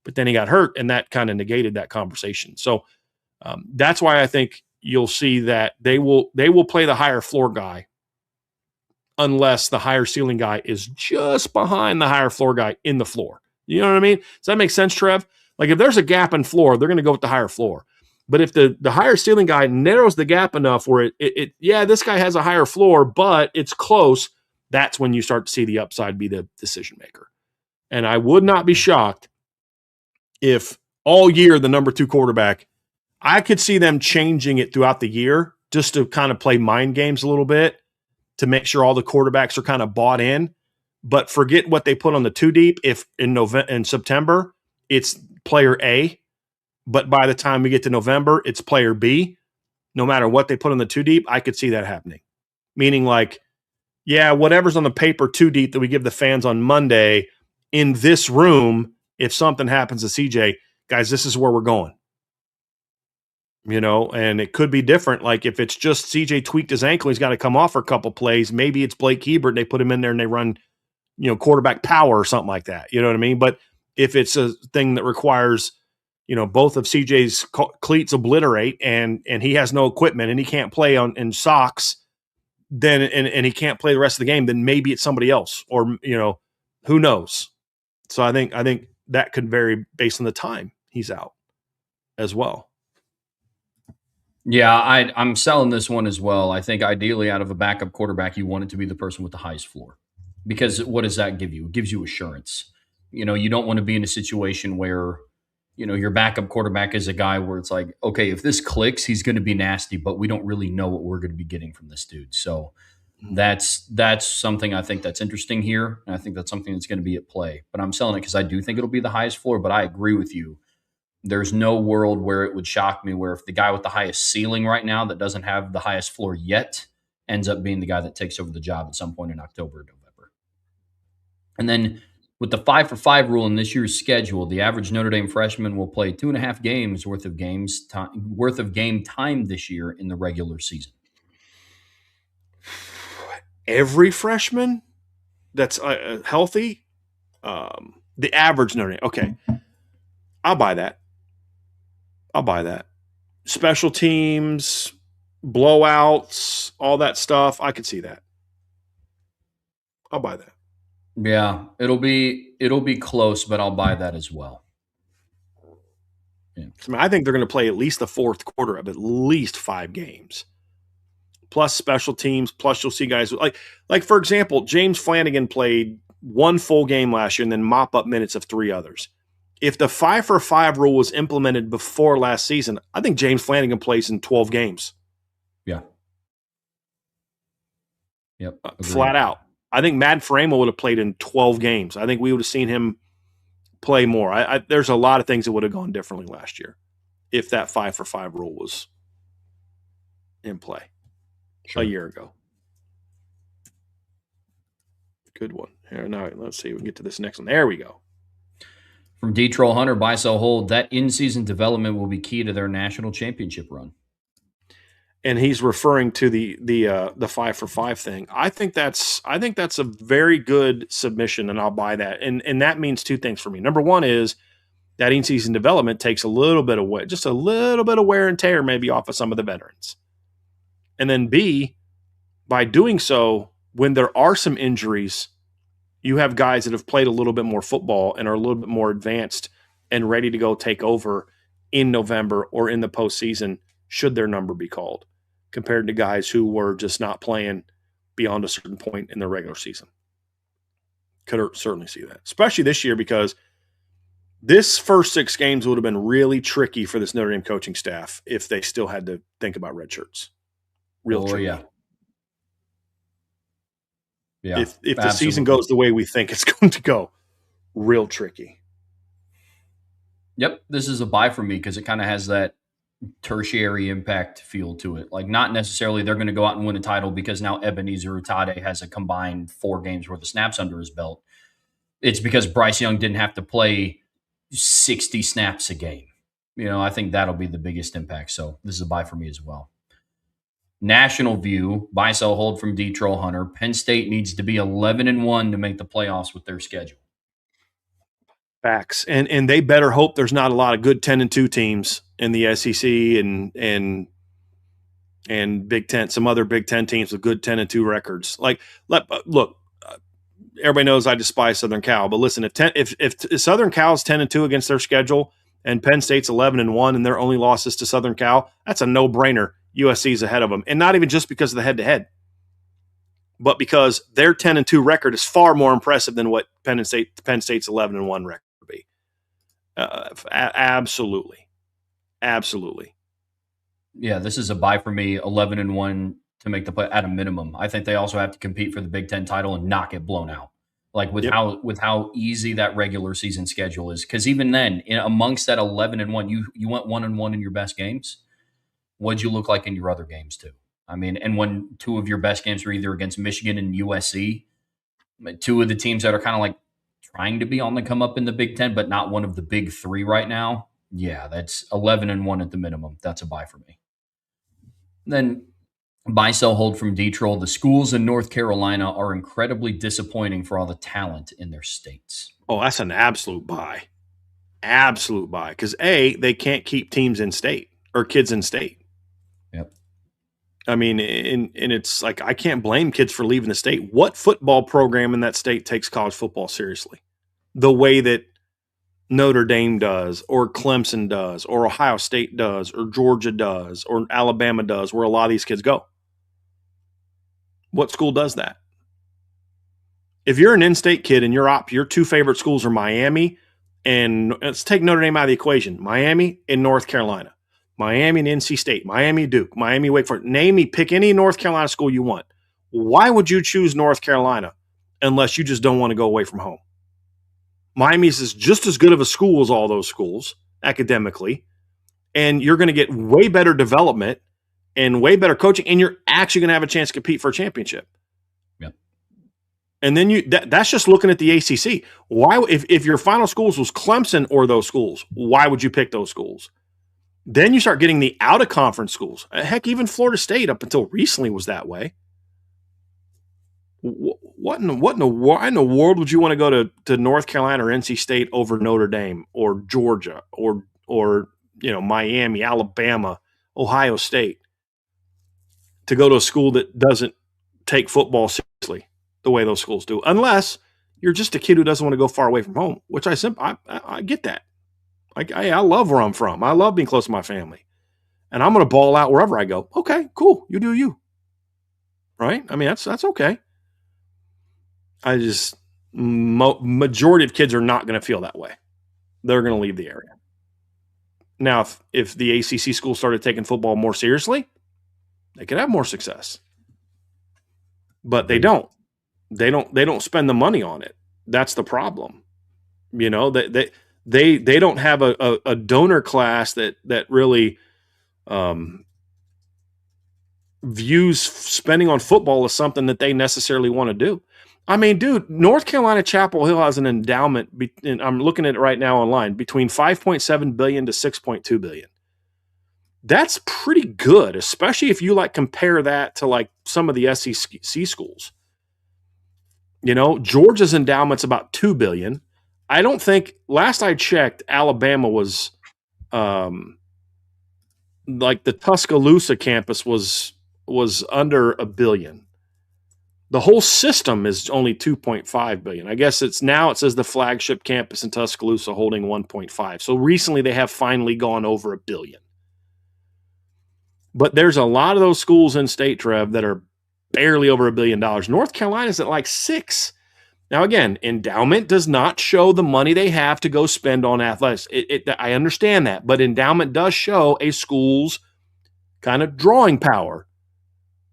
But then he got hurt and that kind of negated that conversation. So that's why I think you'll see that they will play the higher floor guy unless the higher ceiling guy is just behind the higher floor guy in the floor. You know what I mean? Does that make sense, Trev? Like if there's a gap in floor, they're going to go with the higher floor. But if the higher ceiling guy narrows the gap enough where this guy has a higher floor, but it's close, that's when you start to see the upside be the decision maker. And I would not be shocked if all year the number 2 quarterback, I could see them changing it throughout the year just to kind of play mind games a little bit to make sure all the quarterbacks are kind of bought in. But forget what they put on the 2 deep. If in September it's player A, but by the time we get to November it's player B. No matter what they put on the 2 deep, I could see that happening. Meaning like, yeah, whatever's on the paper 2 deep that we give the fans on Monday in this room, if something happens to CJ, guys, this is where we're going. And it could be different. Like if it's just CJ tweaked his ankle, he's got to come off for a couple plays. Maybe it's Blake Hebert and they put him in there and they run, quarterback power or something like that. You know what I mean? But if it's a thing that requires, both of CJ's cleats obliterate and he has no equipment and he can't play in socks, then and he can't play the rest of the game, then maybe it's somebody else or, who knows? So I think that could vary based on the time he's out as well. Yeah, I'm selling this one as well. I think ideally out of a backup quarterback, you want it to be the person with the highest floor. Because what does that give you? It gives you assurance. You don't want to be in a situation where, your backup quarterback is a guy where it's like, okay, if this clicks, he's going to be nasty, but we don't really know what we're going to be getting from this dude. So That's something I think that's interesting here, and I think that's something that's going to be at play. But I'm selling it because I do think it'll be the highest floor. But I agree with you. There's no world where it would shock me where if the guy with the highest ceiling right now that doesn't have the highest floor yet ends up being the guy that takes over the job at some point in October or November. And then with the 5-for-5 rule in this year's schedule, the average Notre Dame freshman will play 2.5 games worth of game time this year in the regular season. Every freshman that's healthy, the average Notre Dame. Okay, I'll buy that. Special teams, blowouts, all that stuff. I could see that. I'll buy that. Yeah, it'll be close, but I'll buy that as well. Yeah. I mean, I think they're going to play at least the fourth quarter of at least 5 games, plus special teams. Plus, you'll see guys like for example, James Flanagan played 1 full game last year and then mop up minutes of 3 others. If the 5-for-5 rule was implemented before last season, I think James Flanagan plays in 12 games. Yeah. Yep. Flat out. I think Matt Framo would have played in 12 games. I think we would have seen him play more. There's a lot of things that would have gone differently last year if that 5-for-5 rule was in play a year ago. Good one. Here, now let's see. We can get to this next one. There we go. From D-Troll Hunter, buy, sell, hold. That in-season development will be key to their national championship run. And he's referring to the 5-for-5 thing. I think that's a very good submission, and I'll buy that. And that means 2 things for me. Number one is that in-season development takes a little bit of wear and tear maybe off of some of the veterans. And then B, by doing so, when there are some injuries, you have guys that have played a little bit more football and are a little bit more advanced and ready to go take over in November or in the postseason should their number be called, compared to guys who were just not playing beyond a certain point in the regular season. Could certainly see that, especially this year, because this first 6 games would have been really tricky for this Notre Dame coaching staff if they still had to think about red shirts. Real tricky. Yeah. Yeah, if the season goes the way we think it's going to go, real tricky. Yep, this is a buy for me because it kind of has that tertiary impact feel to it. Like, not necessarily they're going to go out and win a title because now Ebenezer Utade has a combined 4 games worth of snaps under his belt. It's because Bryce Young didn't have to play 60 snaps a game. I think that'll be the biggest impact. So this is a buy for me as well. National view, buy, sell, hold from D-Troll Hunter. Penn State needs to be 11-1 to make the playoffs with their schedule. Facts. And they better hope there's not a lot of good 10-2 teams in the SEC and Big Ten, some other Big Ten teams with good 10-2 records. Look, everybody knows I despise Southern Cal, but listen, if Southern Cal's 10-2 against their schedule and Penn State's 11-1 and their only losses to Southern Cal, that's a no-brainer. USC's ahead of them, and not even just because of the head-to-head, but because their 10-2 record is far more impressive than what Penn State's 11-1 record would be. Absolutely. Yeah, this is a buy for me. 11-1 to make the play at a minimum. I think they also have to compete for the Big Ten title and not get blown out. Like with how easy that regular season schedule is, because even then, amongst that 11-1, you went 1-1 in your best games. What'd you look like in your other games too? I mean, and when 2 of your best games were either against Michigan and USC, 2 of the teams that are kind of like trying to be on the come up in the Big Ten, but not one of the big 3 right now. Yeah, that's 11-1 at the minimum. That's a buy for me. Then buy, sell, hold from D-Troll. The schools in North Carolina are incredibly disappointing for all the talent in their states. Oh, that's an absolute buy. Absolute buy. Because A, they can't keep teams in state or kids in state. Yep. I mean, and it's like, I can't blame kids for leaving the state. What football program in that state takes college football seriously? The way that Notre Dame does, or Clemson does, or Ohio State does, or Georgia does, or Alabama does, where a lot of these kids go. What school does that? If you're an in-state kid and your 2 favorite schools are Miami and let's take Notre Dame out of the equation, Miami and North Carolina. Miami and NC State, Miami Duke, Miami Wake Forest. Pick any North Carolina school you want. Why would you choose North Carolina unless you just don't want to go away from home? Miami's is just as good of a school as all those schools academically, and you're going to get way better development and way better coaching, and you're actually going to have a chance to compete for a championship. Yeah. And then that's just looking at the ACC. Why, if your final schools was Clemson or those schools, why would you pick those schools? Then you start getting the out of conference schools. Heck, even Florida State up until recently was that way. What in the world would you want to go to North Carolina or NC State over Notre Dame or Georgia or Miami, Alabama, Ohio State, to go to a school that doesn't take football seriously the way those schools do, unless you're just a kid who doesn't want to go far away from home, which I get that. I love where I'm from. I love being close to my family, and I'm going to ball out wherever I go. Okay, cool. You do you. Right? I mean, that's okay. I just majority of kids are not going to feel that way. They're going to leave the area. Now, if the ACC school started taking football more seriously, they could have more success. But they don't. They don't spend the money on it. That's the problem. They don't have a donor class that really views spending on football as something that they necessarily want to do. I mean, dude, North Carolina Chapel Hill has an endowment, and I'm looking at it right now online, between $5.7 billion to $6.2 billion. That's pretty good, especially if you compare that to some of the SEC schools. Georgia's endowment's about $2 billion. I don't think, last I checked, Alabama was the Tuscaloosa campus was under $1 billion. The whole system is only $2.5 billion. I guess it says the flagship campus in Tuscaloosa holding 1.5. So recently they have finally gone over $1 billion. But there's a lot of those schools in state, Trev, that are barely over $1 billion. North Carolina's at $6 billion. Now, again, endowment does not show the money they have to go spend on athletics. I understand that, but endowment does show a school's kind of drawing power.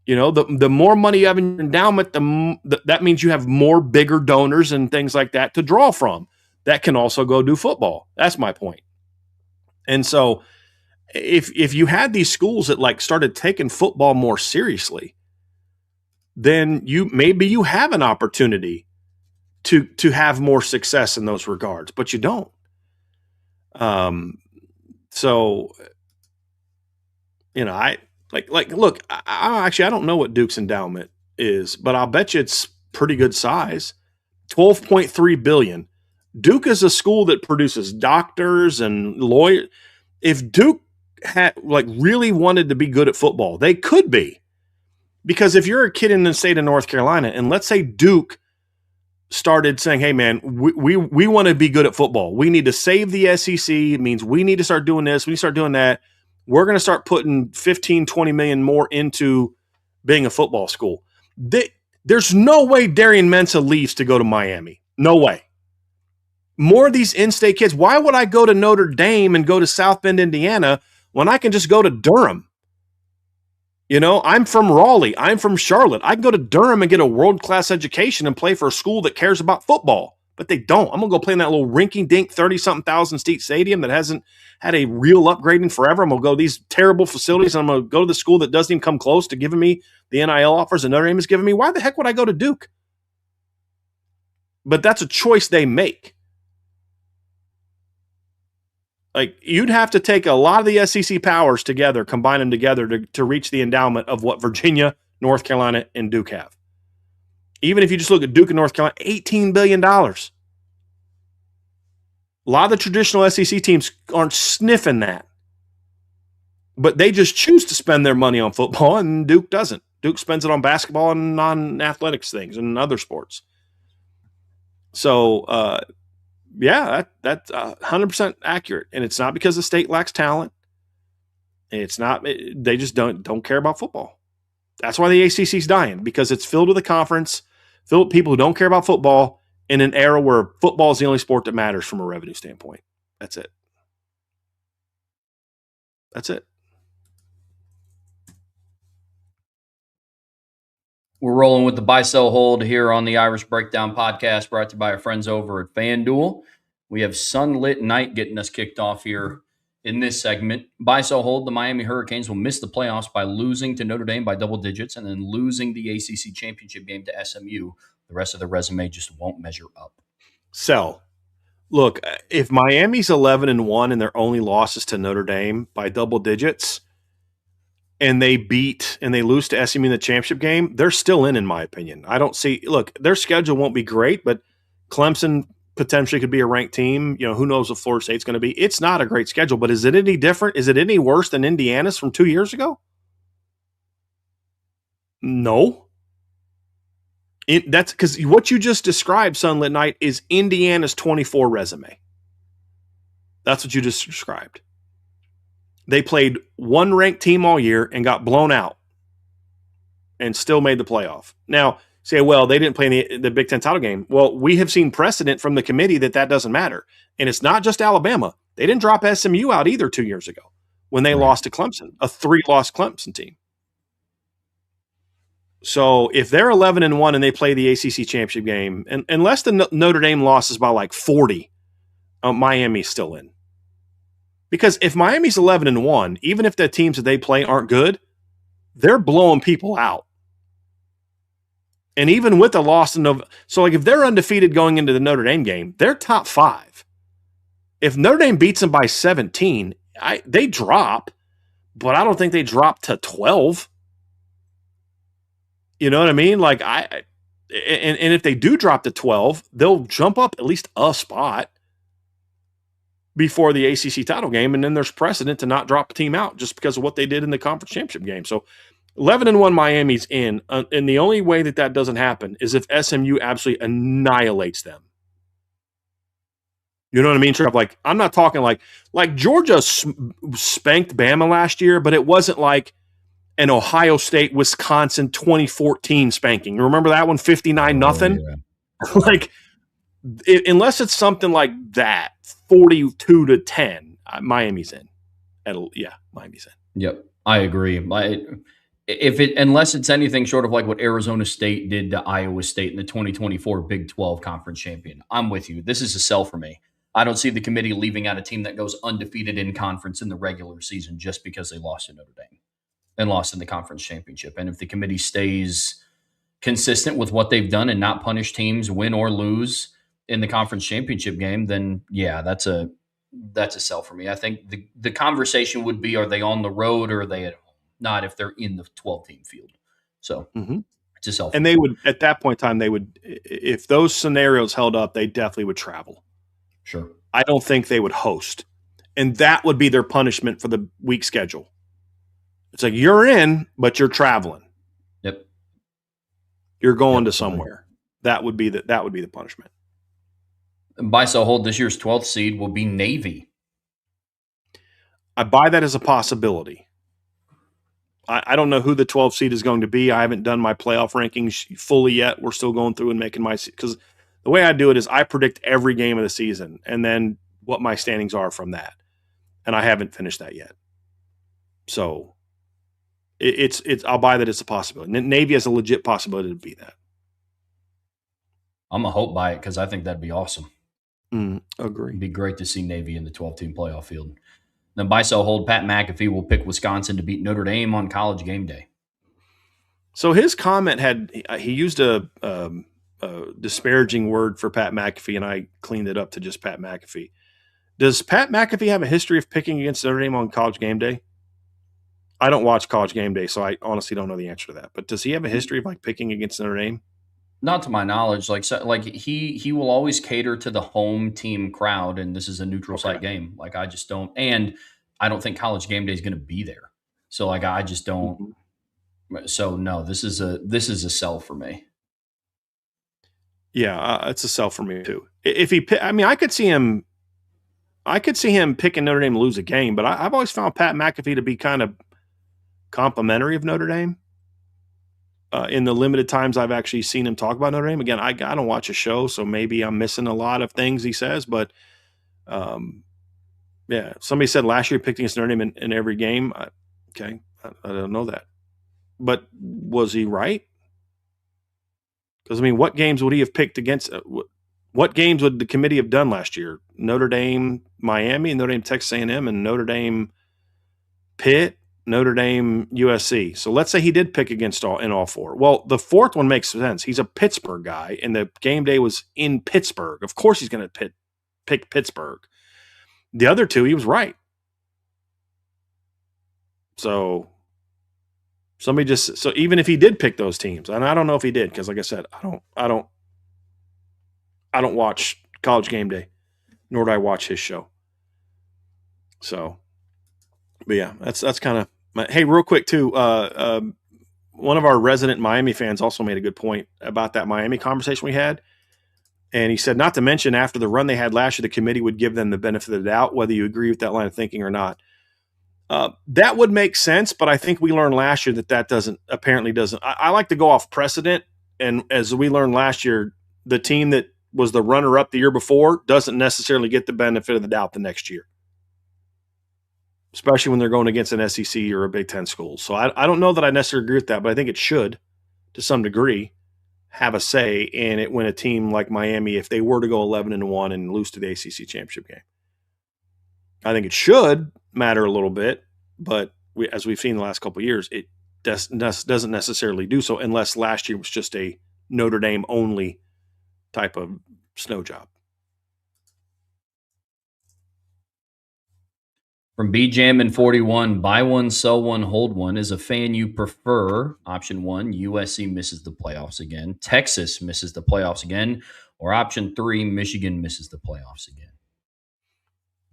The more money you have in your endowment, that means you have more bigger donors and things like that to draw from. That can also go do football. That's my point. And so if you had these schools that started taking football more seriously, then maybe you have an opportunity to have more success in those regards, but you don't. So look, I don't know what Duke's endowment is, but I'll bet you it's pretty good size. $12.3 billion. Duke is a school that produces doctors and lawyers. If Duke had really wanted to be good at football, they could be. Because if you're a kid in the state of North Carolina, and let's say Duke started saying, hey man, we want to be good at football. We need to save the SEC. It means we need to start doing this. We need to start doing that. We're going to start putting 15, 20 million more into being a football school. There's no way Darian Mensah leaves to go to Miami. No way. More of these in-state kids. Why would I go to Notre Dame and go to South Bend, Indiana, when I can just go to Durham? I'm from Raleigh. I'm from Charlotte. I can go to Durham and get a world-class education and play for a school that cares about football. But they don't. I'm going to go play in that little rinky-dink 30-something thousand seat stadium that hasn't had a real upgrading forever. I'm going to go to these terrible facilities, and I'm going to go to the school that doesn't even come close to giving me the NIL offers that Notre Dame is giving me. Why the heck would I go to Duke? But that's a choice they make. You'd have to take a lot of the SEC powers together, combine them together to reach the endowment of what Virginia, North Carolina, and Duke have. Even if you just look at Duke and North Carolina, $18 billion. A lot of the traditional SEC teams aren't sniffing that. But they just choose to spend their money on football, and Duke doesn't. Duke spends it on basketball and non-athletics things and other sports. So, yeah, that's 100% accurate. And it's not because the state lacks talent. It's not. They just don't care about football. That's why the ACC's dying, because it's filled with a conference, filled with people who don't care about football in an era where football is the only sport that matters from a revenue standpoint. That's it. That's it. We're rolling with the buy sell hold here on the Irish Breakdown podcast, brought to you by our friends over at FanDuel. We have Sunlit Night getting us kicked off here in this segment. Buy sell hold: the Miami Hurricanes will miss the playoffs by losing to Notre Dame by double digits and then losing the ACC championship game to SMU. The rest of the resume just won't measure up. Sell. Look, if Miami's 11-1 and their only loss is to Notre Dame by double digits, and they lose to SMU in the championship game, they're still in my opinion. I don't see. Look, their schedule won't be great, but Clemson potentially could be a ranked team. Who knows what Florida State's going to be? It's not a great schedule, but is it any different? Is it any worse than Indiana's from 2 years ago? No. That's because what you just described, Sunlit Night, is Indiana's 24 resume. That's what you just described. They played one ranked team all year and got blown out and still made the playoff. Now, say, well, they didn't play in the Big Ten title game. Well, we have seen precedent from the committee that doesn't matter. And it's not just Alabama. They didn't drop SMU out either 2 years ago when they lost to Clemson, a 3-loss Clemson team. So if they're 11-1 and they play the ACC championship game, and unless the Notre Dame losses by like 40, Miami's still in. Because if Miami's 11-1, even if the teams that they play aren't good, they're blowing people out. And even with a loss so like if they're undefeated going into the Notre Dame game, they're top 5. If Notre Dame beats them by 17, they drop, but I don't think they drop to 12. You know what I mean? Like and if they do drop to 12, they'll jump up at least a spot before the ACC title game, and then there's precedent to not drop a team out just because of what they did in the conference championship game. So 11-1 Miami's in, and the only way that doesn't happen is if SMU absolutely annihilates them. You know what I mean, Trev? Like, I'm not talking like Georgia spanked Bama last year, but it wasn't like an Ohio State, Wisconsin 2014 spanking. Remember that one, 59-0? Yeah. Like, unless it's something like that, 42-10, Miami's in. Miami's in. Yep, I agree. Unless it's anything short of like what Arizona State did to Iowa State in the 2024 Big 12 Conference Champion, I'm with you. This is a sell for me. I don't see the committee leaving out a team that goes undefeated in conference in the regular season just because they lost to Notre Dame and lost in the conference championship. And if the committee stays consistent with what they've done and not punish teams, win or lose in the conference championship game, then yeah, that's a sell for me. I think the conversation would be, are they on the road or are they at home? Not if they're in the 12-team field. So it's a sell for me. They would, at that point in time, if those scenarios held up, they definitely would travel. Sure. I don't think they would host. And that would be their punishment for the week schedule. It's like, you're in, but you're traveling. Yep. You're going to somewhere. That would be the punishment. And buy sell hold, this year's 12th seed will be Navy. I buy that as a possibility. I don't know who the 12th seed is going to be. I haven't done my playoff rankings fully yet. We're still going through and making because the way I do it is I predict every game of the season and then what my standings are from that. And I haven't finished that yet. So it's I'll buy that it's a possibility. Navy has a legit possibility to be that. I'm a hope by it because I think that'd be awesome. Agree. It'd be great to see Navy in the 12-team playoff field. Then buy sell hold, Pat McAfee will pick Wisconsin to beat Notre Dame on College game day. So his comment he used a disparaging word for Pat McAfee, and I cleaned it up to just Pat McAfee. Does Pat McAfee have a history of picking against Notre Dame on College game day? I don't watch College game day, so I honestly don't know the answer to that. But does he have a history of like picking against Notre Dame? Not to my knowledge. Like he will always cater to the home team crowd, and this is a neutral site game. Like I just don't, and I don't think College game day is going to be there. So like I just don't. Mm-hmm. So no, this is a sell for me. Yeah, it's a sell for me too. If I could see him picking Notre Dame to lose a game, but I've always found Pat McAfee to be kind of complimentary of Notre Dame. In the limited times I've actually seen him talk about Notre Dame. Again, I don't watch a show, so maybe I'm missing a lot of things he says. But yeah, somebody said last year he picked against Notre Dame in every game. I don't know that. But was he right? Because, I mean, what games would he have picked against? What games would the committee have done last year? Notre Dame, Miami, Notre Dame, Texas A&M, and Notre Dame, Pitt, Notre Dame, USC. So let's say he did pick against all four. Well, the fourth one makes sense. He's a Pittsburgh guy, and the game day was in Pittsburgh. Of course he's going to pick Pittsburgh. The other two, he was right. So even if he did pick those teams, and I don't know if he did, because like I said, I don't watch College Game Day, nor do I watch his show. So, but yeah, that's kind of hey, real quick too. One of our resident Miami fans also made a good point about that Miami conversation we had. And he said, not to mention, after the run they had last year, the committee would give them the benefit of the doubt, whether you agree with that line of thinking or not. That would make sense, but I think we learned last year that doesn't. I like to go off precedent. And as we learned last year, the team that was the runner-up the year before doesn't necessarily get the benefit of the doubt the next year, especially when they're going against an SEC or a Big Ten school. So I don't know that I necessarily agree with that, but I think it should, to some degree, have a say in it when a team like Miami, if they were to go 11-1 and lose to the ACC championship game. I think it should matter a little bit, but as we've seen the last couple of years, it doesn't necessarily do so unless last year was just a Notre Dame only type of snow job. From BJamin 41, buy one, sell one, hold one. Is a fan you prefer? Option 1, USC misses the playoffs again. Texas misses the playoffs again. Or option 3, Michigan misses the playoffs again.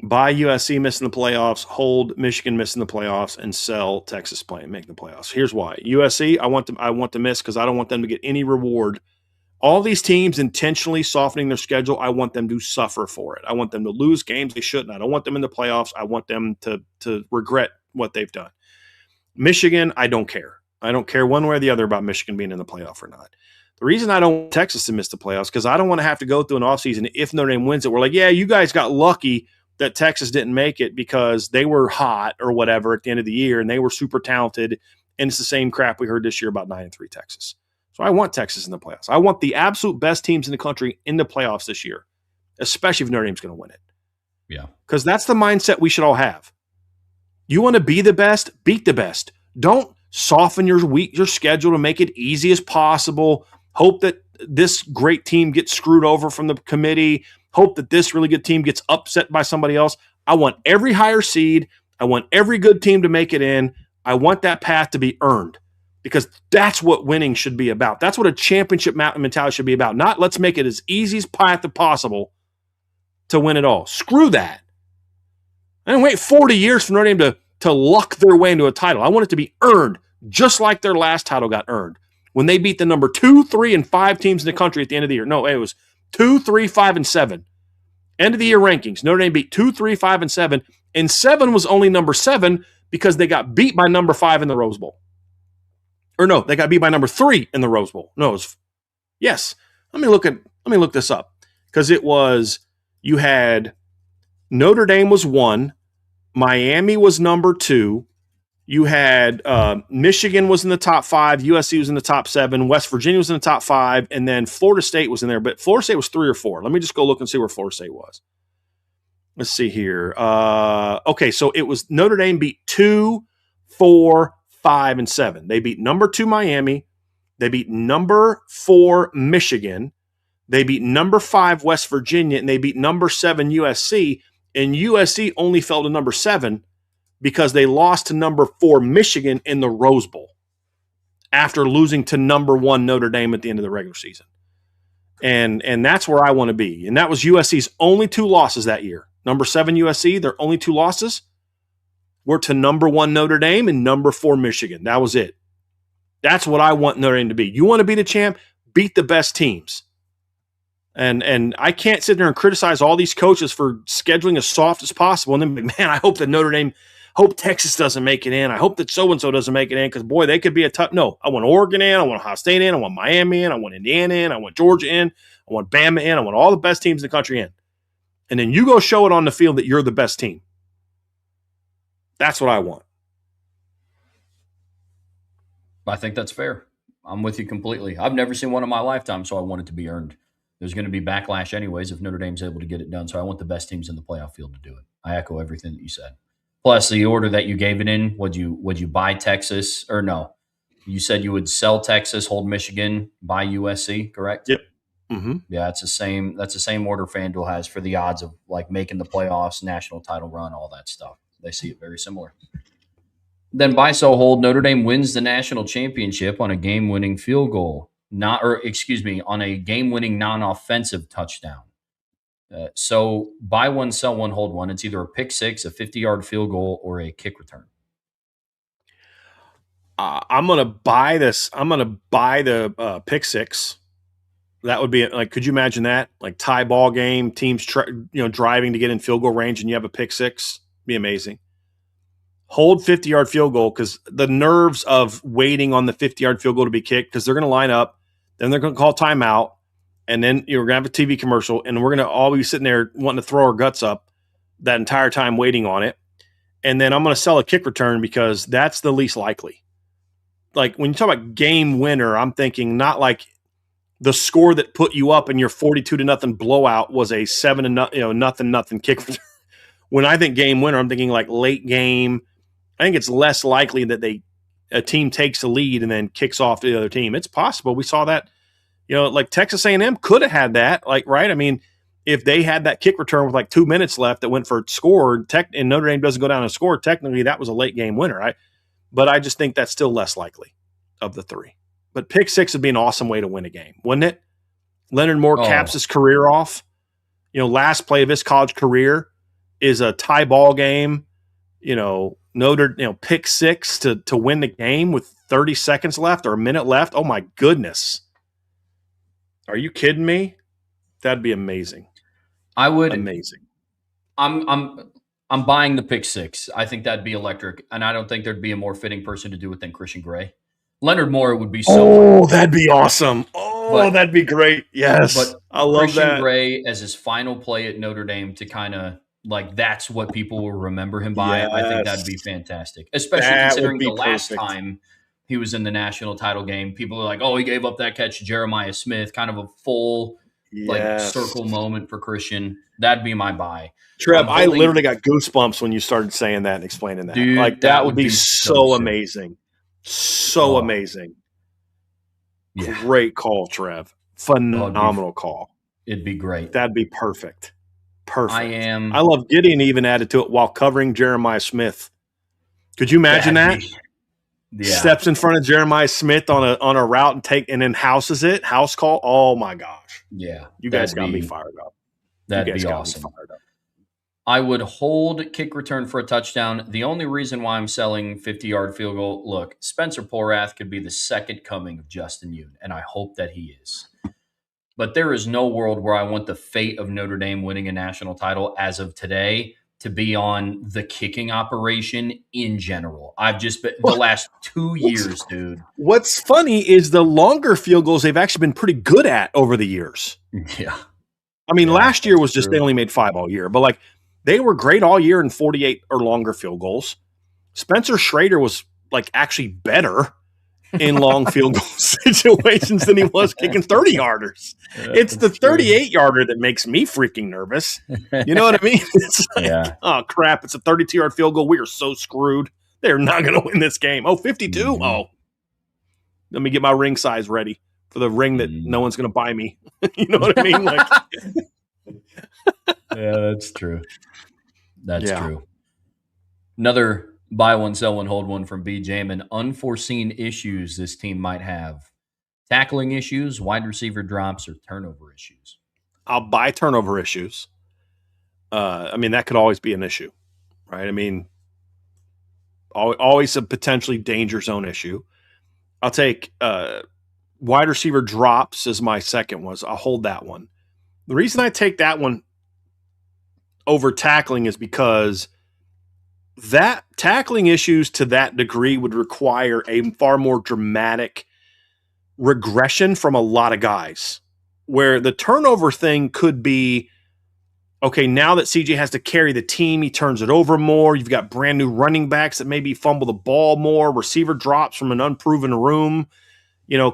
Buy USC missing the playoffs, hold Michigan missing the playoffs, and sell Texas making the playoffs. Here's why. USC, I want to miss because I don't want them to get any reward. All these teams intentionally softening their schedule, I want them to suffer for it. I want them to lose games they shouldn't. I don't want them in the playoffs. I want them to regret what they've done. Michigan, I don't care. I don't care one way or the other about Michigan being in the playoff or not. The reason I don't want Texas to miss the playoffs because I don't want to have to go through an offseason if Notre Dame wins it. We're like, yeah, you guys got lucky that Texas didn't make it because they were hot or whatever at the end of the year and they were super talented. And it's the same crap we heard this year about 9-3 Texas. So I want Texas in the playoffs. I want the absolute best teams in the country in the playoffs this year, especially if Notre Dame's going to win it. Yeah. Because that's the mindset we should all have. You want to be the best, beat the best. Don't soften your schedule to make it easy as possible. Hope that this great team gets screwed over from the committee. Hope that this really good team gets upset by somebody else. I want every higher seed. I want every good team to make it in. I want that path to be earned. Because that's what winning should be about. That's what a championship mentality should be about. Not let's make it as easy as path as possible to win it all. Screw that. I didn't wait 40 years for Notre Dame to luck their way into a title. I want it to be earned, just like their last title got earned. When they beat the number 2, 3, and 5 teams in the country at the end of the year. No, it was 2, 3, 5, and 7. End of the year rankings. Notre Dame beat 2, 3, 5, and 7. And 7 was only number 7 because they got beat by number 5 in the Rose Bowl. Or no, they got beat by number 3 in the Rose Bowl. No, it was yes. Let me look this up. Because it was, you had Notre Dame was 1, Miami was number 2, you had Michigan was in the top 5, USC was in the top 7, West Virginia was in the top 5, and then Florida State was in there. But Florida State was 3 or 4. Let me just go look and see where Florida State was. Let's see here. Okay, so it was Notre Dame beat 2, 4, 5, and 7. They beat number 2 Miami. They beat number 4 Michigan. They beat number 5 West Virginia, and they beat number 7 USC. And USC only fell to number 7 because they lost to number 4 Michigan in the Rose Bowl after losing to number 1 Notre Dame at the end of the regular season. And that's where I want to be. And that was USC's only 2 losses that year. Number 7 USC, their only 2 losses were to number 1 Notre Dame and number 4 Michigan. That was it. That's what I want Notre Dame to be. You want to be the champ? Beat the best teams. And I can't sit there and criticize all these coaches for scheduling as soft as possible. And then, man, I hope that hope Texas doesn't make it in. I hope that so-and-so doesn't make it in because, boy, they could be a tough. No, I want Oregon in. I want Ohio State in. I want Miami in. I want Indiana in. I want Georgia in. I want Bama in. I want all the best teams in the country in. And then you go show it on the field that you're the best team. That's what I want. I think that's fair. I'm with you completely. I've never seen one in my lifetime, so I want it to be earned. There's going to be backlash anyways if Notre Dame's able to get it done. So I want the best teams in the playoff field to do it. I echo everything that you said. Plus, the order that you gave it in, would you buy Texas or no? You said you would sell Texas, hold Michigan, buy USC, correct? Yep. Mm-hmm. Yeah, it's the same. That's the same order FanDuel has for the odds of like making the playoffs, national title run, all that stuff. They see it very similar. Then buy, sell, hold. Notre Dame wins the national championship on a game-winning field goal, on a game-winning non-offensive touchdown. So buy one, sell one, hold one. It's either a pick six, a 50-yard field goal, or a kick return. I'm gonna buy this. I'm gonna buy the pick six. That would be like, could you imagine that? Like tie ball game, teams driving to get in field goal range, and you have a pick six. Be amazing. Hold 50-yard field goal because the nerves of waiting on the 50-yard field goal to be kicked because they're going to line up, then they're going to call timeout, and then you're going to have a TV commercial, and we're going to all be sitting there wanting to throw our guts up that entire time waiting on it. And then I'm going to sell a kick return because that's the least likely. Like when you talk about game winner, I'm thinking not like the score that put you up in your 42-0 blowout was a 7-0 kick return. When I think game winner, I'm thinking like late game. I think it's less likely that a team takes the lead and then kicks off the other team. It's possible. We saw that, like Texas A&M could have had that, like, right? I mean, if they had that kick return with like 2 minutes left that went for score, and Notre Dame doesn't go down and score, technically that was a late game winner, right? But I just think that's still less likely of the three. But pick six would be an awesome way to win a game, wouldn't it? Leonard Moore caps his career off. Last play of his college career is a tie ball game. Pick six to win the game with 30 seconds left or a minute left. Oh my goodness. Are you kidding me? That'd be amazing. I would. Amazing. I'm buying the pick six. I think that'd be electric. And I don't think there'd be a more fitting person to do it than Christian Gray. Leonard Moore would be so. Oh, that'd be awesome. Oh, that'd be great. Yes. But I love Christian that. Gray as his final play at Notre Dame to kind of like that's what people will remember him by. Yes. I think that'd be fantastic, especially considering the last time he was in the national title game. People are like, "Oh, he gave up that catch to Jeremiah Smith," kind of a full circle moment for Christian. That'd be my buy. Trev, I literally got goosebumps when you started saying that and explaining that. Dude, like that would be so amazing. So amazing. Yeah. Great call, Trev. Phenomenal call. It'd be great. That'd be perfect. Perfect. I love Gideon even added to it while covering Jeremiah Smith. Could you imagine that? Yeah. Steps in front of Jeremiah Smith on a route and then house call. Oh my gosh. Yeah. You guys got me fired up. That'd be awesome. I would hold kick return for a touchdown. The only reason why I'm selling 50-yard field goal, look, Spencer Porath could be the second coming of Justin Yoon, and I hope that he is. But there is no world where I want the fate of Notre Dame winning a national title as of today to be on the kicking operation in general. I've just been the last 2 years, dude. What's funny is the longer field goals they've actually been pretty good at over the years. Yeah. I mean, last year was just they only made 5 all year, but like they were great all year in 48 or longer field goals. Spencer Schrader was like actually better in long field goal situations than he was kicking 30-yarders. It's the 38-yarder that makes me freaking nervous. You know what I mean? It's like, oh, crap, it's a 32-yard field goal. We are so screwed. They're not going to win this game. Oh, 52? Mm-hmm. Oh, let me get my ring size ready for the ring that no one's going to buy me. You know what I mean? Like, yeah, that's true. That's true. Another buy one, sell one, hold one from B. Jamin. Unforeseen issues this team might have. Tackling issues, wide receiver drops, or turnover issues. I'll buy turnover issues. I mean, that could always be an issue, right? I mean, always a potentially danger zone issue. I'll take wide receiver drops as my second one. I'll hold that one. The reason I take that one over tackling is because that tackling issues to that degree would require a far more dramatic regression from a lot of guys, where the turnover thing could be, okay, now that CJ has to carry the team, he turns it over more. You've got brand new running backs that maybe fumble the ball more, receiver drops from an unproven room.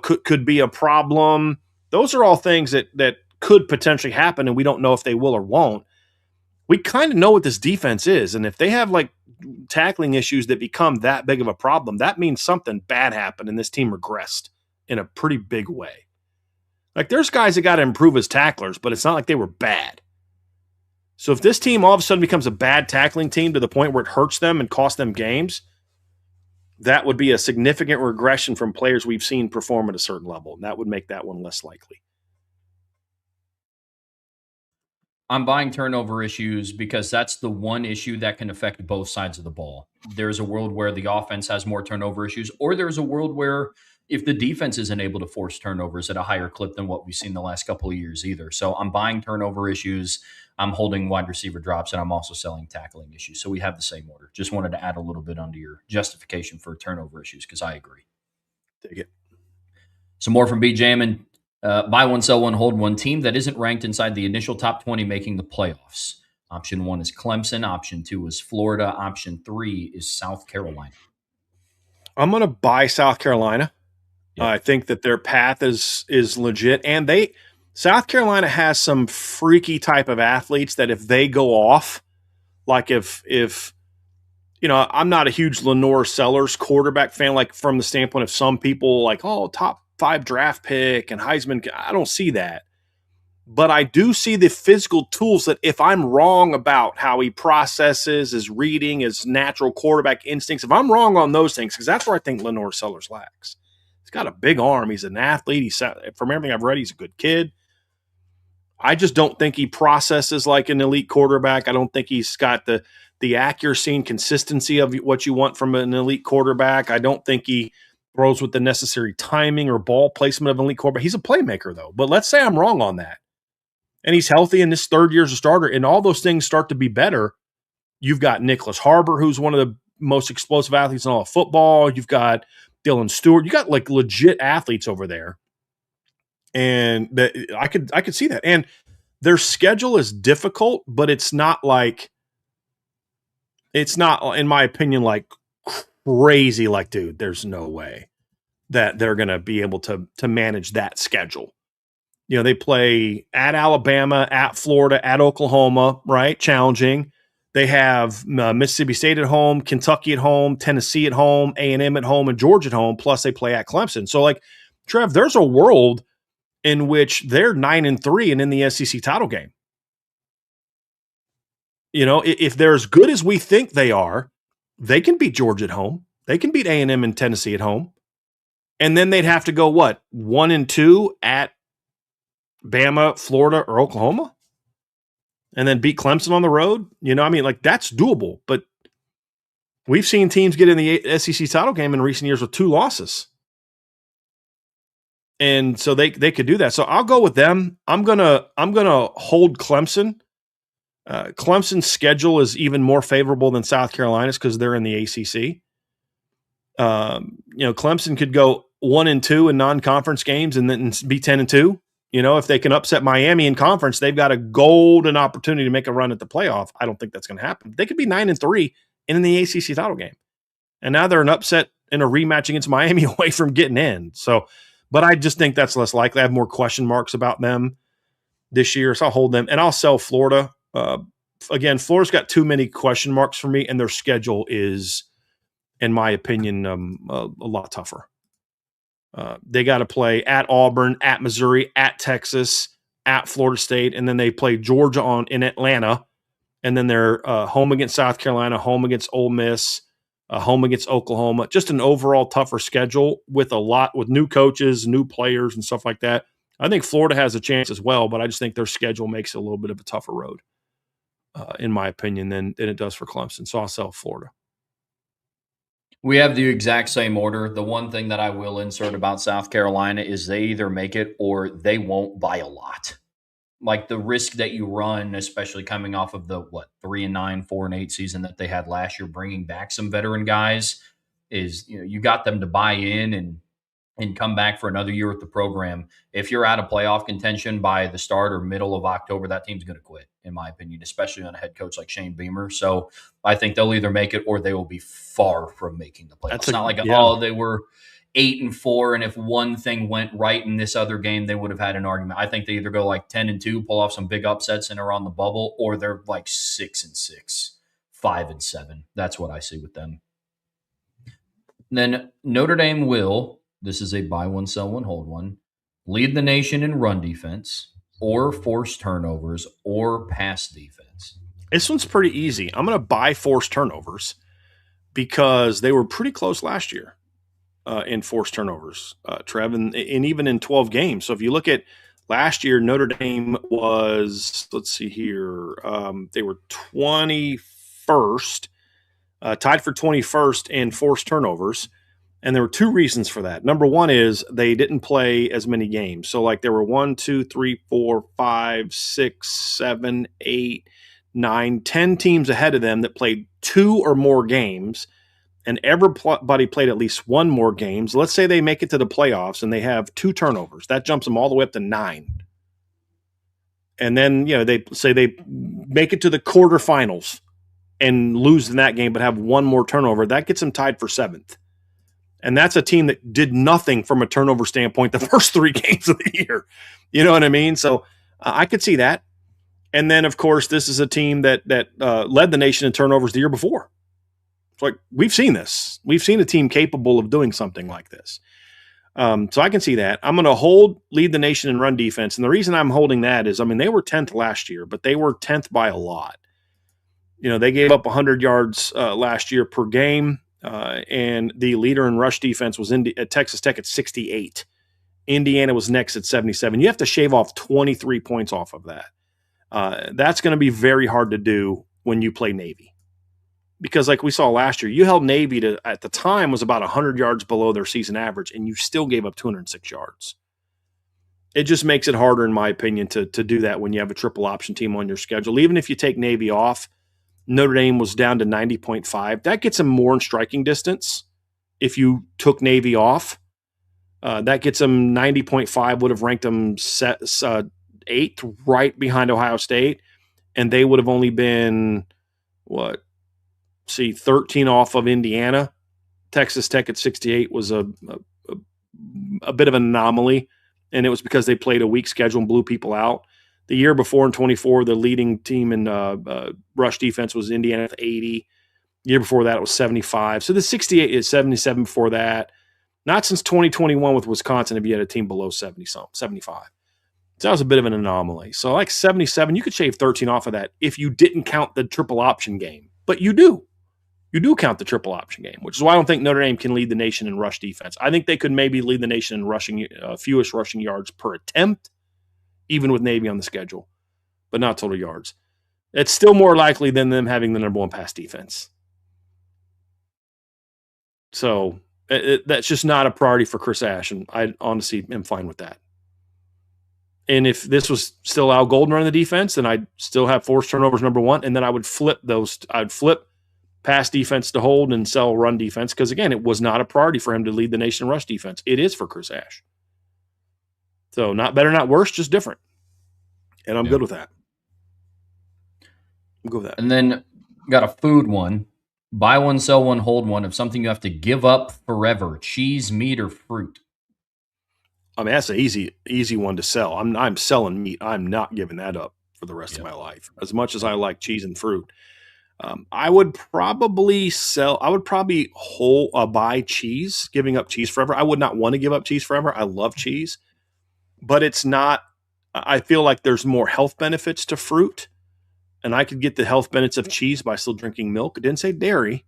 could be a problem. Those are all things that could potentially happen, and we don't know if they will or won't. We kind of know what this defense is, and if they have like tackling issues that become that big of a problem, that means something bad happened and this team regressed in a pretty big way. Like there's guys that got to improve as tacklers, but it's not like they were bad. So if this team all of a sudden becomes a bad tackling team to the point where it hurts them and costs them games, that would be a significant regression from players we've seen perform at a certain level, and that would make that one less likely. I'm buying turnover issues because that's the one issue that can affect both sides of the ball. There's a world where the offense has more turnover issues, or there's a world where if the defense isn't able to force turnovers at a higher clip than what we've seen the last couple of years either. So I'm buying turnover issues. I'm holding wide receiver drops, and I'm also selling tackling issues. So we have the same order. Just wanted to add a little bit onto your justification for turnover issues because I agree. Take it. Some more from BJ and buy one, sell one, hold one team that isn't ranked inside the initial top 20 making the playoffs. Option 1 is Clemson. Option 2 is Florida. Option 3 is South Carolina. I'm going to buy South Carolina. Yep. I think that their path is legit, and South Carolina has some freaky type of athletes that if they go off, like if I'm not a huge Lenore Sellers quarterback fan, like from the standpoint of some people like, oh, top 5 draft pick and Heisman. I don't see that. But I do see the physical tools that if I'm wrong about how he processes, his reading, his natural quarterback instincts, if I'm wrong on those things, because that's where I think Lenore Sellers lacks. He's got a big arm. He's an athlete. From everything I've read, he's a good kid. I just don't think he processes like an elite quarterback. I don't think he's got the accuracy and consistency of what you want from an elite quarterback. I don't think he throws with the necessary timing or ball placement of an elite quarterback. He's a playmaker, though. But let's say I'm wrong on that. And he's healthy in his third year as a starter, and all those things start to be better. You've got Nicholas Harbor, who's one of the most explosive athletes in all of football. You've got Dylan Stewart. You got like legit athletes over there. And I could see that. And their schedule is difficult, but it's not, in my opinion, like crazy. Like, dude, there's no way that they're going to be able to manage that schedule. They play at Alabama, at Florida, at Oklahoma, right? Challenging. They have Mississippi State at home, Kentucky at home, Tennessee at home, A&M at home, and Georgia at home. Plus, they play at Clemson. So, like, Trev, there's a world in which they're 9-3 and in the SEC title game. If they're as good as we think they are, they can beat Georgia at home. They can beat A&M and Tennessee at home. And then they'd have to go, 1-2 at Bama, Florida, or Oklahoma? And then beat Clemson on the road? That's doable. But we've seen teams get in the SEC title game in recent years with 2 losses. And so they could do that. So I'll go with them. I'm gonna hold Clemson. Clemson's schedule is even more favorable than South Carolina's because they're in the ACC. Clemson could go 1-2 in non-conference games and then be 10-2. If they can upset Miami in conference, they've got a golden opportunity to make a run at the playoff. I don't think that's going to happen. They could be 9-3 in the ACC title game. And now they're an upset in a rematch against Miami away from getting in. So, but I just think that's less likely. I have more question marks about them this year, so I'll hold them. And I'll sell Florida. Again, Florida's got too many question marks for me, and their schedule is, in my opinion, a lot tougher. They got to play at Auburn, at Missouri, at Texas, at Florida State, and then they play Georgia in Atlanta, and then they're home against South Carolina, home against Ole Miss, home against Oklahoma. Just an overall tougher schedule with new coaches, new players, and stuff like that. I think Florida has a chance as well, but I just think their schedule makes it a little bit of a tougher road, in my opinion, than it does for Clemson. So I'll sell Florida. We have the exact same order. The one thing that I will insert about South Carolina is they either make it or they won't by a lot. Like the risk that you run, especially coming off of the 3-9, 4-8 season that they had last year, bringing back some veteran guys, is you got them to buy in and come back for another year with the program. If you're out of playoff contention by the start or middle of October, that team's going to quit, in my opinion, especially on a head coach like Shane Beamer. So I think they'll either make it or they will be far from making the playoffs. It's not like, they were 8-4, and if one thing went right in this other game, they would have had an argument. I think they either go like 10-2, pull off some big upsets and are on the bubble, or they're like 6-6, 5-7. That's what I see with them. And then Notre Dame will, this is a buy one, sell one, hold one, lead the nation in run defense or force turnovers or pass defense. This one's pretty easy. I'm going to buy forced turnovers because they were pretty close last year in forced turnovers, Trev, and even in 12 games. So if you look at last year, Notre Dame was, let's see here, they were 21st, tied for 21st in forced turnovers. And there were two reasons for that. Number one is they didn't play as many games. So like there were 1, 2, 3, 4, 5, 6, 7, 8, 9, 10 teams ahead of them that played 2 or more games, and everybody played at least 1 more games. Let's say they make it to the playoffs and they have 2 turnovers. That jumps them all the way up to 9. And then, they say they make it to the quarterfinals and lose in that game but have 1 more turnover. That gets them tied for 7th. And that's a team that did nothing from a turnover standpoint the first 3 games of the year. You know what I mean? So I could see that. And then, of course, this is a team that led the nation in turnovers the year before. It's like, we've seen this. We've seen a team capable of doing something like this. So I can see that. I'm going to lead the nation in run defense. And the reason I'm holding that is, they were 10th last year, but they were 10th by a lot. They gave up 100 yards last year per game. And the leader in rush defense was at Texas Tech at 68. Indiana was next at 77. You have to shave off 23 points off of that. That's going to be very hard to do when you play Navy. Because like we saw last year, you held Navy to, at the time, was about 100 yards below their season average, and you still gave up 206 yards. It just makes it harder, in my opinion, to do that when you have a triple option team on your schedule. Even if you take Navy off, Notre Dame was down to 90.5. That gets them more in striking distance. If you took Navy off, that gets them 90.5, would have ranked them 8th, right behind Ohio State. And they would have only been, 13 off of Indiana. Texas Tech at 68 was a bit of an anomaly, and it was because they played a weak schedule and blew people out. The year before in 24, the leading team in rush defense was Indiana at 80. The year before that, it was 75. So the 68 is 77 before that. Not since 2021 with Wisconsin have you had a team below 75. So that was a bit of an anomaly. So like 77, you could shave 13 off of that if you didn't count the triple option game. But you do. You do count the triple option game, which is why I don't think Notre Dame can lead the nation in rush defense. I think they could maybe lead the nation in fewest rushing yards per attempt, even with Navy on the schedule, but not total yards. It's still more likely than them having the number 1 pass defense. So that's just not a priority for Chris Ash, and I honestly am fine with that. And if this was still Al Golden running the defense, then I'd still have forced turnovers number 1, and then I would flip those. I'd flip pass defense to hold and sell run defense because, again, it was not a priority for him to lead the nation in rush defense. It is for Chris Ash. So not better, not worse, just different. And I'm good with that. I'm good with that. And then got a food one. Buy one, sell one, hold one of something you have to give up forever. Cheese, meat, or fruit. That's an easy one to sell. I'm selling meat. I'm not giving that up for the rest of my life. As much as I like cheese and fruit. I would probably buy cheese, giving up cheese forever. I would not want to give up cheese forever. I love cheese, but it's not, I feel like there's more health benefits to fruit, and I could get the health benefits of cheese by still drinking milk. It didn't say dairy.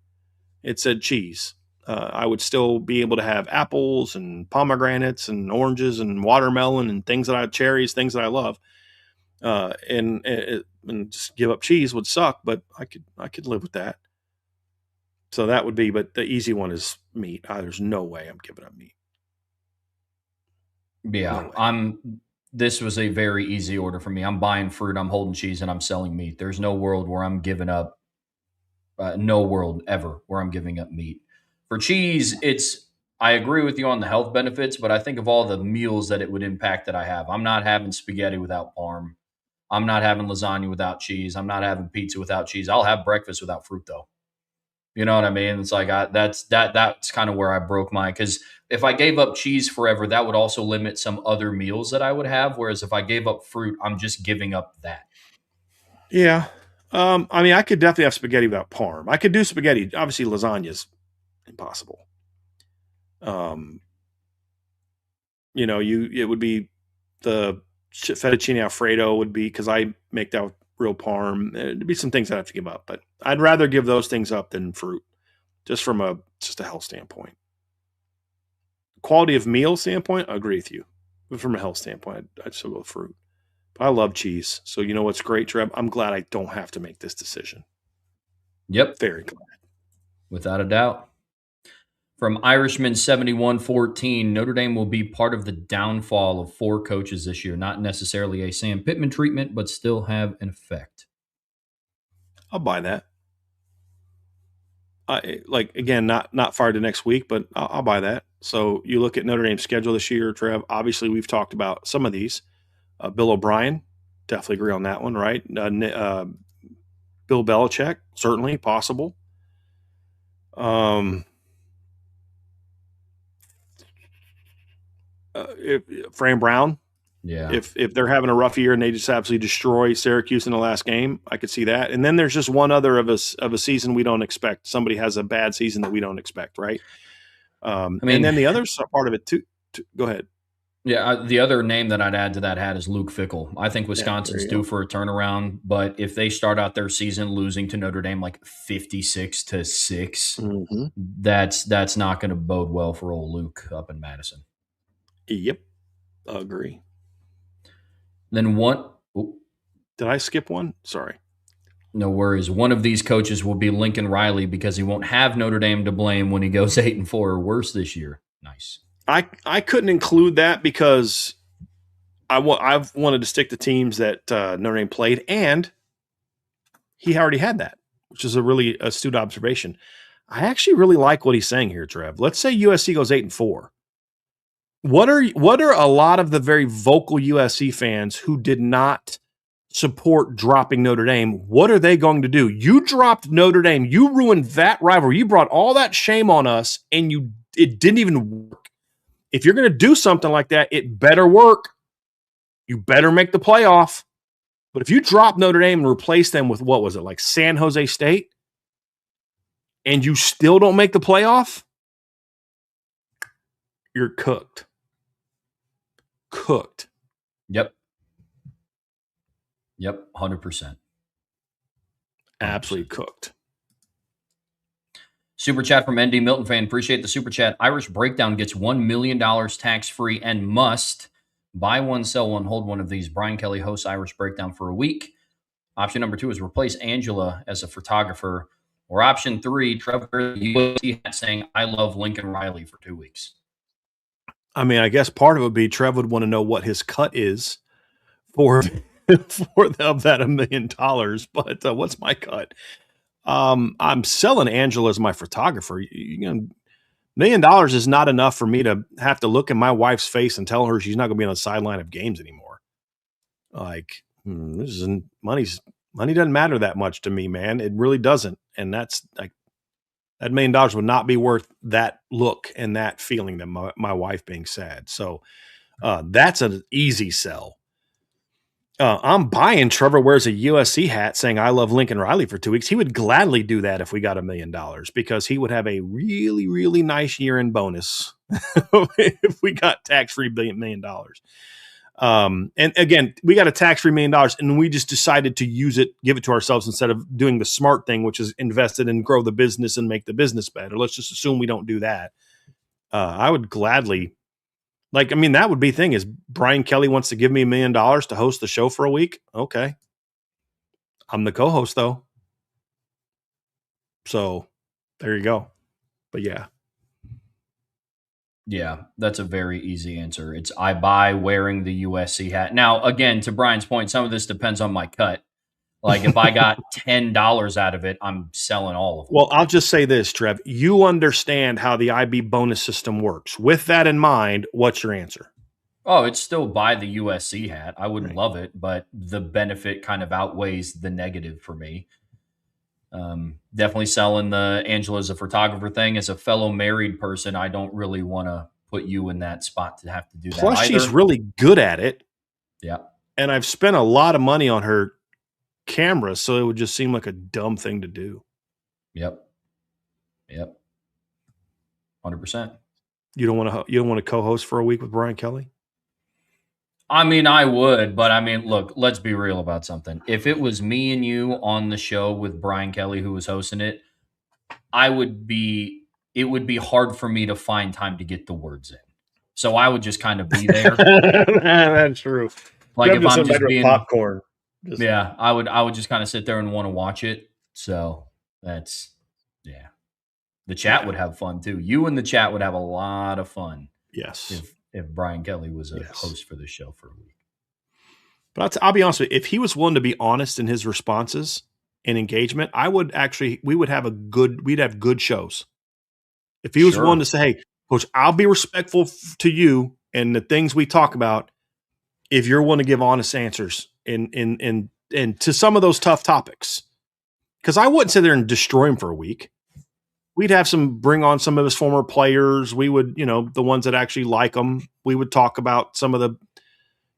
It said cheese. I would still be able to have apples and pomegranates and oranges and watermelon and cherries, things that I love. And just give up cheese would suck, but I could live with that. So that would be, but the easy one is meat. There's no way I'm giving up meat. Yeah, no, this was a very easy order for me. I'm buying fruit, I'm holding cheese, and I'm selling meat. There's no world where I'm giving up, no world ever where I'm giving up meat. For cheese, I agree with you on the health benefits, but I think of all the meals that it would impact that I have. I'm not having spaghetti without parm. I'm not having lasagna without cheese. I'm not having pizza without cheese. I'll have breakfast without fruit, though. You know what I mean? It's like that's kind of where I broke mine, because if I gave up cheese forever, that would also limit some other meals that I would have. Whereas if I gave up fruit, I'm just giving up that. Yeah. I mean, I could definitely have spaghetti without parm. I could do spaghetti. Obviously, lasagna's impossible. Um, it would be the fettuccine alfredo would be, because I make that with real parm. There'd be some things I'd have to give up, but I'd rather give those things up than fruit, just from a health standpoint. Quality of meal standpoint, I agree with you, but from a health standpoint, I'd still go with fruit. But I love cheese, so you know what's great, Trev? I'm glad I don't have to make this decision. Yep, Very glad. without a doubt. From Irishman 7114, Notre Dame will be part of the downfall of 4 coaches this year. Not necessarily a Sam Pittman treatment, but still have an effect. I'll buy that. Again, not far to next week, but I'll buy that. So you look at Notre Dame's schedule this year, Trev. Obviously, we've talked about some of these. Bill O'Brien, definitely agree on that one, right? Bill Belichick, certainly possible. Fran Brown, Yeah. if they're having a rough year and they just absolutely destroy Syracuse in the last game, I could see that. And then there's just one other of a season we don't expect. Somebody has a bad season that we don't expect, right? And then the other part of it too. Go ahead. Yeah, the other name that I'd add to that hat is Luke Fickell. I think Wisconsin's due for a turnaround, but if they start out their season losing to Notre Dame like 56-6, that's not going to bode well for old Luke up in Madison. Yep, agree. Then did I skip one? Sorry. No worries. One of these coaches will be Lincoln Riley, because he won't have Notre Dame to blame when he goes 8-4 or worse this year. Nice. I couldn't include that because I've wanted to stick to teams that Notre Dame played, and he already had that, which is a really astute observation. I actually really like what he's saying here, Trev. Let's say USC goes 8-4. What are a lot of the very vocal USC fans who did not support dropping Notre Dame? What are they going to do? You dropped Notre Dame. You ruined that rivalry. You brought all that shame on us, and it didn't even work. If you're going to do something like that, it better work. You better make the playoff. But if you drop Notre Dame and replace them with, what was it, like San Jose State, and you still don't make the playoff, you're cooked. Cooked. Yep, 100%. Absolutely cooked. Super chat from ND Milton fan. Appreciate the super chat. Irish Breakdown gets $1 million tax-free and must buy one, sell one, hold one of these. Brian Kelly hosts Irish Breakdown for a week. Option number 2 is replace Angela as a photographer. Or option 3, Trevor USC hat saying, I love Lincoln Riley for 2 weeks. I mean, I guess part of it would be Trev would want to know what his cut is for of that $1 million. But what's my cut? I'm selling Angela as my photographer. $1 million is not enough for me to have to look in my wife's face and tell her she's not going to be on the sideline of games anymore. Like, money doesn't matter that much to me, man. It really doesn't. And that's like, that $1 million would not be worth that look and that feeling that my wife being sad. So that's an easy sell. I'm buying Trevor wears a USC hat saying I love Lincoln Riley for 2 weeks. He would gladly do that if we got $1 million, because he would have a really, really nice year-end bonus if we got tax-free $1 million. And again, we got a tax-free $1 million, and we just decided to use it, give it to ourselves instead of doing the smart thing, which is invest it and grow the business and make the business better. Let's just assume we don't do that. I would gladly, that would be the thing is Brian Kelly wants to give me $1 million to host the show for a week. Okay. I'm the co-host though. So there you go. But yeah. Yeah, that's a very easy answer. It's I buy wearing the USC hat. Now, again, to Brian's point, some of this depends on my cut. Like if I got $10 out of it, I'm selling all of them. Well, I'll just say this, Trev. You understand how the IB bonus system works. With that in mind, what's your answer? Oh, it's still buy the USC hat. I wouldn't love it, but the benefit kind of outweighs the negative for me. Definitely selling the Angela's a photographer thing. As a fellow married person, I don't really want to put you in that spot to have to do that Plus, she's either. really good at it. Yeah. And I've spent a lot of money on her camera, so it would just seem like a dumb thing to do. Yep. 100%. You don't want to co-host for a week with Brian Kelly? I mean, I would, but I mean, look, let's be real about something. If it was me and you on the show with Brian Kelly, who was hosting it, it would be hard for me to find time to get the words in. So I would just kind of be there. That's true. Like if I'm just being popcorn. Yeah, I would just kind of sit there and want to watch it. So that's The chat would have fun too. You and the chat would have a lot of fun. Yes. If Brian Kelly was a host for the show for a week. But I'll be honest with you, if he was willing to be honest in his responses and engagement, we'd have good shows. If he was willing to say, hey, Coach, I'll be respectful to you and the things we talk about if you're willing to give honest answers and to some of those tough topics. Because I wouldn't sit there and destroy him for a week. We'd bring on some of his former players. We would, the ones that actually like him. We would talk about some of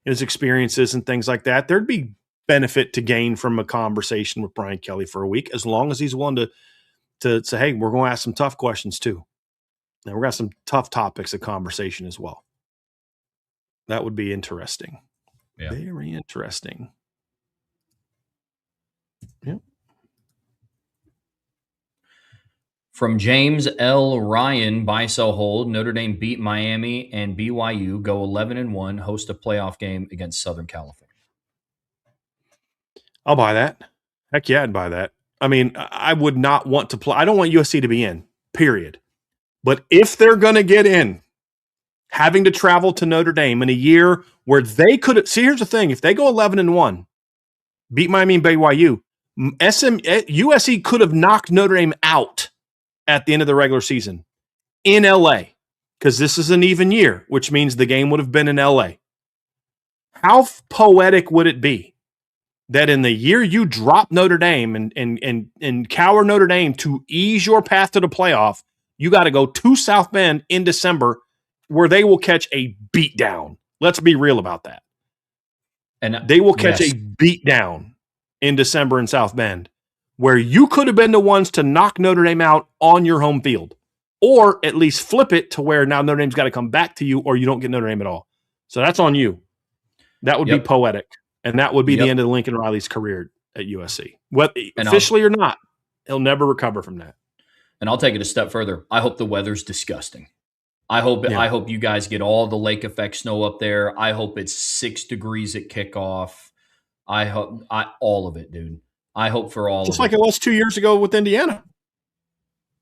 his experiences and things like that. There'd be benefit to gain from a conversation with Brian Kelly for a week, as long as he's willing to say, hey, we're going to ask some tough questions too. And we're going to have some tough topics of conversation as well. That would be interesting. Yeah. Very interesting. Yeah. From James L. Ryan, buy, sell, hold. Notre Dame beat Miami and BYU, go 11-1, host a playoff game against Southern California. I'll buy that. Heck yeah, I'd buy that. I mean, I would not want to play. I don't want USC to be in, period. But if they're going to get in, having to travel to Notre Dame in a year where they could – see, here's the thing. If they go 11-1, beat Miami and BYU, USC could have knocked Notre Dame out at the end of the regular season in LA, because this is an even year, which means the game would have been in LA. How poetic would it be that in the year you drop Notre Dame and cower Notre Dame to ease your path to the playoff, you got to go to South Bend in December where they will catch a beatdown. Let's be real about that. And they will catch a beatdown in December in South Bend, where you could have been the ones to knock Notre Dame out on your home field, or at least flip it to where now Notre Dame's got to come back to you, or you don't get Notre Dame at all. So that's on you. That would be poetic, and that would be the end of Lincoln Riley's career at USC. Officially or not, he'll never recover from that. And I'll take it a step further. I hope the weather's disgusting. I hope you guys get all the lake effect snow up there. I hope it's 6 degrees at kickoff. I hope all of it, dude. I hope for all just of like it was 2 years ago with Indiana.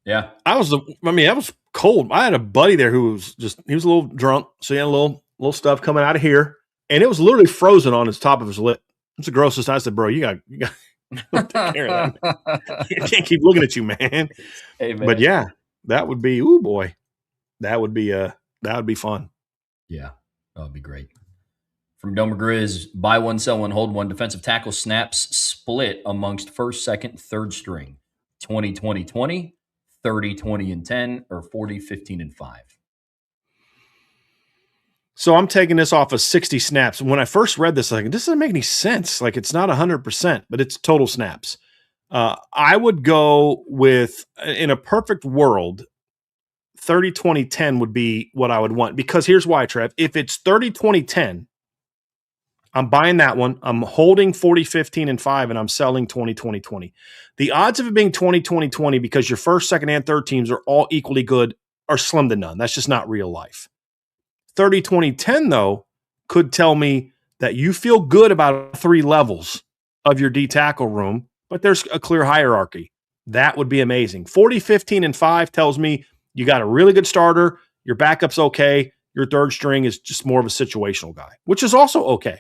Yeah. that was cold. I had a buddy there who was he was a little drunk, so he had a little stuff coming out of here, and it was literally frozen on his top of his lip. It's the grossest. I said, bro, you got take care of that. I can't keep looking at you, man. Hey, man. But yeah, that would be, ooh boy. That would be fun. Yeah, that would be great. From Domer Grizz, buy one, sell one, hold one. Defensive tackle snaps split amongst first, second, third string. 20-20-20, 30-20-10, or 40-15-5. So I'm taking this off of 60 snaps. When I first read this, this doesn't make any sense. Like, it's not 100%, but it's total snaps. I would go with, in a perfect world, 30-20-10 would be what I would want, because here's why, Trev. If it's 30-20-10, I'm buying that one. I'm holding 40-15-5, and I'm selling 20-20-20. The odds of it being 20-20-20, because your first, second, and third teams are all equally good, are slim to none. That's just not real life. 30-20-10, though, could tell me that you feel good about 3 levels of your D tackle room, but there's a clear hierarchy. That would be amazing. 40-15-5 tells me you got a really good starter, your backup's okay, your third string is just more of a situational guy, which is also okay.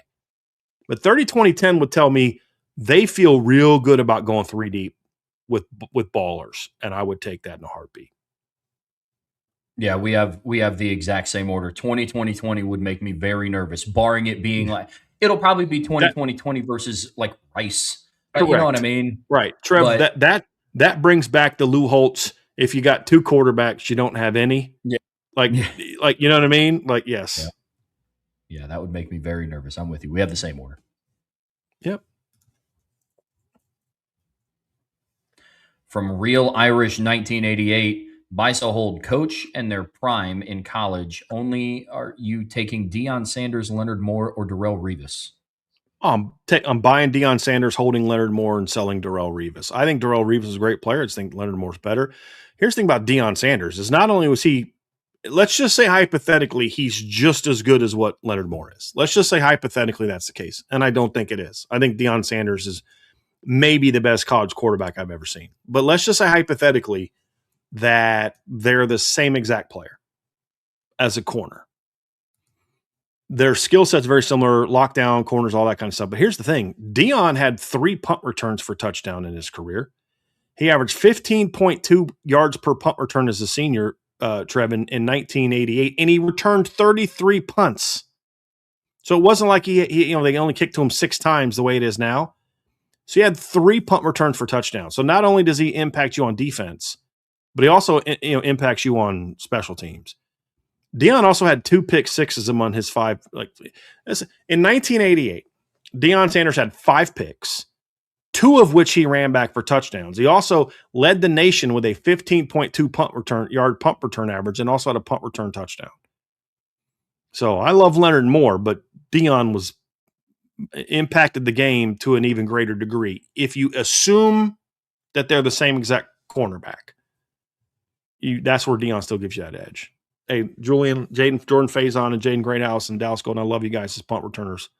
But 30-20-10 would tell me they feel real good about going 3 deep with ballers, and I would take that in a heartbeat. Yeah, we have the exact same order. 20-20-20 would make me very nervous, barring it being like, it'll probably be 20-20-20 versus like Rice. You know what I mean? Right. Trev, That brings back the Lou Holtz. If you got two quarterbacks, you don't have any. Yeah. Like, Yeah. like you know what I mean? Like, yes. Yeah, that would make me very nervous. I'm with you. We have the same order. Yep. From Real Irish 1988, Biso hold coach and their prime in college. Only are you taking Deion Sanders, Leonard Moore, or Darrelle Revis? I'm buying Deion Sanders, holding Leonard Moore, and selling Darrelle Revis. I think Darrelle Revis is a great player. I just think Leonard Moore's better. Here's the thing about Deion Sanders is not only was he, let's just say hypothetically, he's just as good as what Leonard Moore is. Let's just say hypothetically that's the case. And I don't think it is. I think Deion Sanders is maybe the best college quarterback I've ever seen. But let's just say hypothetically that they're the same exact player as a corner. Their skill set's very similar, lockdown, corners, all that kind of stuff. But here's the thing. Deion had 3 punt returns for touchdown in his career. He averaged 15.2 yards per punt return as a senior, Trevin, in 1988, and he returned 33 punts. So it wasn't like they only kicked to him 6 times the way it is now. So he had 3 punt returns for touchdowns. So not only does he impact you on defense, but he also impacts you on special teams. Deion also had 2 pick sixes among his 5. In 1988, Deion Sanders had 5 picks, 2 of which he ran back for touchdowns. He also led the nation with a 15.2 yard punt return average, and also had a punt return touchdown. So I love Leonard Moore, but Deion was impacted the game to an even greater degree. If you assume that they're the same exact cornerback, that's where Deion still gives you that edge. Hey, Jordan Faison, and Jaden Greathouse and Dallas Golden, I love you guys as punt returners,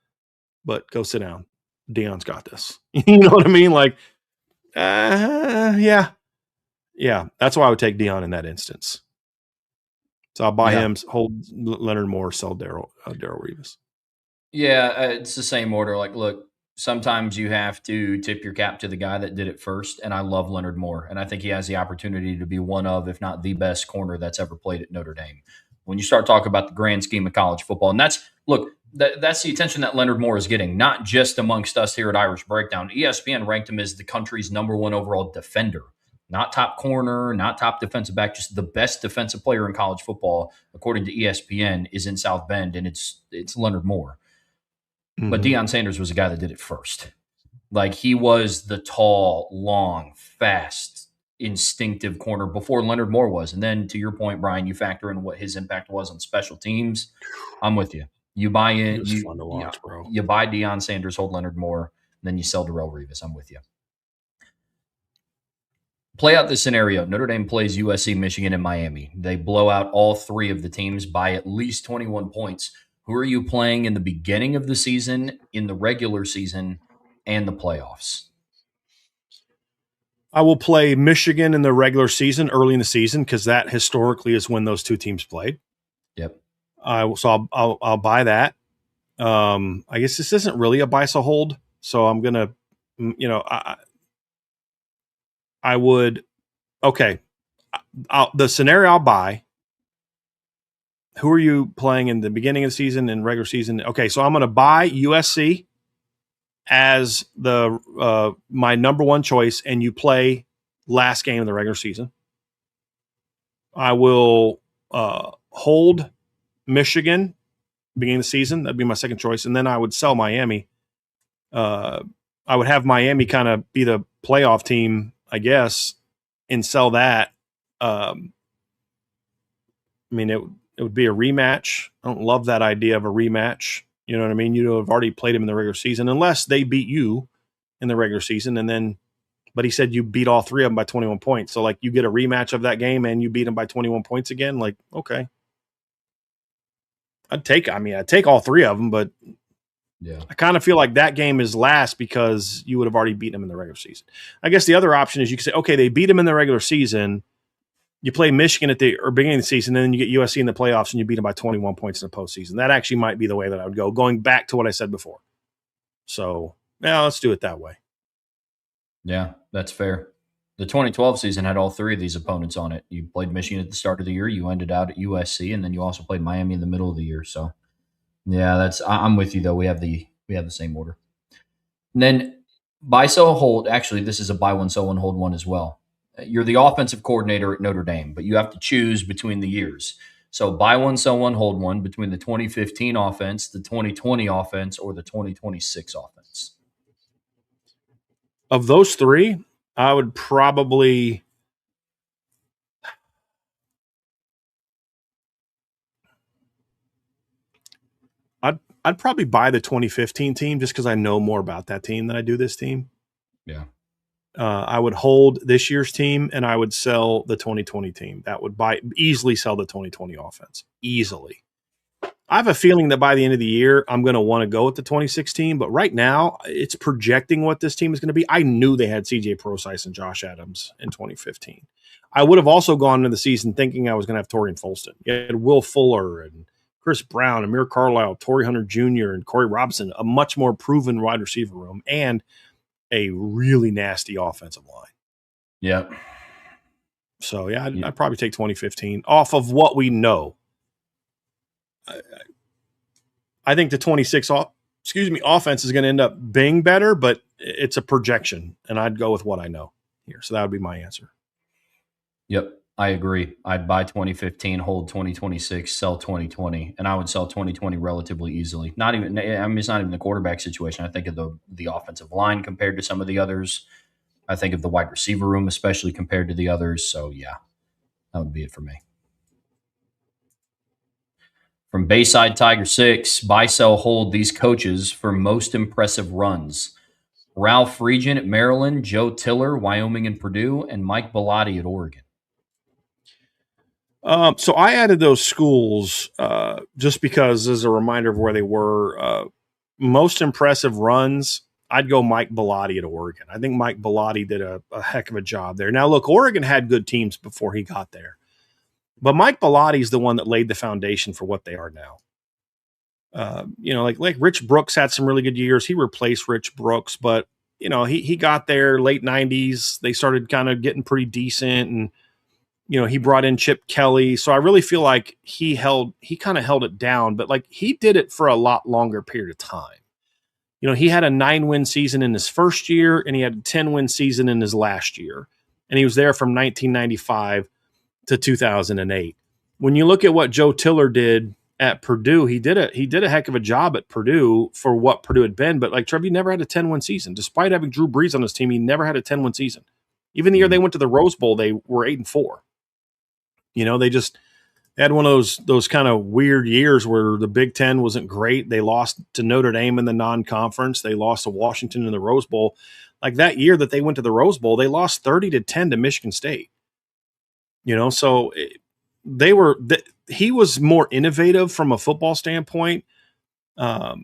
but go sit down. Deion's got this. You know what I mean? Like, yeah. That's why I would take Deion in that instance. So I'll buy him, hold Leonard Moore, sell Darrelle Revis. Yeah, it's the same order. Like, look, sometimes you have to tip your cap to the guy that did it first, and I love Leonard Moore, and I think he has the opportunity to be one of, if not the best corner that's ever played at Notre Dame. When you start talking about the grand scheme of college football, and that's the attention that Leonard Moore is getting, not just amongst us here at Irish Breakdown. ESPN ranked him as the country's #1 overall defender, not top corner, not top defensive back, just the best defensive player in college football, according to ESPN, is in South Bend, and it's Leonard Moore. Mm-hmm. But Deion Sanders was a guy that did it first. Like, he was the tall, long, fast, instinctive corner before Leonard Moore was. And then, to your point, Brian, you factor in what his impact was on special teams. I'm with you. You buy in. It was fun to watch, bro. You buy Deion Sanders, hold Leonard Moore, then you sell Darrelle Revis. I'm with you. Play out this scenario. Notre Dame plays USC, Michigan, and Miami. They blow out all 3 of the teams by at least 21 points. Who are you playing in the beginning of the season, in the regular season, and the playoffs? I will play Michigan in the regular season, early in the season, because that historically is when those 2 teams played. Yep. So I'll buy that. I guess this isn't really a buy so hold, so I'm gonna, I would. Okay, the scenario I'll buy. Who are you playing in the beginning of the season and regular season? Okay, so I'm going to buy USC as the my #1 choice, and you play last game of the regular season. I will hold Michigan beginning of the season. That'd be my second choice, and then I would sell Miami. I would have Miami kind of be the playoff team, I guess, and sell that. It would be a rematch. I don't love that idea of a rematch. You know what I mean? You have already played him in the regular season, unless they beat you in the regular season. And then, but he said you beat all 3 of them by 21 points. So, like, you get a rematch of that game and you beat them by 21 points again. Like, okay. I'd take all 3 of them, but yeah, I kind of feel like that game is last because you would have already beaten them in the regular season. I guess the other option is you could say, okay, they beat them in the regular season. You play Michigan at the beginning of the season, and then you get USC in the playoffs, and you beat them by 21 points in the postseason. That actually might be the way that I would go, going back to what I said before. So, yeah, let's do it that way. Yeah, that's fair. The 2012 season had all 3 of these opponents on it. You played Michigan at the start of the year. You ended out at USC, and then you also played Miami in the middle of the year. So, yeah, I'm with you though. We have the same order. And then buy, sell, hold. Actually, this is a buy one, sell one, hold one as well. You're the offensive coordinator at Notre Dame, but you have to choose between the years. So buy one, sell one, hold one between the 2015 offense, the 2020 offense, or the 2026 offense. Of those three, I would probably I'd probably buy the 2015 team just because I know more about that team than I do this team. Yeah. I would hold this year's team and I would sell the 2020 team. That would easily sell the 2020 offense. Easily. I have a feeling that by the end of the year, I'm going to want to go with the 2016, but right now it's projecting what this team is going to be. I knew they had CJ Prosise and Josh Adams in 2015. I would have also gone into the season thinking I was going to have Torian Folston. You had Will Fuller and Chris Brown, Amir Carlisle, Torrey Hunter Jr., and Corey Robinson, a much more proven wide receiver room, and a really nasty offensive line. Yeah. So, yeah, I'd probably take 2015 off of what we know. I think the 26 offense is going to end up being better, but it's a projection, and I'd go with what I know here. So that would be my answer. Yep, I agree. I'd buy 2015, hold 2026, sell 2020, and I would sell 2020 relatively easily. Not even, I mean, it's not even the quarterback situation. I think of the offensive line compared to some of the others. I think of the wide receiver room, especially compared to the others. So, yeah, that would be it for me. From Bayside Tiger 6, buy, sell, hold these coaches for most impressive runs. Ralph Regent at Maryland, Joe Tiller, Wyoming and Purdue, and Mike Bellotti at Oregon. So I added those schools just because as a reminder of where they were. Most impressive runs, I'd go Mike Bellotti at Oregon. I think Mike Bellotti did a heck of a job there. Now, look, Oregon had good teams before he got there. But Mike Bellotti is the one that laid the foundation for what they are now. Like Rich Brooks had some really good years. He replaced Rich Brooks, but he got there late 90s. They started kind of getting pretty decent, and he brought in Chip Kelly. So I really feel like he kind of held it down, but like he did it for a lot longer period of time. He had a 9-win season in his first year, and he had a 10-win season in his last year, and he was there from 1995 to 2008. When you look at what Joe Tiller did at Purdue, he did a heck of a job at Purdue for what Purdue had been. But like Trev, he never had a 10-win season. Despite having Drew Brees on his team, he never had a 10-win season. Even the year they went to the Rose Bowl, they were 8-4. They had one of those kind of weird years where the Big Ten wasn't great. They lost to Notre Dame in the non-conference. They lost to Washington in the Rose Bowl. Like that year that they went to the Rose Bowl, they lost 30-10 to Michigan State. So he was more innovative from a football standpoint. But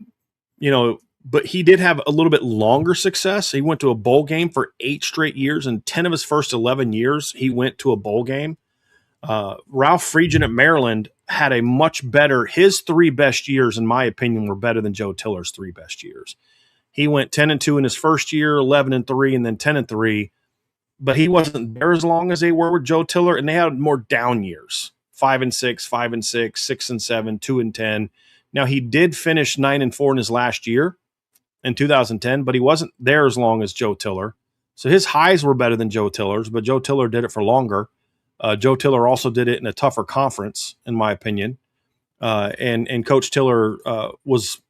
he did have a little bit longer success. He went to a bowl game for 8 straight years, and 10 of his first 11 years, he went to a bowl game. Ralph Regent at Maryland had a much better, his 3 best years, in my opinion, were better than Joe Tiller's 3 best years. He went 10-2 in his first year, 11-3, and then 10-3. But he wasn't there as long as they were with Joe Tiller, and they had more down years, 5-6, 5-6, 6-7, 2-10. Now he did finish 9-4 in his last year in 2010, but he wasn't there as long as Joe Tiller. So his highs were better than Joe Tiller's, but Joe Tiller did it for longer. Joe Tiller also did it in a tougher conference, in my opinion. And Coach Tiller was,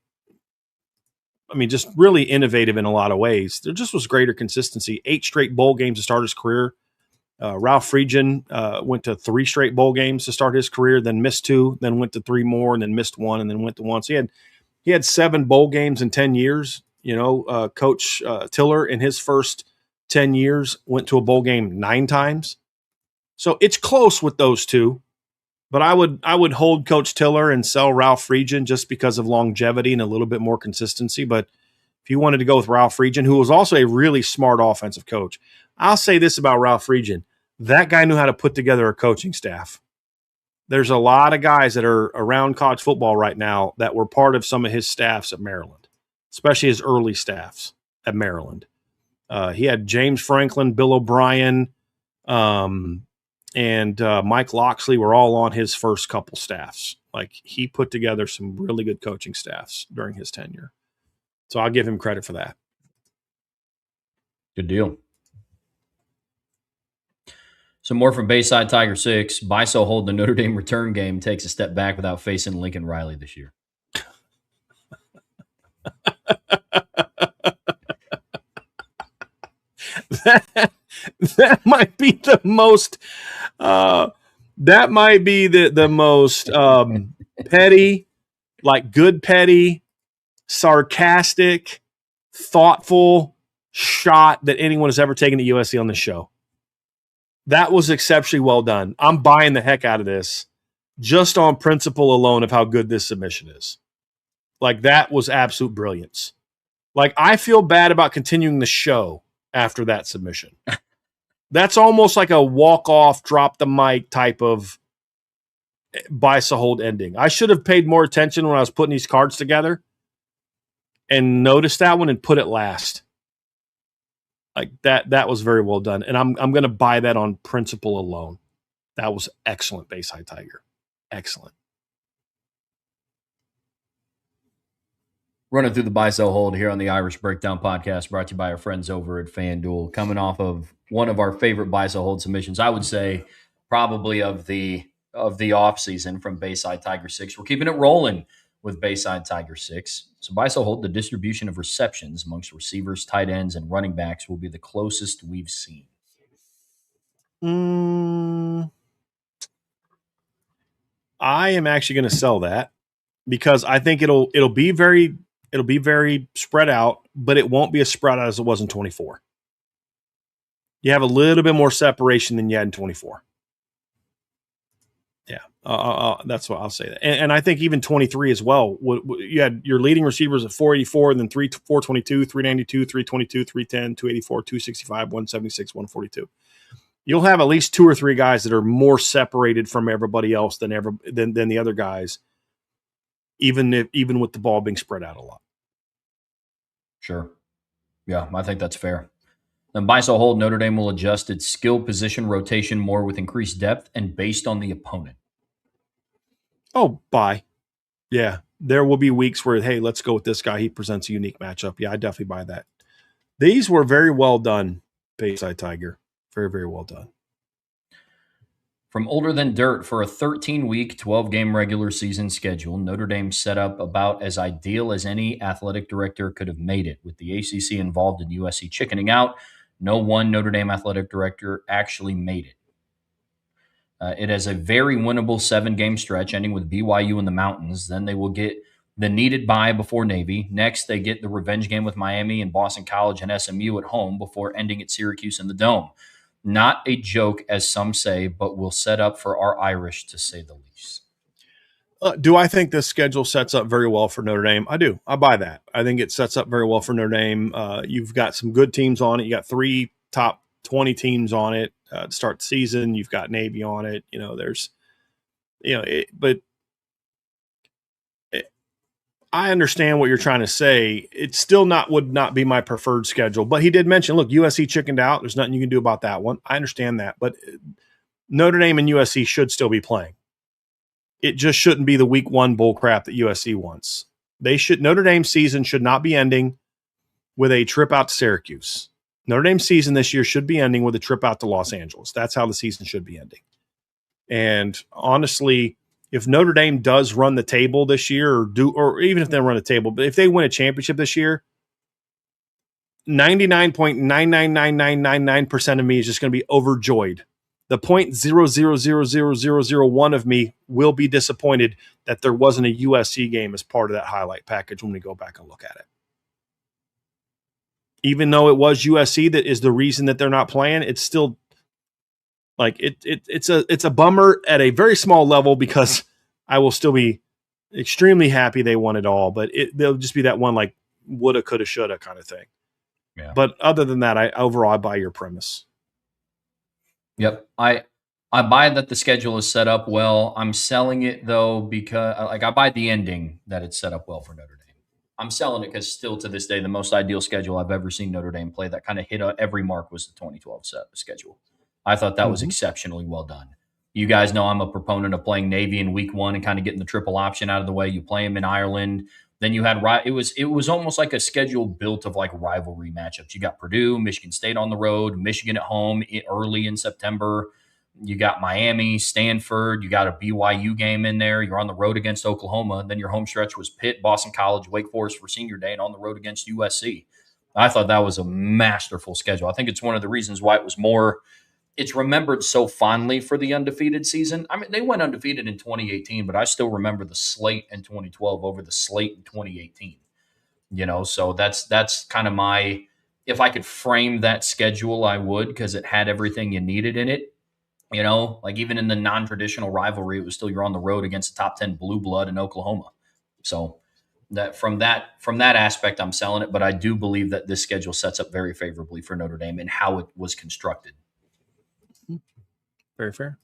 just really innovative in a lot of ways. There just was greater consistency. 8 straight bowl games to start his career. Ralph Regent went to 3 straight bowl games to start his career, then missed 2, then went to 3 more, and then missed 1, and then went to 1. So he had 7 bowl games in 10 years. Coach Tiller in his first 10 years went to a bowl game 9 times. So it's close with those two. But I would hold Coach Tiller and sell Ralph Regent just because of longevity and a little bit more consistency. But if you wanted to go with Ralph Regent, who was also a really smart offensive coach, I'll say this about Ralph Regent. That guy knew how to put together a coaching staff. There's a lot of guys that are around college football right now that were part of some of his staffs at Maryland, especially his early staffs at Maryland. He had James Franklin, Bill O'Brien, and Mike Loxley were all on his first couple staffs. Like he put together some really good coaching staffs during his tenure. So I'll give him credit for that. Good deal. Some more from Bayside Tiger 6. Biso hold the Notre Dame return game takes a step back without facing Lincoln Riley this year. That might be the most that might be the most petty, like good petty, sarcastic, thoughtful shot that anyone has ever taken at USC on this show. That was exceptionally well done. I'm buying the heck out of this just on principle alone of how good this submission is. Like, that was absolute brilliance. Like, I feel bad about continuing the show after that submission. That's almost like a walk-off, drop the mic type of Bisa hold ending. I should have paid more attention when I was putting these cards together and noticed that one and put it last. Like, that was very well done. And I'm going to buy that on principle alone. That was excellent, Bayside Tiger. Excellent. Running through the Biso hold here on the Irish Breakdown podcast, brought to you by our friends over at FanDuel. Coming off of one of our favorite Biso hold submissions, I would say probably of the offseason from Bayside Tiger 6. We're keeping it rolling with Bayside Tiger 6. So Biso hold, the distribution of receptions amongst receivers, tight ends, and running backs will be the closest we've seen. I am actually going to sell that because I think it'll be very spread out, but it won't be as spread out as it was in 24. You have a little bit more separation than you had in 24. Yeah, that's what I'll say. That. And I think even 23 as well. You had your leading receivers at 484, and then 422, 392, 322, 310, 284, 265, 176, 142. You'll have at least two or three guys that are more separated from everybody else than the other guys, even with the ball being spread out a lot. Sure. Yeah, I think that's fair. Then Biso hold, Notre Dame will adjust its skill position rotation more with increased depth and based on the opponent. Oh, bye. Yeah, there will be weeks where, hey, let's go with this guy. He presents a unique matchup. Yeah, I definitely buy that. These were very well done, Bayside Tiger. Very, very well done. From Older Than Dirt, for a 13-week, 12-game regular season schedule, Notre Dame set up about as ideal as any athletic director could have made it. With the ACC involved in USC chickening out, no one Notre Dame athletic director actually made it. It has a very winnable 7-game stretch ending with BYU in the mountains. Then they will get the needed bye before Navy. Next, they get the revenge game with Miami and Boston College and SMU at home before ending at Syracuse in the Dome. Not a joke, as some say, but will set up for our Irish, to say the least. Do I think this schedule sets up very well for Notre Dame? I do. I buy that. I think it sets up very well for Notre Dame. You've got some good teams on it. You got 3 top 20 teams on it to start the season. You've got Navy on it. I understand what you're trying to say. It still would not be my preferred schedule. But he did mention, look, USC chickened out. There's nothing you can do about that one. I understand that. But Notre Dame and USC should still be playing. It just shouldn't be the week 1 bull crap that USC wants. Notre Dame's season should not be ending with a trip out to Syracuse. Notre Dame's season this year should be ending with a trip out to Los Angeles. That's how the season should be ending. And honestly, if Notre Dame does run the table this year, or even if they run the table, but if they win a championship this year, 99.999999% of me is just going to be overjoyed. The 0.000001 of me will be disappointed that there wasn't a USC game as part of that highlight package when we go back and look at it. Even though it was USC that is the reason that they're not playing, it's still like it's a bummer at a very small level because I will still be extremely happy they won it all, but there'll just be that one like woulda, coulda, shoulda kind of thing. Yeah. But other than that, I buy your premise. Yep. I buy that the schedule is set up well. I'm selling it though because I buy the ending that it's set up well for Notre Dame. I'm selling it because still to this day, the most ideal schedule I've ever seen Notre Dame play that kind of hit every mark was the 2012 schedule. I thought that was exceptionally well done. You guys know I'm a proponent of playing Navy in week 1 and kind of getting the triple option out of the way. You play them in Ireland. Then you had it was almost like a schedule built of like rivalry matchups. You got Purdue, Michigan State on the road, Michigan at home early in September. You got Miami, Stanford, you got a BYU game in there. You're on the road against Oklahoma. Then your home stretch was Pitt, Boston College, Wake Forest for senior day, and on the road against USC. I thought that was a masterful schedule. I think it's one of the reasons why it's remembered so fondly for the undefeated season. I mean, they went undefeated in 2018, but I still remember the slate in 2012 over the slate in 2018. So that's kind of my, if I could frame that schedule, I would, because it had everything you needed in it. Like even in the non-traditional rivalry, it was still, you're on the road against the top 10 blue blood in Oklahoma. So that from that aspect, I'm selling it. But I do believe that this schedule sets up very favorably for Notre Dame and how it was constructed. Very fair.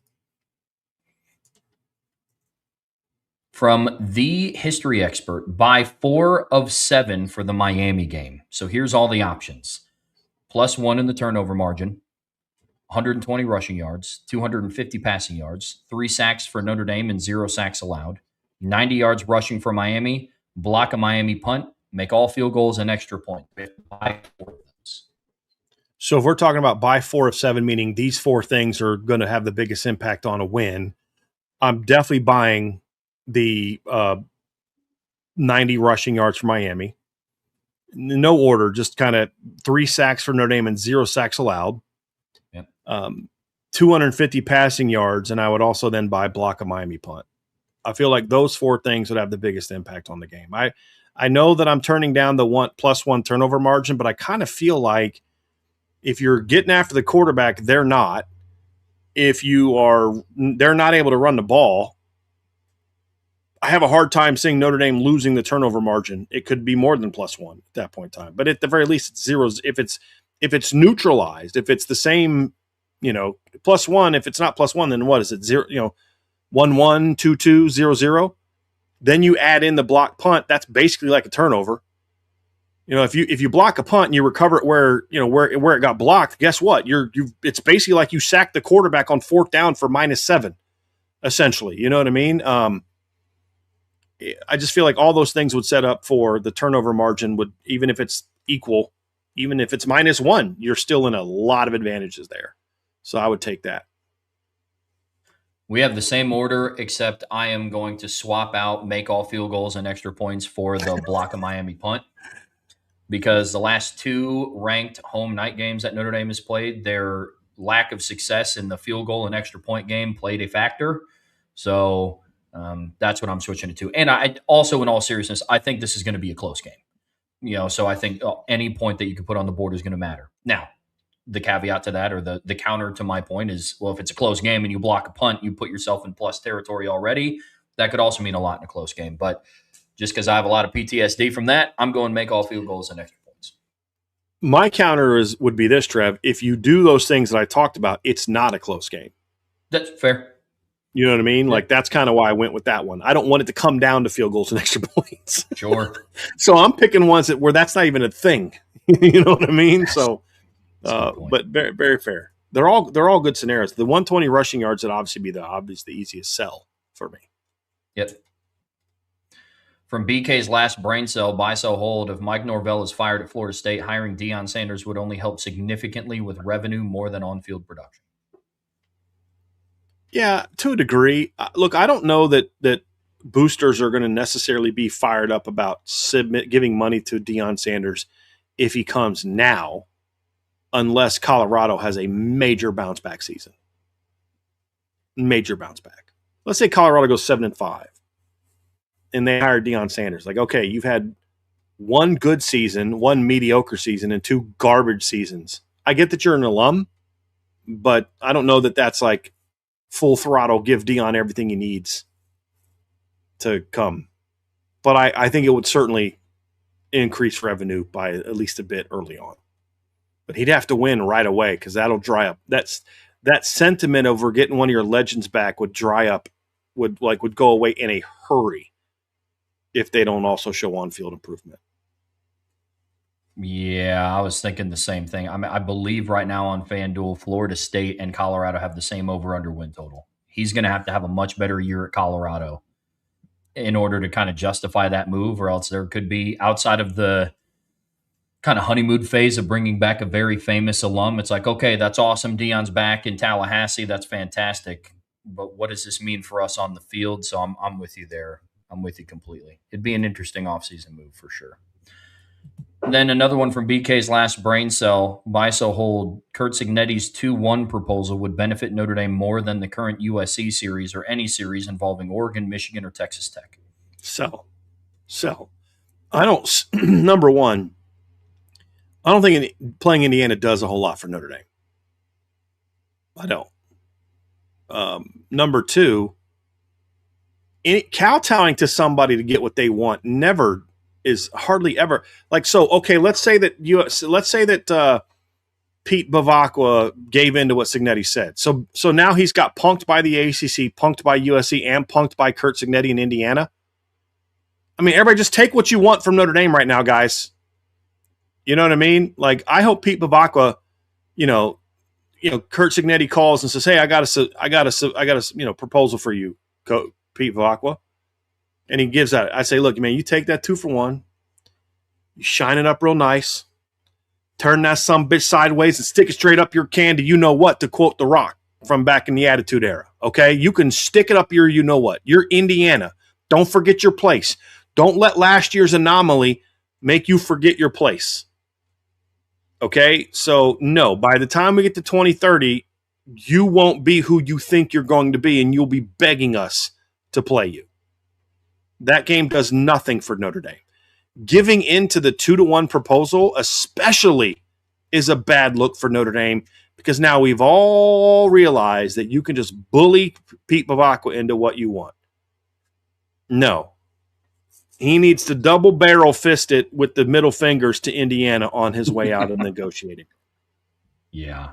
From the history expert, buy 4 of 7 for the Miami game. So here's all the options. +1 in the turnover margin, 120 rushing yards, 250 passing yards, 3 sacks for Notre Dame and 0 sacks allowed, 90 yards rushing for Miami, block a Miami punt, make all field goals and extra point. So if we're talking about buy 4 of 7, meaning these 4 things are going to have the biggest impact on a win, I'm definitely buying the 90 rushing yards for Miami. No order, just kind of 3 sacks for Notre Dame and 0 sacks allowed. Yep. 250 passing yards, and I would also then buy block a Miami punt. I feel like those 4 things would have the biggest impact on the game. I know that I'm turning down the +1 turnover margin, but I kind of feel like if you're getting after the quarterback, they're not. If they're not able to run the ball, I have a hard time seeing Notre Dame losing the turnover margin. It could be more than +1 at that point in time, but at the very least, it's 0. If it's neutralized, if it's the same, +1. If it's not +1, then what is it? 0. 1-1, 2-2, 0-0. Then you add in the block punt. That's basically like a turnover. If you block a punt and you recover it where it got blocked, guess what? It's basically like you sacked the quarterback on 4th down for -7, essentially. You know what I mean? I just feel like all those things would set up for the turnover margin would, even if it's equal, even if it's -1, you're still in a lot of advantages there. So I would take that. We have the same order, except I am going to swap out make all field goals and extra points for the block of Miami punt. Because the last 2 ranked home night games that Notre Dame has played, their lack of success in the field goal and extra point game played a factor. So that's what I'm switching it to. And I also, in all seriousness, I think this is going to be a close game. So I think any point that you can put on the board is going to matter. Now, the caveat to that, or the counter to my point is, well, if it's a close game and you block a punt, you put yourself in plus territory already. That could also mean a lot in a close game. But just because I have a lot of PTSD from that, I'm going to make all field goals and extra points. My counter would be this, Trev. If you do those things that I talked about, it's not a close game. That's fair. You know what I mean? Yeah. Like, that's kind of why I went with that one. I don't want it to come down to field goals and extra points. Sure. So I'm picking ones where that's not even a thing. You know what I mean? So, but very, very fair. They're all good scenarios. The 120 rushing yards would obviously be the easiest sell for me. Yep. From BK's last brain cell, buy, sell, hold. If Mike Norvell is fired at Florida State, hiring Deion Sanders would only help significantly with revenue more than on-field production. Yeah, to a degree. Look, I don't know that boosters are going to necessarily be fired up about giving money to Deion Sanders if he comes now, unless Colorado has a major bounce back season. Major bounce back. Let's say Colorado goes 7-5. And they hired Deion Sanders. Like, okay, you've had 1 good season, 1 mediocre season, and 2 garbage seasons. I get that you're an alum, but I don't know that that's like full throttle, give Deion everything he needs to come. But I think it would certainly increase revenue by at least a bit early on. But he'd have to win right away because that'll dry up. That sentiment over getting one of your legends back would dry up, would go away in a hurry if they don't also show on-field improvement. Yeah, I was thinking the same thing. I mean, I believe right now on FanDuel, Florida State and Colorado have the same over-under win total. He's going to have a much better year at Colorado in order to kind of justify that move, or else there could be, outside of the kind of honeymoon phase of bringing back a very famous alum. It's like, okay, that's awesome. Deion's back in Tallahassee. That's fantastic. But what does this mean for us on the field? So I'm with you there. I'm with you completely. It'd be an interesting offseason move for sure. Then another one from BK's last brain cell. Biso hold Kurt Cignetti's 2-1 proposal would benefit Notre Dame more than the current USC series or any series involving Oregon, Michigan, or Texas Tech. So I don't. Number one, I don't think playing Indiana does a whole lot for Notre Dame. I don't. Number two, kowtowing to somebody to get what they want never is hardly ever like. So okay, let's say that Pete Bavacqua gave in to what Cignetti said. So now he's got punked by the ACC, punked by USC, and punked by Kurt Cignetti in Indiana. I mean, everybody just take what you want from Notre Dame right now, guys. You know what I mean? Like, I hope Pete Bavacqua, Kurt Cignetti calls and says, "Hey, I got a proposal for you, Pete Bavacqua," and he gives that. I say, "Look, man, you take that 2-for-1, you shine it up real nice, turn that sumbitch sideways and stick it straight up your can to you know what, to quote The Rock from back in the Attitude Era. Okay, you can stick it up your you know what. You're Indiana. Don't forget your place. Don't let last year's anomaly make you forget your place." Okay, so no, by the time we get to 2030, you won't be who you think you're going to be, and you'll be begging us to play you. That game does nothing for Notre Dame. Giving into the 2-1 proposal, especially, is a bad look for Notre Dame, because now we've all realized that you can just bully Pete Bavacqua into what you want. No. He needs to double barrel fist it with the middle fingers to Indiana on his way out of negotiating. Yeah.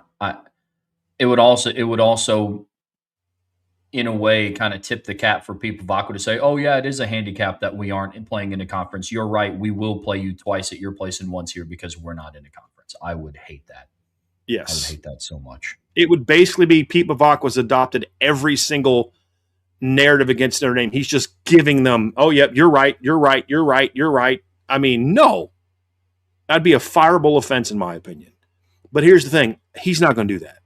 It would also in a way kind of tip the cap for Pete Bavacqua to say, "Oh yeah, it is a handicap that we aren't playing in a conference. You're right. We will play you twice at your place and once here because we're not in a conference." I would hate that. Yes. I would hate that so much. It would basically be Pete Bavacqua's adopted every single narrative against Notre Dame. He's just giving them, "Oh, yep, you're right, you're right, you're right, you're right." I mean, no. That'd be a fireable offense in my opinion. But here's the thing. He's not going to do that.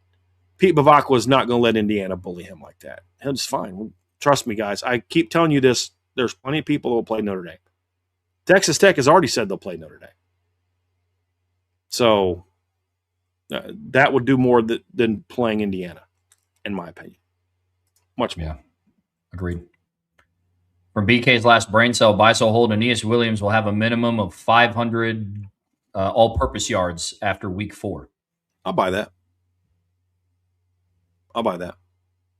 Pete Bavacqua is not going to let Indiana bully him like that. It's fine. Trust me, guys. I keep telling you this. There's plenty of people who will play Notre Dame. Texas Tech has already said they'll play Notre Dame. So that would do more than playing Indiana, in my opinion. Much more. Yeah. Agreed. From BK's last brain cell, Biso Hold and Aeneas Williams will have a minimum of 500 all-purpose yards after week 4. I'll buy that.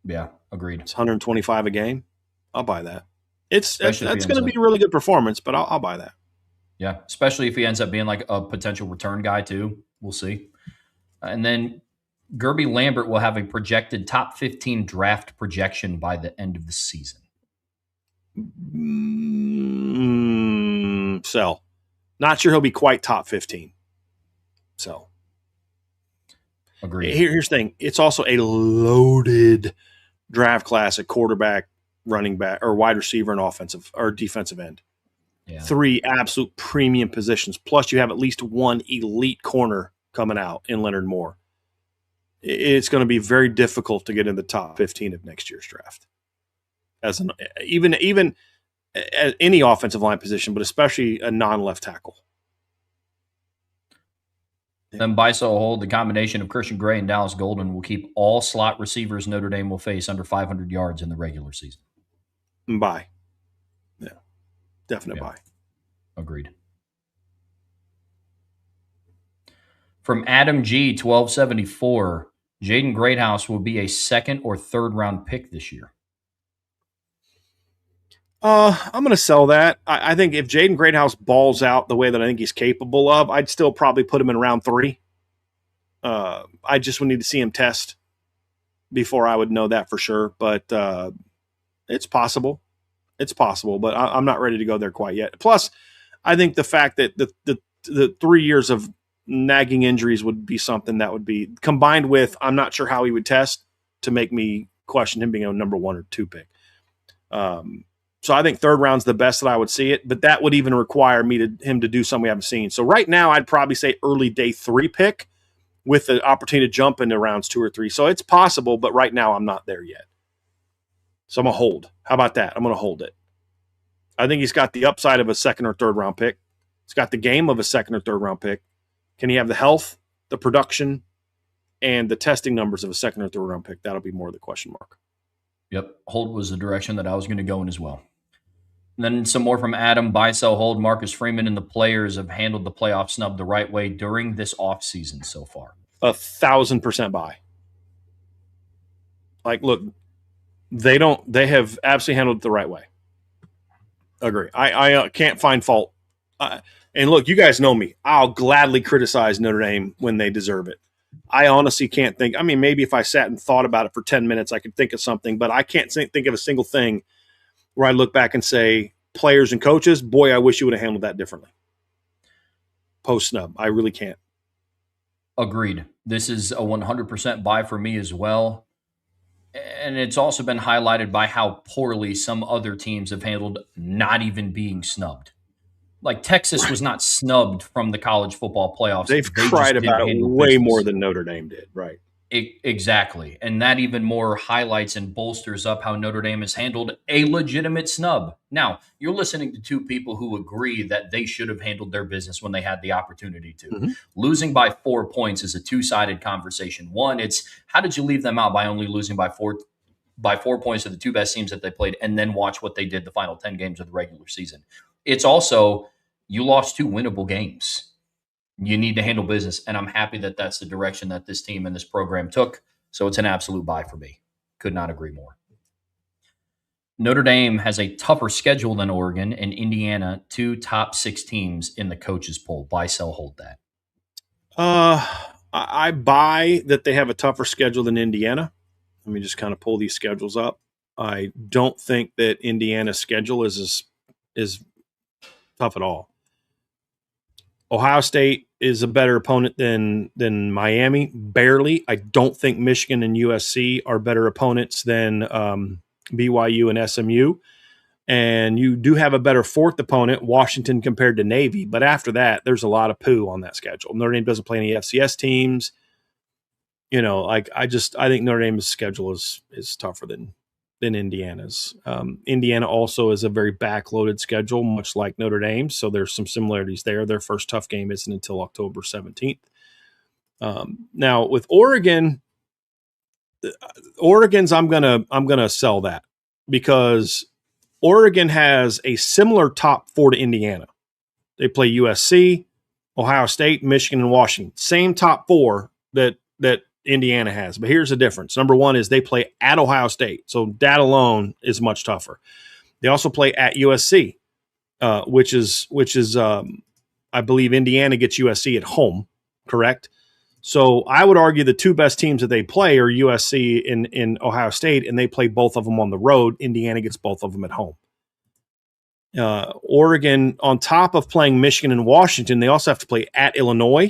Yeah, agreed. It's 125 a game. I'll buy that. That's going to be a really good performance, but I'll buy that. Yeah, especially if he ends up being like a potential return guy too. We'll see. And then Gerby Lambert will have a projected top 15 draft projection by the end of the season. Sell. Not sure he'll be quite top 15. So. Agreed. Here's the thing. It's also a loaded draft class at quarterback, running back, or wide receiver and offensive or defensive end. Yeah. 3 absolute premium positions. Plus you have at least 1 elite corner coming out in Leonard Moore. It's going to be very difficult to get in the top 15 of next year's draft. Even any offensive line position, but especially a non-left tackle. Then Biso will hold the combination of Christian Gray and Dallas Golden will keep all slot receivers Notre Dame will face under 500 yards in the regular season. Buy. Yeah. Definite buy. Agreed. From Adam G, 1274, Jaden Greathouse will be a 2nd or 3rd round pick this year. I'm going to sell that. I think if Jaden Greathouse balls out the way that I think he's capable of, I'd still probably put him in round 3. I just would need to see him test before I would know that for sure. But it's possible. It's possible, but I'm not ready to go there quite yet. Plus, I think the fact that the 3 years of nagging injuries would be something that would be combined with I'm not sure how he would test to make me question him being a number 1 or 2 pick. So I think third round's the best that I would see it, but that would even require him to do something we haven't seen. So right now, I'd probably say early day 3 pick with the opportunity to jump into rounds 2 or 3. So it's possible, but right now I'm not there yet. So I'm going to hold. How about that? I'm going to hold it. I think he's got the upside of a second or third round pick. He's got the game of a second or third round pick. Can he have the health, the production, and the testing numbers of a second or third round pick? That'll be more the question mark. Yep. Hold was the direction that I was going to go in as well. And then some more from Adam. Buy, sell, hold. Marcus Freeman and the players have handled the playoff snub the right way during this offseason so far. 1,000% buy. Like, look, they have absolutely handled it the right way. Agree. I can't find fault. And look, you guys know me. I'll gladly criticize Notre Dame when they deserve it. I honestly can't think. I mean, maybe if I sat and thought about it for 10 minutes, I could think of something, but I can't think of a single thing where I look back and say, players and coaches, boy, I wish you would have handled that differently. Post snub. I really can't. Agreed. This is a 100% buy for me as well. And it's also been highlighted by how poorly some other teams have handled not even being snubbed. Like Texas was not snubbed from the college football playoffs. They've cried about it way more than Notre Dame did, right? Exactly. And that even more highlights and bolsters up how Notre Dame has handled a legitimate snub. Now, you're listening to two people who agree that they should have handled their business when they had the opportunity to. Mm-hmm. Losing by 4 points is a two-sided conversation. One, it's how did you leave them out by only losing by 4 points to the two best teams that they played, and then watch what they did the final 10 games of the regular season. It's also, you lost 2 winnable games. You need to handle business, and I'm happy that that's the direction that this team and this program took. So it's an absolute buy for me. Could not agree more. Notre Dame has a tougher schedule than Oregon and Indiana, 2 top 6 teams in the coaches poll. Buy, sell, hold that. I buy that they have a tougher schedule than Indiana. Let me just kind of pull these schedules up. I don't think that Indiana's schedule is tough at all. Ohio State is a better opponent than Miami, barely. I don't think Michigan and USC are better opponents than BYU and SMU. And you do have a better fourth opponent, Washington, compared to Navy. But after that, there's a lot of poo on that schedule. Notre Dame doesn't play any FCS teams. You know, like I think Notre Dame's schedule is tougher than Indiana's. Indiana also is a very backloaded schedule, much like Notre Dame. So there's some similarities there. Their first tough game isn't until October 17th. Now with Oregon's, I'm gonna sell that because Oregon has a similar top 4 to Indiana. They play USC, Ohio State, Michigan, and Washington. Same top 4 that Indiana has. But here's the difference. Number one is they play at Ohio State. So that alone is much tougher. They also play at USC, which is I believe Indiana gets USC at home, correct? So I would argue the 2 best teams that they play are USC in Ohio State, and they play both of them on the road. Indiana gets both of them at home. Oregon, on top of playing Michigan and Washington, they also have to play at Illinois,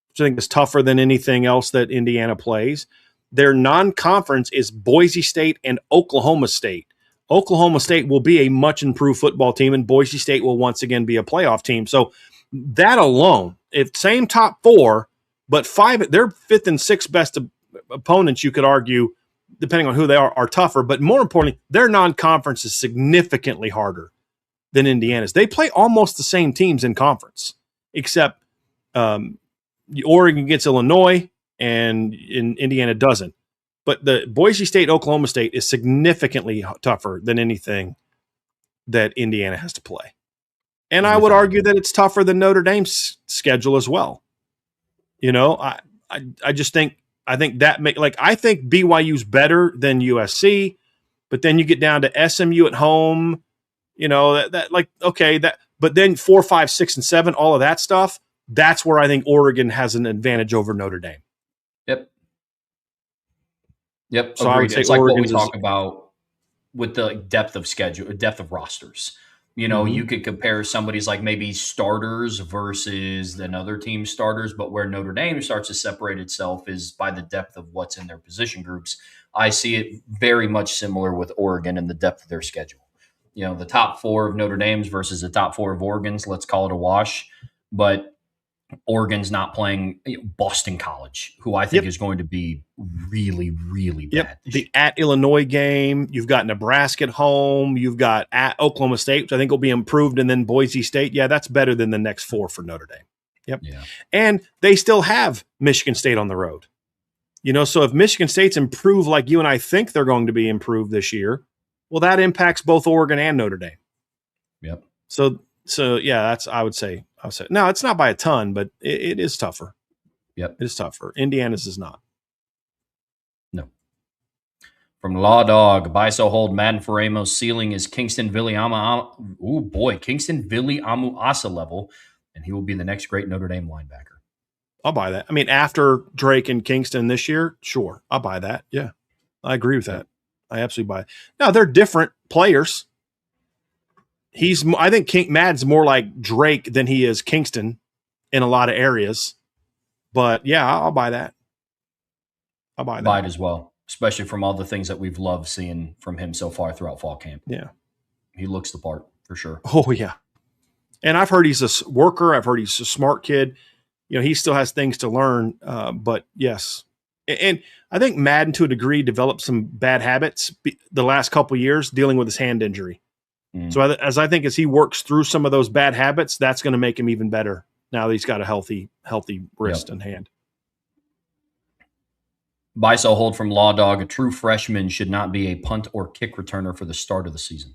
which I think is tougher than anything else that Indiana plays. Their non-conference is Boise State and Oklahoma State. Oklahoma State will be a much improved football team, and Boise State will once again be a playoff team. So that alone, if same top 4, but 5, their 5th and 6th best opponents, you could argue, depending on who they are tougher. But more importantly, their non-conference is significantly harder than Indiana's. They play almost the same teams in conference, except Oregon gets Illinois and Indiana doesn't. But the Boise State, Oklahoma State is significantly tougher than anything that Indiana has to play. And I would argue that it's tougher than Notre Dame's schedule as well. You know, I just think I think BYU's better than USC, but then you get down to SMU at home, you know, but then 4, 5, 6, and 7, all of that stuff. That's where I think Oregon has an advantage over Notre Dame. Yep. So I would say it's like what we talk about with the depth of schedule, depth of rosters. You know, you could compare somebody's like maybe starters versus another team's starters, but where Notre Dame starts to separate itself is by the depth of what's in their position groups. I see it very much similar with Oregon and the depth of their schedule. the top four of Notre Dame's versus the top four of Oregon's. Let's call it a wash. But Oregon's not playing Boston College, who I think is going to be really, really bad. The at Illinois game, you've got Nebraska at home, you've got at Oklahoma State, which I think will be improved, and then Boise State. Yeah, that's better than the next four for Notre Dame. Yep. Yeah. And they still have Michigan State on the road. So if Michigan State's improved like you and I think they're going to be improved this year, well, that impacts both Oregon and Notre Dame. Yep. So yeah, I would say no, it's not by a ton, but it is tougher. Yep. It is tougher. Indiana's is not. No. From Law Dog, buy, sell, hold, Madden for Amos. Ceiling is Kingston Viliamu. Oh boy, Kingston Viliamu Asa level, and he will be the next great Notre Dame linebacker. I'll buy that. I mean, after Drake and Kingston this year, sure, I'll buy that. Yeah, I agree with that. I absolutely buy it. Now, they're different players. I think Mad's more like Drake than he is Kingston in a lot of areas. But, yeah, I'll buy that. I'll buy that. Buy it as well, especially from all the things that we've loved seeing from him so far throughout fall camp. Yeah. He looks the part for sure. Oh, yeah. And I've heard he's a worker. I've heard he's a smart kid. He still has things to learn, but yes. And I think Madden, to a degree, developed some bad habits the last couple of years dealing with his hand injury. Mm. So as he works through some of those bad habits, that's going to make him even better now that he's got a healthy wrist and hand. Buy, sell, hold from Law Dog. A true freshman should not be a punt or kick returner for the start of the season.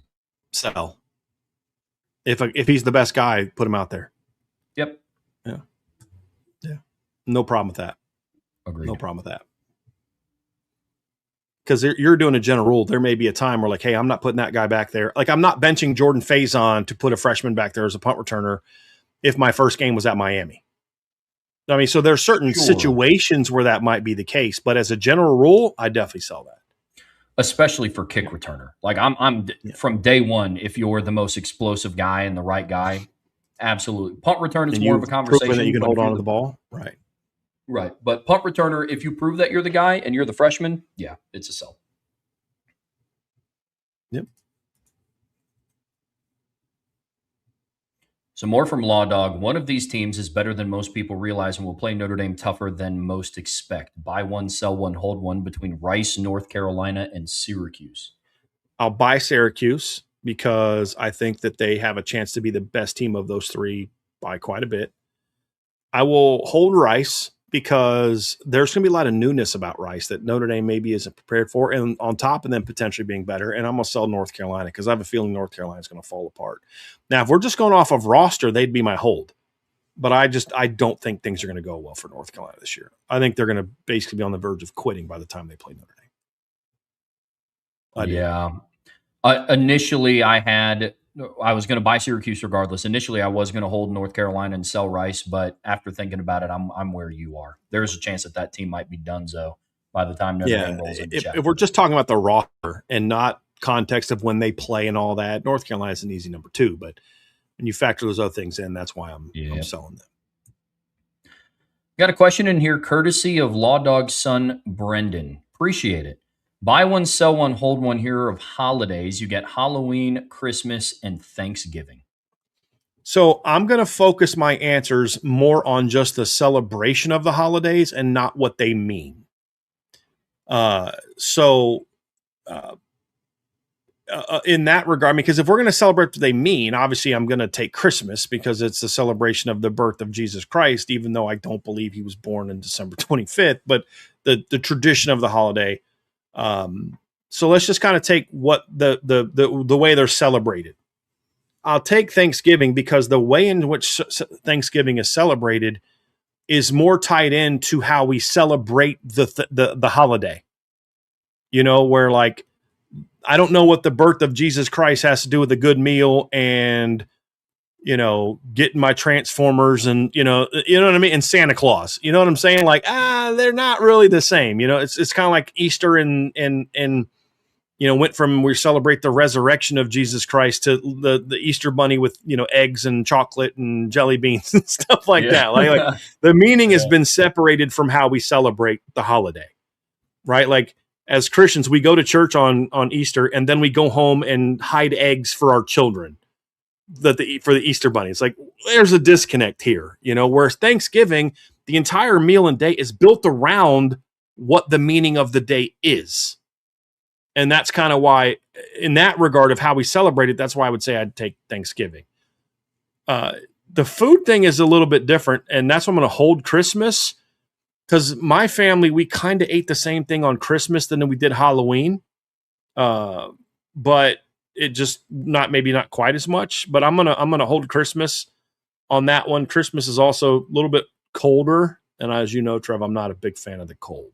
Sell. If he's the best guy, put him out there. Yep. Yeah. No problem with that. Agreed. No problem with that. Because you're doing a general rule. There may be a time where, like, hey, I'm not putting that guy back there. Like, I'm not benching Jordan Faison to put a freshman back there as a punt returner if my first game was at Miami. I mean, so there are certain situations where that might be the case. But as a general rule, I definitely sell that. Especially for kick returner. Like, I'm from day one, if you're the most explosive guy and the right guy, absolutely. Punt return is more of a conversation. That you can hold on to the ball. Right. Right. But punt returner, if you prove that you're the guy and you're the freshman, yeah, it's a sell. Yep. So more from Law Dog. One of these teams is better than most people realize and will play Notre Dame tougher than most expect. Buy one, sell one, hold one between Rice, North Carolina, and Syracuse. I'll buy Syracuse because I think that they have a chance to be the best team of those three by quite a bit. I will hold Rice because there's going to be a lot of newness about Rice that Notre Dame maybe isn't prepared for, and on top of them potentially being better. And I'm going to sell North Carolina because I have a feeling North Carolina is going to fall apart. Now, if we're just going off of roster, they'd be my hold. But I don't think things are going to go well for North Carolina this year. I think they're going to basically be on the verge of quitting by the time they play Notre Dame. Yeah. Initially, I was going to buy Syracuse regardless. Initially, I was going to hold North Carolina and sell Rice, but after thinking about it, I'm where you are. There's a chance that team might be donezo by the time Notre Dame rolls into if we're just talking about the roster and not context of when they play and all that, North Carolina is an easy number 2. But when you factor those other things in, that's why I'm selling them. Got a question in here, courtesy of Law Dog's son, Brendan. Appreciate it. Buy one, sell one, hold one here of holidays. You get Halloween, Christmas, and Thanksgiving. So I'm going to focus my answers more on just the celebration of the holidays and not what they mean. In that regard, because if we're going to celebrate what they mean, obviously I'm going to take Christmas because it's the celebration of the birth of Jesus Christ, even though I don't believe he was born on December 25th, but the tradition of the holiday. So let's just kind of take what the way they're celebrated. I'll take Thanksgiving because the way in which Thanksgiving is celebrated is more tied into how we celebrate the holiday. Where like, I don't know what the birth of Jesus Christ has to do with a good meal and, getting my Transformers and, you know what I mean? And Santa Claus, you know what I'm saying? Like, they're not really the same. It's kind of like Easter and went from we celebrate the resurrection of Jesus Christ to the Easter bunny with, eggs and chocolate and jelly beans and stuff like that. Like the meaning has been separated from how we celebrate the holiday, right? Like as Christians, we go to church on Easter, and then we go home and hide eggs for our children for the Easter bunny. It's like, there's a disconnect here, whereas Thanksgiving, the entire meal and day is built around what the meaning of the day is. And that's kind of why, in that regard of how we celebrate it, that's why I would say I'd take Thanksgiving. The food thing is a little bit different, and that's why I'm going to hold Christmas, because my family, we kind of ate the same thing on Christmas than we did Halloween. But it just maybe not quite as much, but I'm going to hold Christmas on that one. Christmas is also a little bit colder. And as you know, Trev, I'm not a big fan of the cold.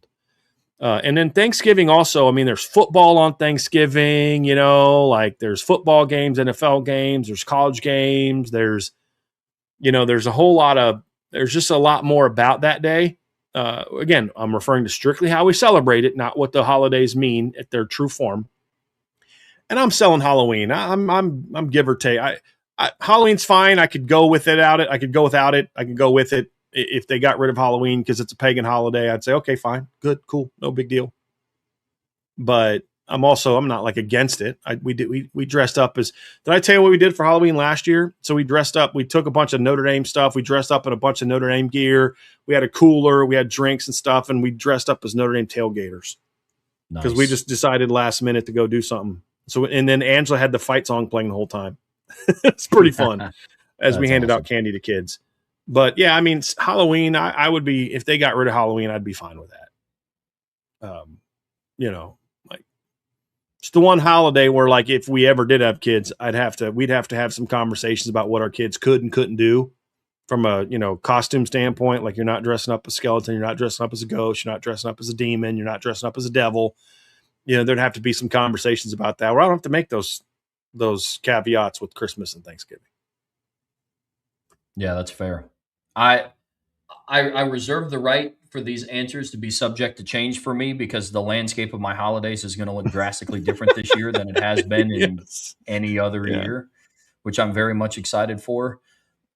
And then Thanksgiving also, I mean, there's football on Thanksgiving, like there's football games, NFL games, there's college games. There's a whole lot there's just a lot more about that day. Again, I'm referring to strictly how we celebrate it, not what the holidays mean at their true form. And I'm selling Halloween. I'm give or take. Halloween's fine. I could go with it out it. I could go without it. I could go with it. If they got rid of Halloween because it's a pagan holiday, I'd say, okay, fine, good, cool, no big deal. But I'm not like against it. We dressed up as, did I tell you what we did for Halloween last year? So we dressed up, we took a bunch of Notre Dame stuff. We dressed up in a bunch of Notre Dame gear. We had a cooler, we had drinks and stuff, and we dressed up as Notre Dame tailgaters. Because we just decided last minute to go do something. So, and then Angela had the fight song playing the whole time. It's pretty fun as we handed out candy to kids. But yeah, I mean, Halloween, I would be, if they got rid of Halloween, I'd be fine with that. Like it's the one holiday where, like, if we ever did have kids, we'd have to have some conversations about what our kids could and couldn't do from a, costume standpoint. Like, you're not dressing up as a skeleton, you're not dressing up as a ghost, you're not dressing up as a demon, you're not dressing up as a devil. There'd have to be some conversations about that, where I don't have to make those caveats with Christmas and Thanksgiving. Yeah, that's fair. I reserve the right for these answers to be subject to change for me, because the landscape of my holidays is going to look drastically different this year than it has been in any other year, which I'm very much excited for.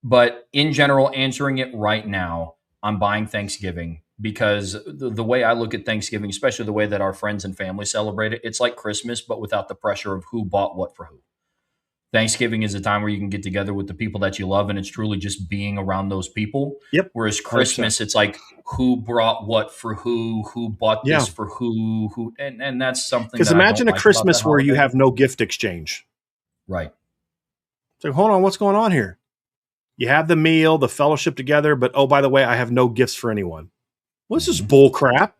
But in general, answering it right now, I'm buying Thanksgiving, because the way I look at Thanksgiving, especially the way that our friends and family celebrate it, it's like Christmas, but without the pressure of who bought what for who. Thanksgiving is a time where you can get together with the people that you love, and it's truly just being around those people. Yep. Whereas Christmas, 100%. It's like who brought what for who bought this for who, and that's something. Because imagine a Christmas where you have no gift exchange. Right. So hold on, what's going on here? You have the meal, the fellowship together, but oh, by the way, I have no gifts for anyone. Well, this is bull crap.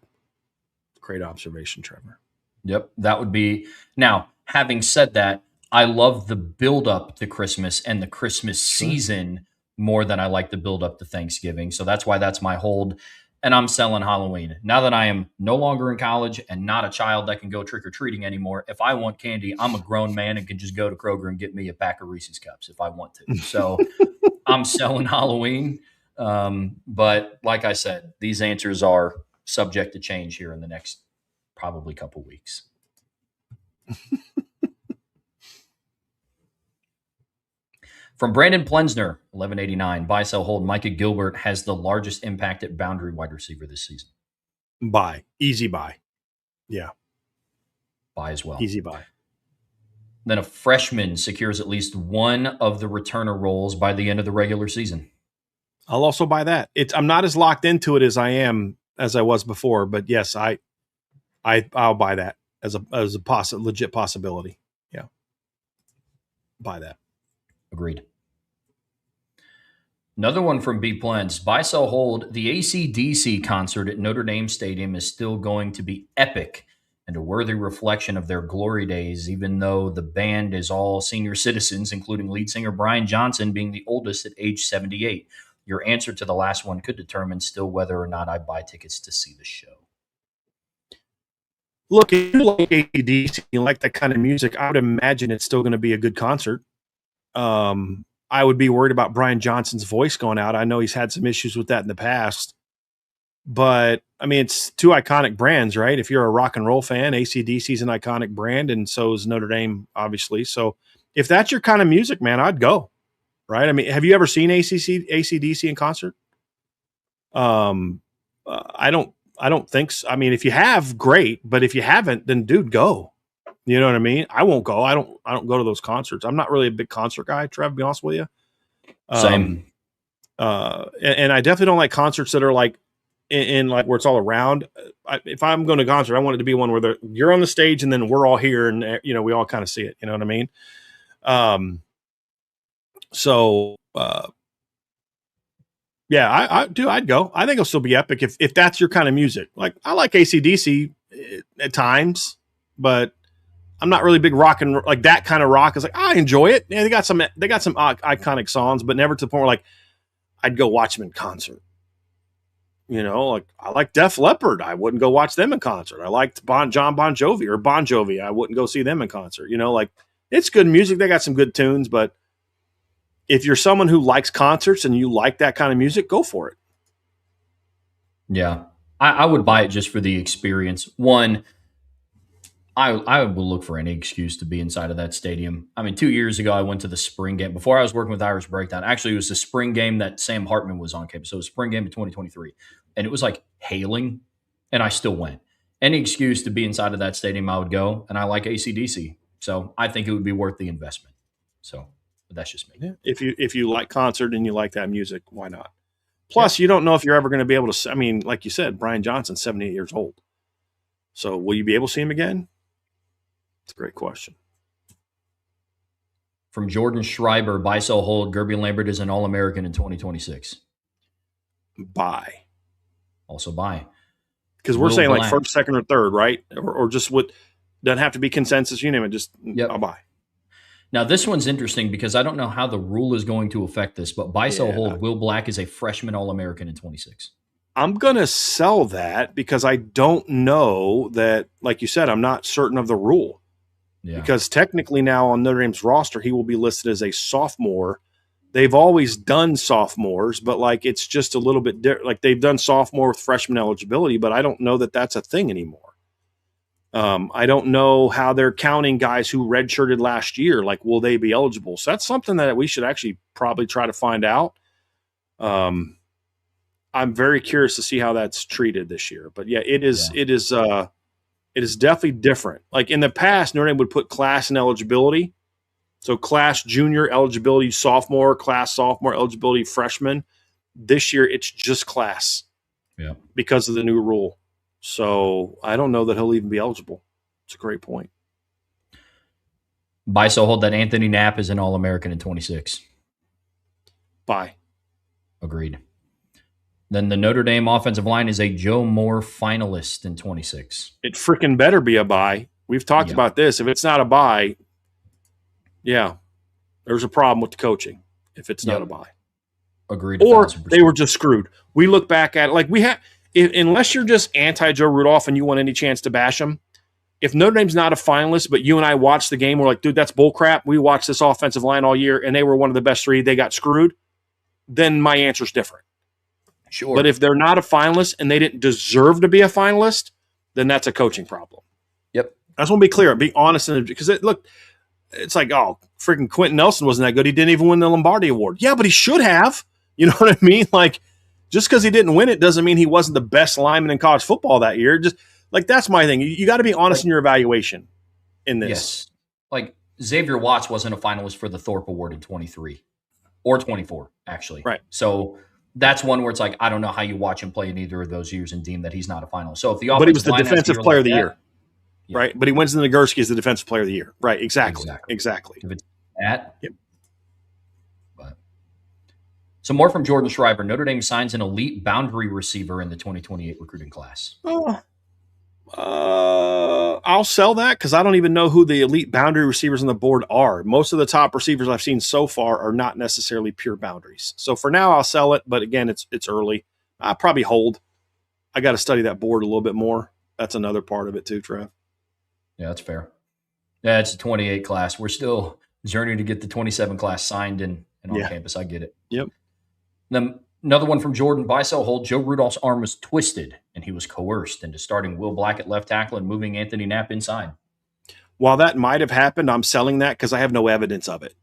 Great observation, Trevor. Yep, that would be. Now, having said that, I love the build up to Christmas and the Christmas season more than I like the build up to Thanksgiving. So that's why that's my hold. And I'm selling Halloween. Now that I am no longer in college and not a child that can go trick or treating anymore, if I want candy, I'm a grown man and can just go to Kroger and get me a pack of Reese's Cups if I want to. So I'm selling Halloween. But like I said, these answers are subject to change here in the next probably couple weeks. From Brandon Plensner, 1189, buy, sell, hold. Micah Gilbert has the largest impact at boundary wide receiver this season. Buy. Easy buy. Yeah. Buy as well. Easy buy. Then a freshman secures at least one of the returner roles by the end of the regular season. I'll also buy that. I'm not as locked into it as I was before, but yes, I'll buy that as a legit possibility. Yeah. Buy that. Agreed. Another one from B Plans. Buy, sell, hold. The AC/DC concert at Notre Dame Stadium is still going to be epic and a worthy reflection of their glory days, even though the band is all senior citizens, including lead singer Brian Johnson being the oldest at age 78. Your answer to the last one could determine still whether or not I buy tickets to see the show. Look, if you like AC/DC, you like that kind of music, I would imagine it's still going to be a good concert. I would be worried about Brian Johnson's voice going out. I know he's had some issues with that in the past, but I mean, it's two iconic brands, right? If you're a rock and roll fan, AC/DC is an iconic brand, and so is Notre Dame, obviously. So if that's your kind of music, man, I'd go, right? I mean, have you ever seen AC/DC in concert? I I don't think so. I mean, if you have, great, but if you haven't, then dude, go. You know what I mean? I won't go. I don't go to those concerts. I'm not really a big concert guy, Trev, to be honest with you. Same. And I definitely don't like concerts that are like in like where it's all around. If I'm going to a concert, I want it to be one where you're on the stage and then we're all here and we all kind of see it. You know what I mean? Yeah, I'd go. I think it'll still be epic if that's your kind of music. Like I like AC/DC at times, but I'm not really big rock and like that kind of rock. Is like I enjoy it. Yeah, they got some iconic songs, but never to the point where like I'd go watch them in concert. Like I like Def Leppard. I wouldn't go watch them in concert. I liked John Bon Jovi or Bon Jovi. I wouldn't go see them in concert. Like it's good music. They got some good tunes, but if you're someone who likes concerts and you like that kind of music, go for it. Yeah. I would buy it just for the experience. One, I will look for any excuse to be inside of that stadium. I mean, 2 years ago, I went to the spring game. Before I was working with Irish Breakdown, actually, it was the spring game that Sam Hartman was on campus. So it was spring game of 2023. And it was like hailing, and I still went. Any excuse to be inside of that stadium, I would go. And I like AC/DC. So I think it would be worth the investment. So but that's just me. Yeah. If you like concert and you like that music, why not? Plus, you don't know if you're ever going to be able to. I mean, like you said, Brian Johnson's 78 years old. So will you be able to see him again? It's a great question. From Jordan Schreiber, buy, sell, hold. Gerby Lambert is an All-American in 2026. Buy. Also buy. Because we're saying like first, second, or third, right? Or just what doesn't have to be consensus. You name it. Just I'll buy. Now, this one's interesting because I don't know how the rule is going to affect this, but buy, sell, hold. Will Black is a freshman All-American in 26. I'm going to sell that because I don't know that, like you said, I'm not certain of the rule. Yeah. Because technically now on Notre Dame's roster, he will be listed as a sophomore. They've always done sophomores, but like it's just a little bit different. Like they've done sophomore with freshman eligibility, but I don't know that that's a thing anymore. I don't know how they're counting guys who redshirted last year. Like, will they be eligible? So that's something that we should actually probably try to find out. I'm very curious to see how that's treated this year. But yeah, it is definitely different. Like in the past, Notre Dame would put class and eligibility. So class junior eligibility, sophomore, class sophomore eligibility, freshman. This year, it's just class. Yeah, because of the new rule. So I don't know that he'll even be eligible. It's a great point. Buy, so hold that Anthony Knapp is an All-American in 26. Buy. Agreed. Then the Notre Dame offensive line is a Joe Moore finalist in 26. It freaking better be a buy. We've talked about this. If it's not a buy, there's a problem with the coaching if it's not a buy. Agreed. Or they were just screwed. We look back at it like we have. Unless you're just anti-Joe Rudolph and you want any chance to bash him, if Notre Dame's not a finalist, but you and I watched the game, we're like, dude, that's bullcrap. We watched this offensive line all year, and they were one of the best three. They got screwed. Then my answer's different. Sure. But if they're not a finalist and they didn't deserve to be a finalist, then that's a coaching problem. Yep. I just want to be clear, be honest, because it's like, oh, freaking Quentin Nelson wasn't that good. He didn't even win the Lombardi Award. Yeah, but he should have. You know what I mean? Like, just because he didn't win it doesn't mean he wasn't the best lineman in college football that year. Just like that's my thing. You got to be honest in your evaluation in this. Yes. Like Xavier Watts wasn't a finalist for the Thorpe Award in 23 or 24, actually. Right. So that's one where it's like, I don't know how you watch him play in either of those years and deem that he's not a finalist. So if the but he was the defensive player of the year. Yeah. Right. But he wins the Nagurski as the defensive player of the year. Right. Exactly. If it's that. Yep. So more from Jordan Schreiber. Notre Dame signs an elite boundary receiver in the 2028 recruiting class. I'll sell that because I don't even know who the elite boundary receivers on the board are. Most of the top receivers I've seen so far are not necessarily pure boundaries. So for now, I'll sell it. But again, it's early. I'll probably hold. I got to study that board a little bit more. That's another part of it too, Trev. Yeah, that's fair. Yeah, it's a 28 class. We're still journeying to get the 27 class signed and on campus. I get it. Yep. Then another one from Jordan. Buy, sell, hold. Joe Rudolph's arm was twisted, and he was coerced into starting Will Black at left tackle and moving Anthony Knapp inside. While that might have happened, I'm selling that because I have no evidence of it.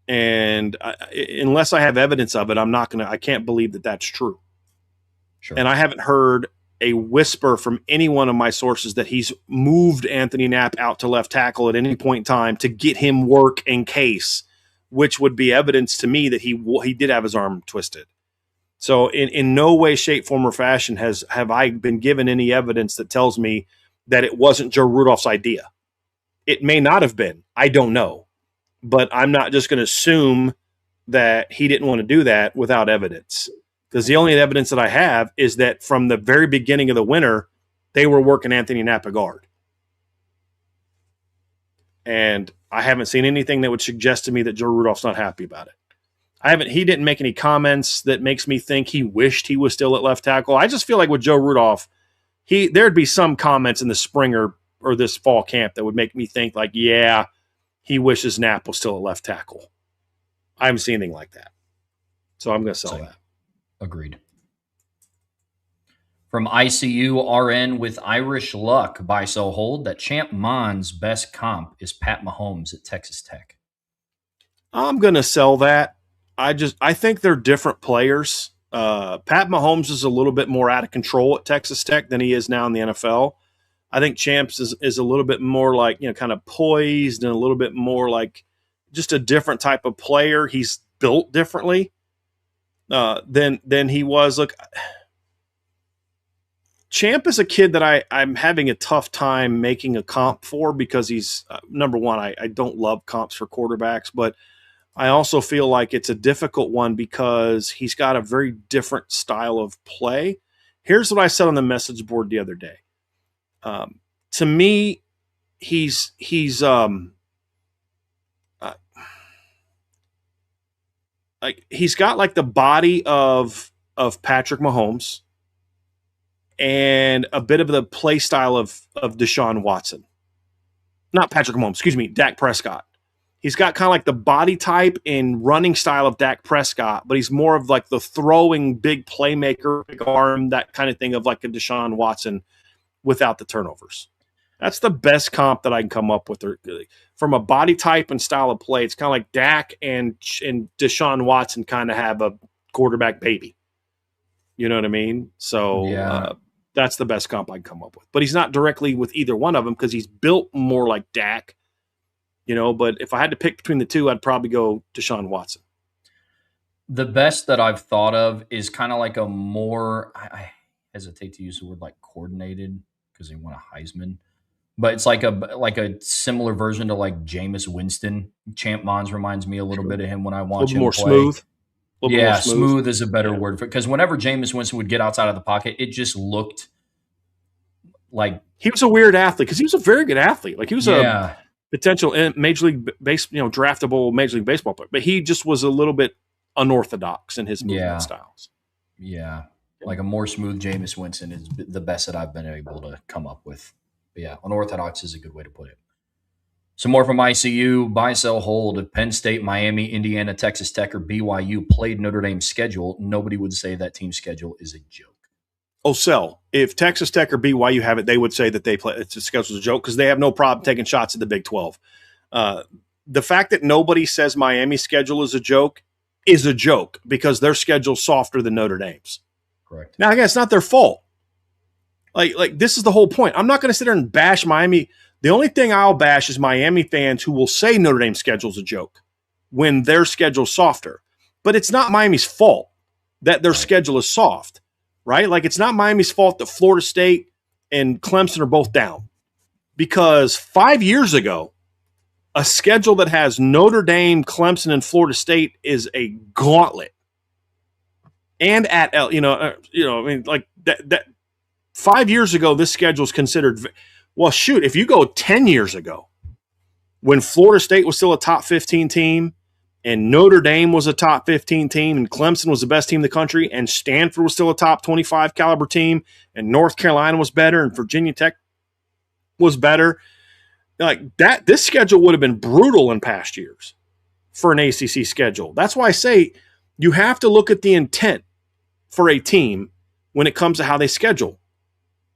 And unless I have evidence of it, I can't believe that that's true. Sure. And I haven't heard a whisper from any one of my sources that he's moved Anthony Knapp out to left tackle at any point in time to get him work in case, which would be evidence to me that he did have his arm twisted. So in no way, shape, form, or fashion have I been given any evidence that tells me that it wasn't Joe Rudolph's idea. It may not have been. I don't know. But I'm not just going to assume that he didn't want to do that without evidence. Because the only evidence that I have is that from the very beginning of the winter, they were working Anthony Knapp at guard. And I haven't seen anything that would suggest to me that Joe Rudolph's not happy about it. He didn't make any comments that makes me think he wished he was still at left tackle. I just feel like with Joe Rudolph, there'd be some comments in the spring or this fall camp that would make me think like, yeah, he wishes Knapp was still at left tackle. I haven't seen anything like that. So I'm going to sell that. Agreed. From ICU RN with Irish Luck, buy, sell, hold, that Champ Mon's best comp is Pat Mahomes at Texas Tech. I'm going to sell that. I think they're different players. Pat Mahomes is a little bit more out of control at Texas Tech than he is now in the NFL. I think Champs is a little bit more like, kind of poised and a little bit more like just a different type of player. He's built differently than he was. Look, Champ is a kid that I'm having a tough time making a comp for because he's number one. I don't love comps for quarterbacks, but I also feel like it's a difficult one because he's got a very different style of play. Here's what I said on the message board the other day. To me, he's like he's got like the body of Patrick Mahomes and a bit of the play style of Deshaun Watson. Not Patrick Mahomes, excuse me, Dak Prescott. He's got kind of like the body type and running style of Dak Prescott, but he's more of like the throwing big playmaker, big arm, that kind of thing of like a Deshaun Watson without the turnovers. That's the best comp that I can come up with. From a body type and style of play, it's kind of like Dak and Deshaun Watson kind of have a quarterback baby. You know what I mean? So that's the best comp I can come up with. But he's not directly with either one of them because he's built more like Dak. But if I had to pick between the two, I'd probably go Deshaun Watson. The best that I've thought of is kind of like a more, I hesitate to use the word like coordinated because they won a Heisman, but it's like a similar version to like Jameis Winston. Champ Mons reminds me a little bit of him when I watch him play. Smooth. Yeah, smooth is a better word for it. Because whenever Jameis Winston would get outside of the pocket, it just looked like he was a weird athlete because he was a very good athlete. Like he was a potential Major League draftable Major League Baseball player, but he just was a little bit unorthodox in his movement styles. Yeah, like a more smooth Jameis Winston is the best that I've been able to come up with. But yeah, unorthodox is a good way to put it. Some more from ICU, buy, sell, hold. If Penn State, Miami, Indiana, Texas Tech, or BYU played Notre Dame's schedule, nobody would say that team's schedule is a joke. Oh, sell. If Texas Tech or BYU have it, they would say that it's a schedule's a joke because they have no problem taking shots at the Big 12. The fact that nobody says Miami's schedule is a joke because their schedule's softer than Notre Dame's. Correct. Now, again, it's not their fault. Like this is the whole point. I'm not going to sit there and bash Miami. The only thing I'll bash is Miami fans who will say Notre Dame's schedule's a joke when their schedule's softer. But it's not Miami's fault that their schedule is soft. Right? Like it's not Miami's fault that Florida State and Clemson are both down because 5 years ago, a schedule that has Notre Dame, Clemson, and Florida State is a gauntlet. And at that 5 years ago, this schedule is considered. Well, shoot, if you go 10 years ago, when Florida State was still a top 15 team, and Notre Dame was a top 15 team, and Clemson was the best team in the country, and Stanford was still a top 25 caliber team, and North Carolina was better, and Virginia Tech was better. Like that, this schedule would have been brutal in past years for an ACC schedule. That's why I say you have to look at the intent for a team when it comes to how they schedule.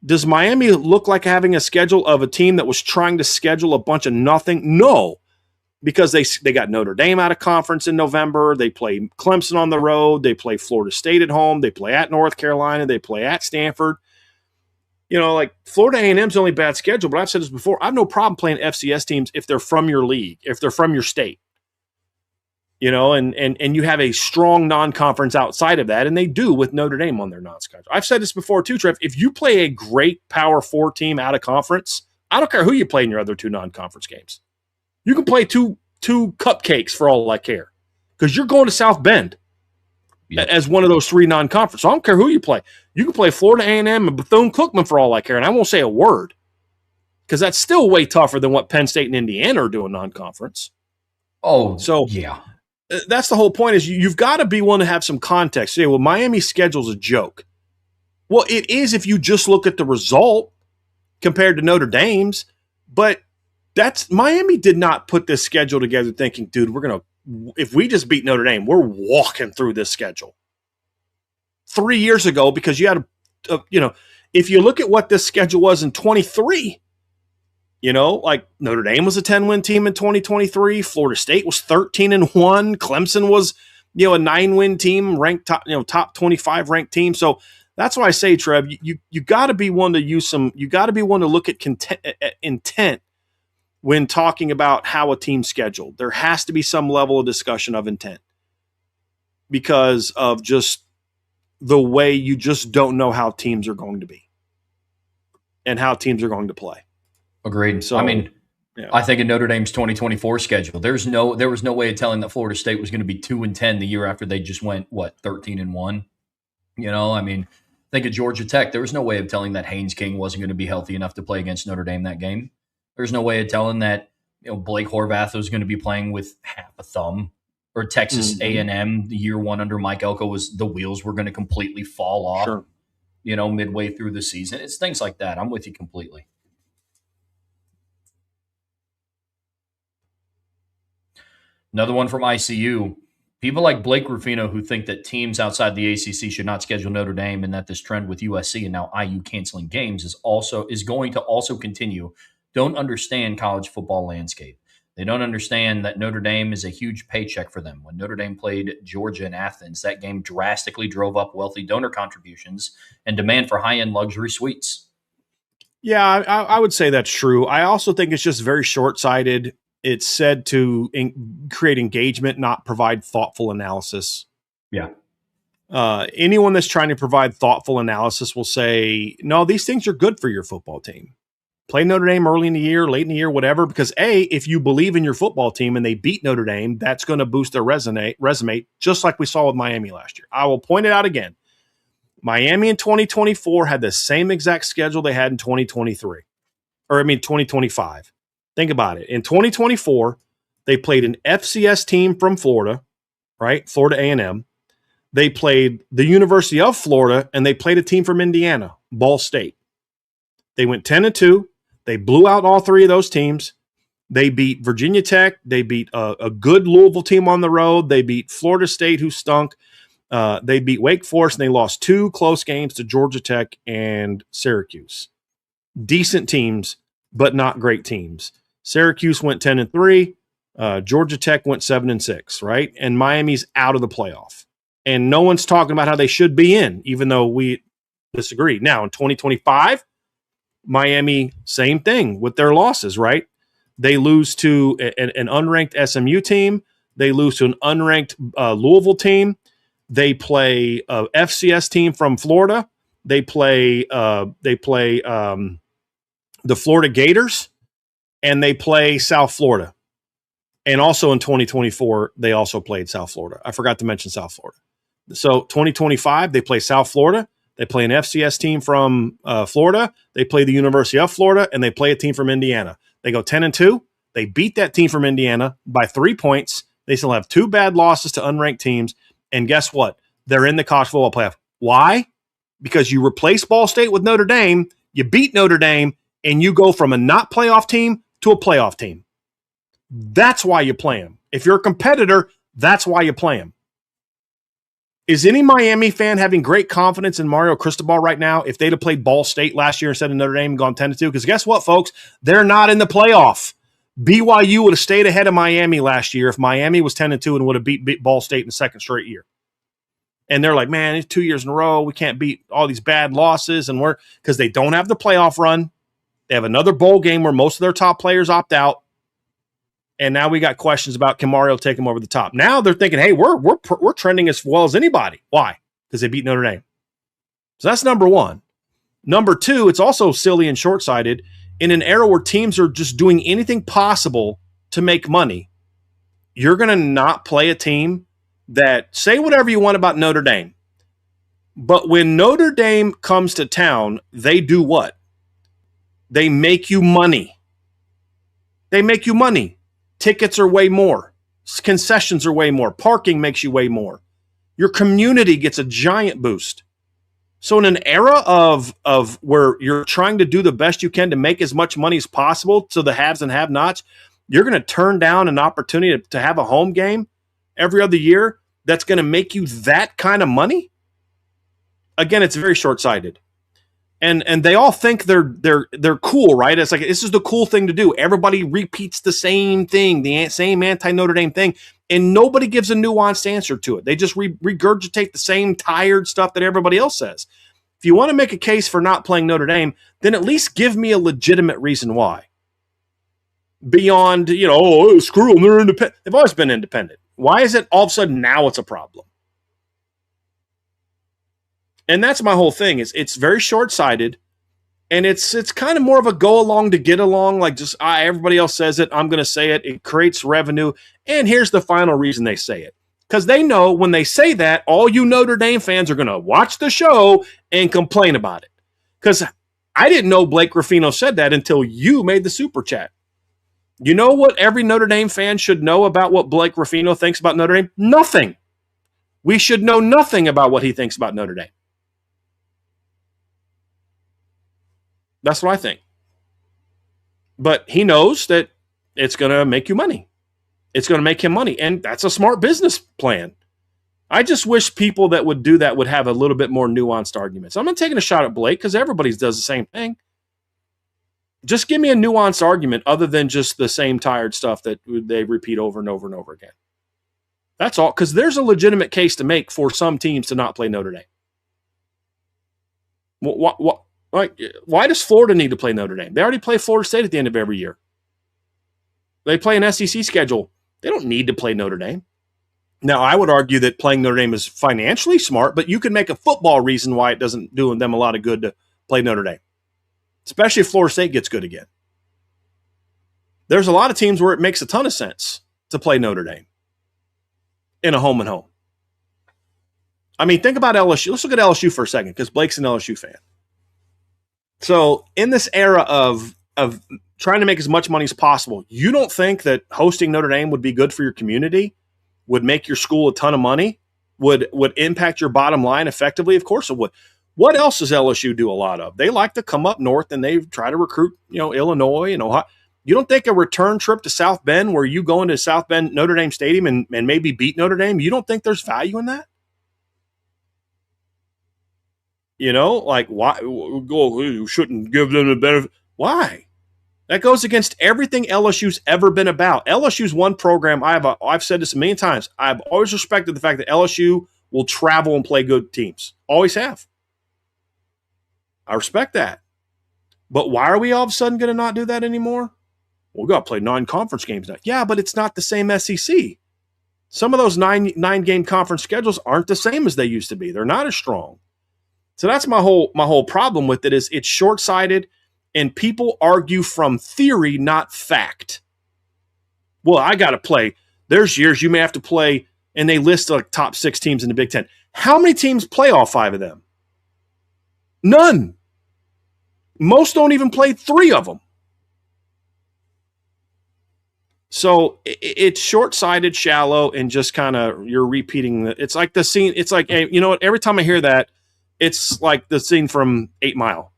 Does Miami look like having a schedule of a team that was trying to schedule a bunch of nothing? No. Because they got Notre Dame out of conference in November. They play Clemson on the road. They play Florida State at home. They play at North Carolina. They play at Stanford. like Florida A&M's the only bad schedule, but I've said this before. I have no problem playing FCS teams if they're from your league, if they're from your state. And you have a strong non-conference outside of that, and they do with Notre Dame on their non-schedule. I've said this before too, Trev. If you play a great Power 4 team out of conference, I don't care who you play in your other 2 non-conference games. You can play two cupcakes for all I care, because you're going to South Bend as one of those 3 non-conference. So I don't care who you play. You can play Florida A&M and Bethune-Cookman for all I care, and I won't say a word, because that's still way tougher than what Penn State and Indiana are doing non-conference. Oh, so yeah. That's the whole point, is you've got to be willing to have some context. Say, well, Miami's schedule's a joke. Well, it is if you just look at the result compared to Notre Dame's, but Miami did not put this schedule together thinking, dude, if we just beat Notre Dame, we're walking through this schedule. 3 years ago, because you had if you look at what this schedule was in 23, like Notre Dame was a 10-win team in 2023. Florida State was 13-1. Clemson was, a 9-win team, ranked top 25 ranked team. So that's why I say, Trev, you got to be one to you got to be one to look at intent when talking about how a team's scheduled. There has to be some level of discussion of intent, because of just the way you just don't know how teams are going to be and how teams are going to play. Agreed. So, I think in Notre Dame's 2024 schedule, there was no way of telling that Florida State was going to be 2-10 the year after they just went 13-1. Think of Georgia Tech. There was no way of telling that Haynes King wasn't going to be healthy enough to play against Notre Dame that game. There's no way of telling that Blake Horvath was going to be playing with half a thumb, or Texas A&M the year 1 under Mike Elko the wheels were going to completely fall off. Sure. Midway through the season. It's things like that. I'm with you completely. Another one from ICU. People like Blake Rufino, who think that teams outside the ACC should not schedule Notre Dame, and that this trend with USC and now IU canceling games is going to also continue, don't understand college football landscape. They don't understand that Notre Dame is a huge paycheck for them. When Notre Dame played Georgia in Athens, that game drastically drove up wealthy donor contributions and demand for high-end luxury suites. Yeah, I would say that's true. I also think it's just very short-sighted. It's said to create engagement, not provide thoughtful analysis. Yeah. Anyone that's trying to provide thoughtful analysis will say, no, these things are good for your football team. Play Notre Dame early in the year, late in the year, whatever, because if you believe in your football team and they beat Notre Dame, that's going to boost their resume, just like we saw with Miami last year. I will point it out again. Miami in 2024 had the same exact schedule they had in 2025. Think about it. In 2024, they played an FCS team from Florida, right? Florida A&M. They played the University of Florida, and they played a team from Indiana, Ball State. They went 10-2. They blew out all 3 of those teams. They beat Virginia Tech. They beat a good Louisville team on the road. They beat Florida State, who stunk. They beat Wake Forest, and they lost 2 close games to Georgia Tech and Syracuse. Decent teams, but not great teams. Syracuse went 10-3. Georgia Tech went 7-6, right? And Miami's out of the playoff. And no one's talking about how they should be in, even though we disagree. Now, in 2025, Miami, same thing with their losses, right? They lose to an unranked SMU team. They lose to an unranked Louisville team. They play a FCS team from Florida. They play the Florida Gators. And they play South Florida. And also in 2024, they also played South Florida. I forgot to mention South Florida. So 2025, they play South Florida. They play an FCS team from Florida. They play the University of Florida, and they play a team from Indiana. They go 10-2. They beat that team from Indiana by 3 points. They still have 2 bad losses to unranked teams. And guess what? They're in the college football playoff. Why? Because you replace Ball State with Notre Dame, you beat Notre Dame, and you go from a not playoff team to a playoff team. That's why you play them. If you're a competitor, that's why you play them. Is any Miami fan having great confidence in Mario Cristobal right now if they'd have played Ball State last year instead of Notre Dame and gone 10-2? Because guess what, folks? They're not in the playoff. BYU would have stayed ahead of Miami last year if Miami was 10-2 and would have beat Ball State in the second straight year. And they're like, man, it's 2 years in a row. We can't beat all these bad losses. And because they don't have the playoff run. They have another bowl game where most of their top players opt out. And now we got questions about can Mario take them over the top. Now they're thinking, hey, we're trending as well as anybody. Why? Because they beat Notre Dame. So that's number one. Number two, it's also silly and short-sighted in an era where teams are just doing anything possible to make money. You're going to not play a team that, say whatever you want about Notre Dame, but when Notre Dame comes to town, they do what? They make you money. They make you money. Tickets are way more. Concessions are way more. Parking makes you way more. Your community gets a giant boost. So in an era of where you're trying to do the best you can to make as much money as possible to the haves and have-nots, you're going to turn down an opportunity to have a home game every other year that's going to make you that kind of money? Again, it's very short-sighted. And they all think they're cool, right? It's like, this is the cool thing to do. Everybody repeats the same thing, the same anti-Notre Dame thing, and nobody gives a nuanced answer to it. They just regurgitate the same tired stuff that everybody else says. If you want to make a case for not playing Notre Dame, then at least give me a legitimate reason why. Beyond, screw them, they're independent. They've always been independent. Why is it all of a sudden now it's a problem? And that's my whole thing. It's very short-sighted, and it's kind of more of a go along to get along. Like just everybody else says it, I'm going to say it. It creates revenue, and here's the final reason they say it: because they know when they say that, all you Notre Dame fans are going to watch the show and complain about it. Because I didn't know Blake Ruffino said that until you made the super chat. You know what every Notre Dame fan should know about what Blake Ruffino thinks about Notre Dame? Nothing. We should know nothing about what he thinks about Notre Dame. That's what I think. But he knows that it's going to make you money. It's going to make him money. And that's a smart business plan. I just wish people that would do that would have a little bit more nuanced arguments. I'm not taking a shot at Blake because everybody does the same thing. Just give me a nuanced argument other than just the same tired stuff that they repeat over and over and over again. That's all. Because there's a legitimate case to make for some teams to not play Notre Dame. Why does Florida need to play Notre Dame? They already play Florida State at the end of every year. They play an SEC schedule. They don't need to play Notre Dame. Now, I would argue that playing Notre Dame is financially smart, but you can make a football reason why it doesn't do them a lot of good to play Notre Dame, especially if Florida State gets good again. There's a lot of teams where it makes a ton of sense to play Notre Dame in a home and home. I mean, think about LSU. Let's look at LSU for a second because Blake's an LSU fan. So in this era of trying to make as much money as possible, you don't think that hosting Notre Dame would be good for your community, would make your school a ton of money, would impact your bottom line effectively? Of course it would. What else does LSU do a lot of? They like to come up north and they try to recruit, Illinois and Ohio. You don't think a return trip to South Bend where you go into South Bend Notre Dame Stadium and maybe beat Notre Dame, you don't think there's value in that? Why? You shouldn't give them the benefit. Why? That goes against everything LSU's ever been about. LSU's one program. I've said this a million times. I've always respected the fact that LSU will travel and play good teams. Always have. I respect that. But why are we all of a sudden going to not do that anymore? Well, we got to play 9 conference games now. Yeah, but it's not the same SEC. Some of those nine-game conference schedules aren't the same as they used to be. They're not as strong. So that's my whole problem with it is it's short-sighted and people argue from theory, not fact. Well, I got to play. There's years you may have to play, and they list like top 6 teams in the Big Ten. How many teams play all 5 of them? None. Most don't even play 3 of them. So it's short-sighted, shallow, and just kind of you're repeating. It's like the scene. It's like, you know what? Every time I hear that, it's like the scene from 8 Mile.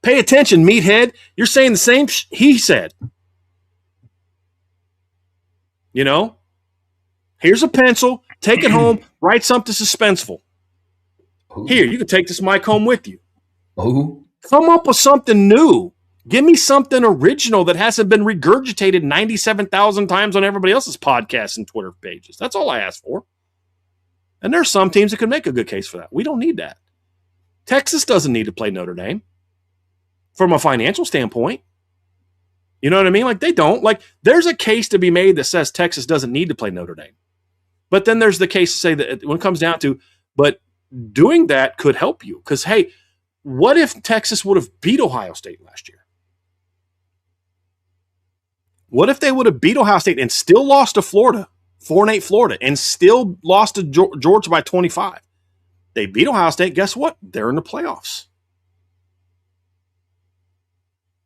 Pay attention, meathead. You're saying the same he said. Here's a pencil. Take it home. Write something suspenseful. Ooh. Here, you can take this mic home with you. Ooh. Come up with something new. Give me something original that hasn't been regurgitated 97,000 times on everybody else's podcasts and Twitter pages. That's all I ask for. And there's some teams that could make a good case for that. We don't need that. Texas doesn't need to play Notre Dame from a financial standpoint. You know what I mean? Like, they don't. Like, there's a case to be made that says Texas doesn't need to play Notre Dame. But then there's the case to say that when it comes down to, but doing that could help you. Because, hey, what if Texas would have beat Ohio State last year? What if they would have beat Ohio State and still lost to Florida, 4-8 Florida, and still lost to Georgia by 25? They beat Ohio State. Guess what? They're in the playoffs.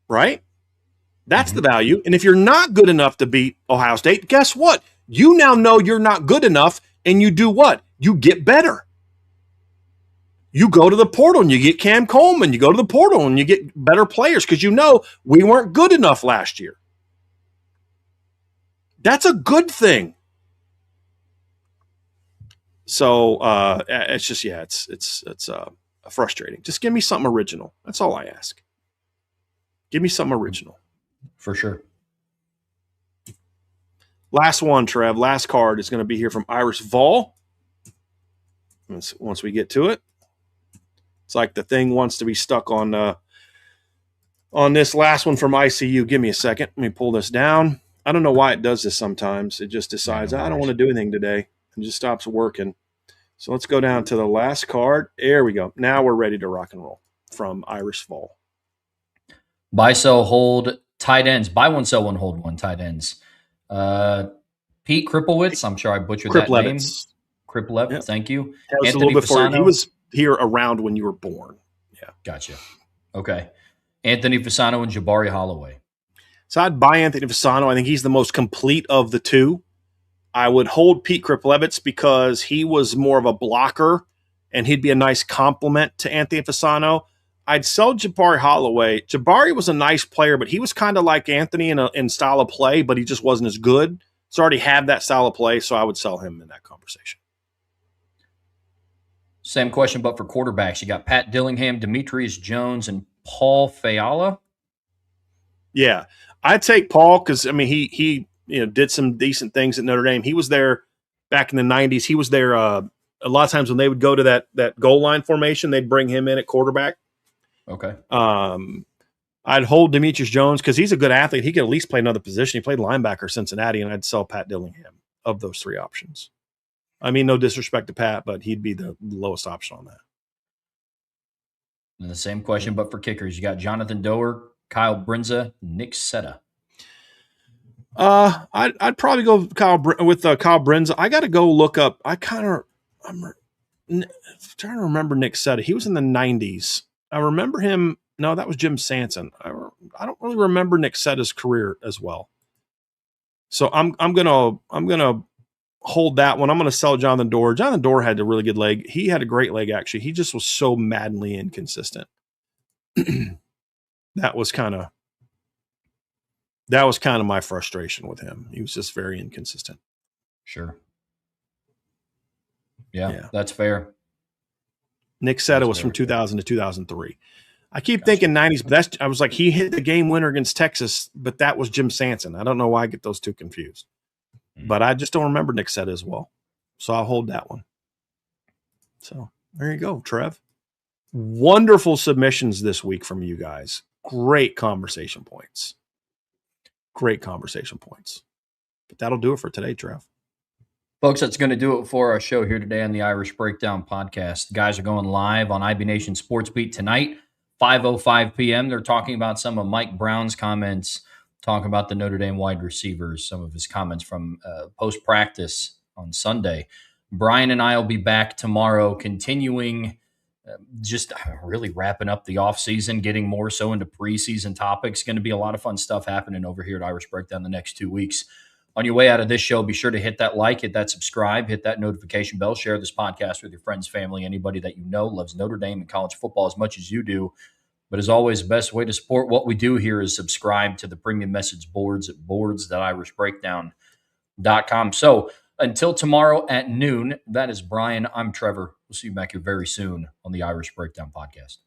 Right? That's the value. And if you're not good enough to beat Ohio State, guess what? You now know you're not good enough, and you do what? You get better. You go to the portal and you get Cam Coleman. You go to the portal and you get better players because you know we weren't good enough last year. That's a good thing. So it's just, it's frustrating. Just give me something original. That's all I ask. Give me something original. For sure. Last one, Trev. Last card is going to be here from Iris Vol. Once we get to it, it's like the thing wants to be stuck on this last one from ICU. Give me a second. Let me pull this down. I don't know why it does this sometimes. It just decides, I don't want to do anything today, and just stops working. So let's go down to the last card. There we go. Now we're ready to rock and roll from Iris Vol. Buy, sell, hold tight ends. Buy one, sell one, hold one tight ends. Pete Kriplewitz. I'm sure I butchered that name. Kriplewitz. Yep. Thank you. Anthony Fasano. He was here around when you were born. Yeah. Gotcha. Okay. Anthony Fasano and Jabari Holloway. So I'd buy Anthony Fasano. I think he's the most complete of the two. I would hold Pete Kriplewitz because he was more of a blocker, and he'd be a nice complement to Anthony Fasano. I'd sell Jabari Holloway. Jabari was a nice player, but he was kind of like Anthony in style of play, but he just wasn't as good. So I already had that style of play, so I would sell him in that conversation. Same question, but for quarterbacks. You got Pat Dillingham, Demetrius Jones, and Paul Fiala. Yeah, I'd take Paul because, I mean, he did some decent things at Notre Dame. He was there back in the 90s. He was there a lot of times when they would go to that goal line formation, they'd bring him in at quarterback. Okay. I'd hold Demetrius Jones because he's a good athlete. He could at least play another position. He played linebacker Cincinnati, and I'd sell Pat Dillingham of those three options. I mean, no disrespect to Pat, but he'd be the lowest option on that. And the same question, but for kickers. You got Jonathan Doer, Kyle Brinza, Nick Setta. I'd probably go with Kyle Brinza. I got to go look up. I'm trying to remember Nick Setta. He was in the 90s. I remember him. No, that was Jim Sanson. I don't really remember Nick Setta's career as well. So I'm gonna hold that one. I'm gonna sell Jonathan Doer. Jonathan Doer had a really good leg. He had a great leg actually. He just was so maddeningly inconsistent. That was kind of my frustration with him. He was just very inconsistent. Sure. Yeah. That's fair. Nick Setta was from 2000 to 2003. I keep thinking 90s, but I was like, he hit the game winner against Texas, but that was Jim Sanson. I don't know why I get those two confused. But I just don't remember Nick Setta as well. So I'll hold that one. So there you go, Trev. Wonderful submissions this week from you guys. Great conversation points. But that'll do it for today, Trev. Folks, that's going to do it for our show here today on the Irish Breakdown Podcast. The guys are going live on IB Nation Sports Beat tonight, 5:05 p.m. They're talking about some of Mike Brown's comments, talking about the Notre Dame wide receivers, some of his comments from post-practice on Sunday. Brian and I will be back tomorrow, continuing just really wrapping up the offseason, getting more so into preseason topics. Going to be a lot of fun stuff happening over here at Irish Breakdown the next 2 weeks. On your way out of this show, be sure to hit that like, hit that subscribe, hit that notification bell, share this podcast with your friends, family, anybody that you know loves Notre Dame and college football as much as you do. But as always, the best way to support what we do here is subscribe to the premium message boards at boards.irishbreakdown.com. So until tomorrow at noon, that is Brian. I'm Trevor. We'll see you back here very soon on the Irish Breakdown Podcast.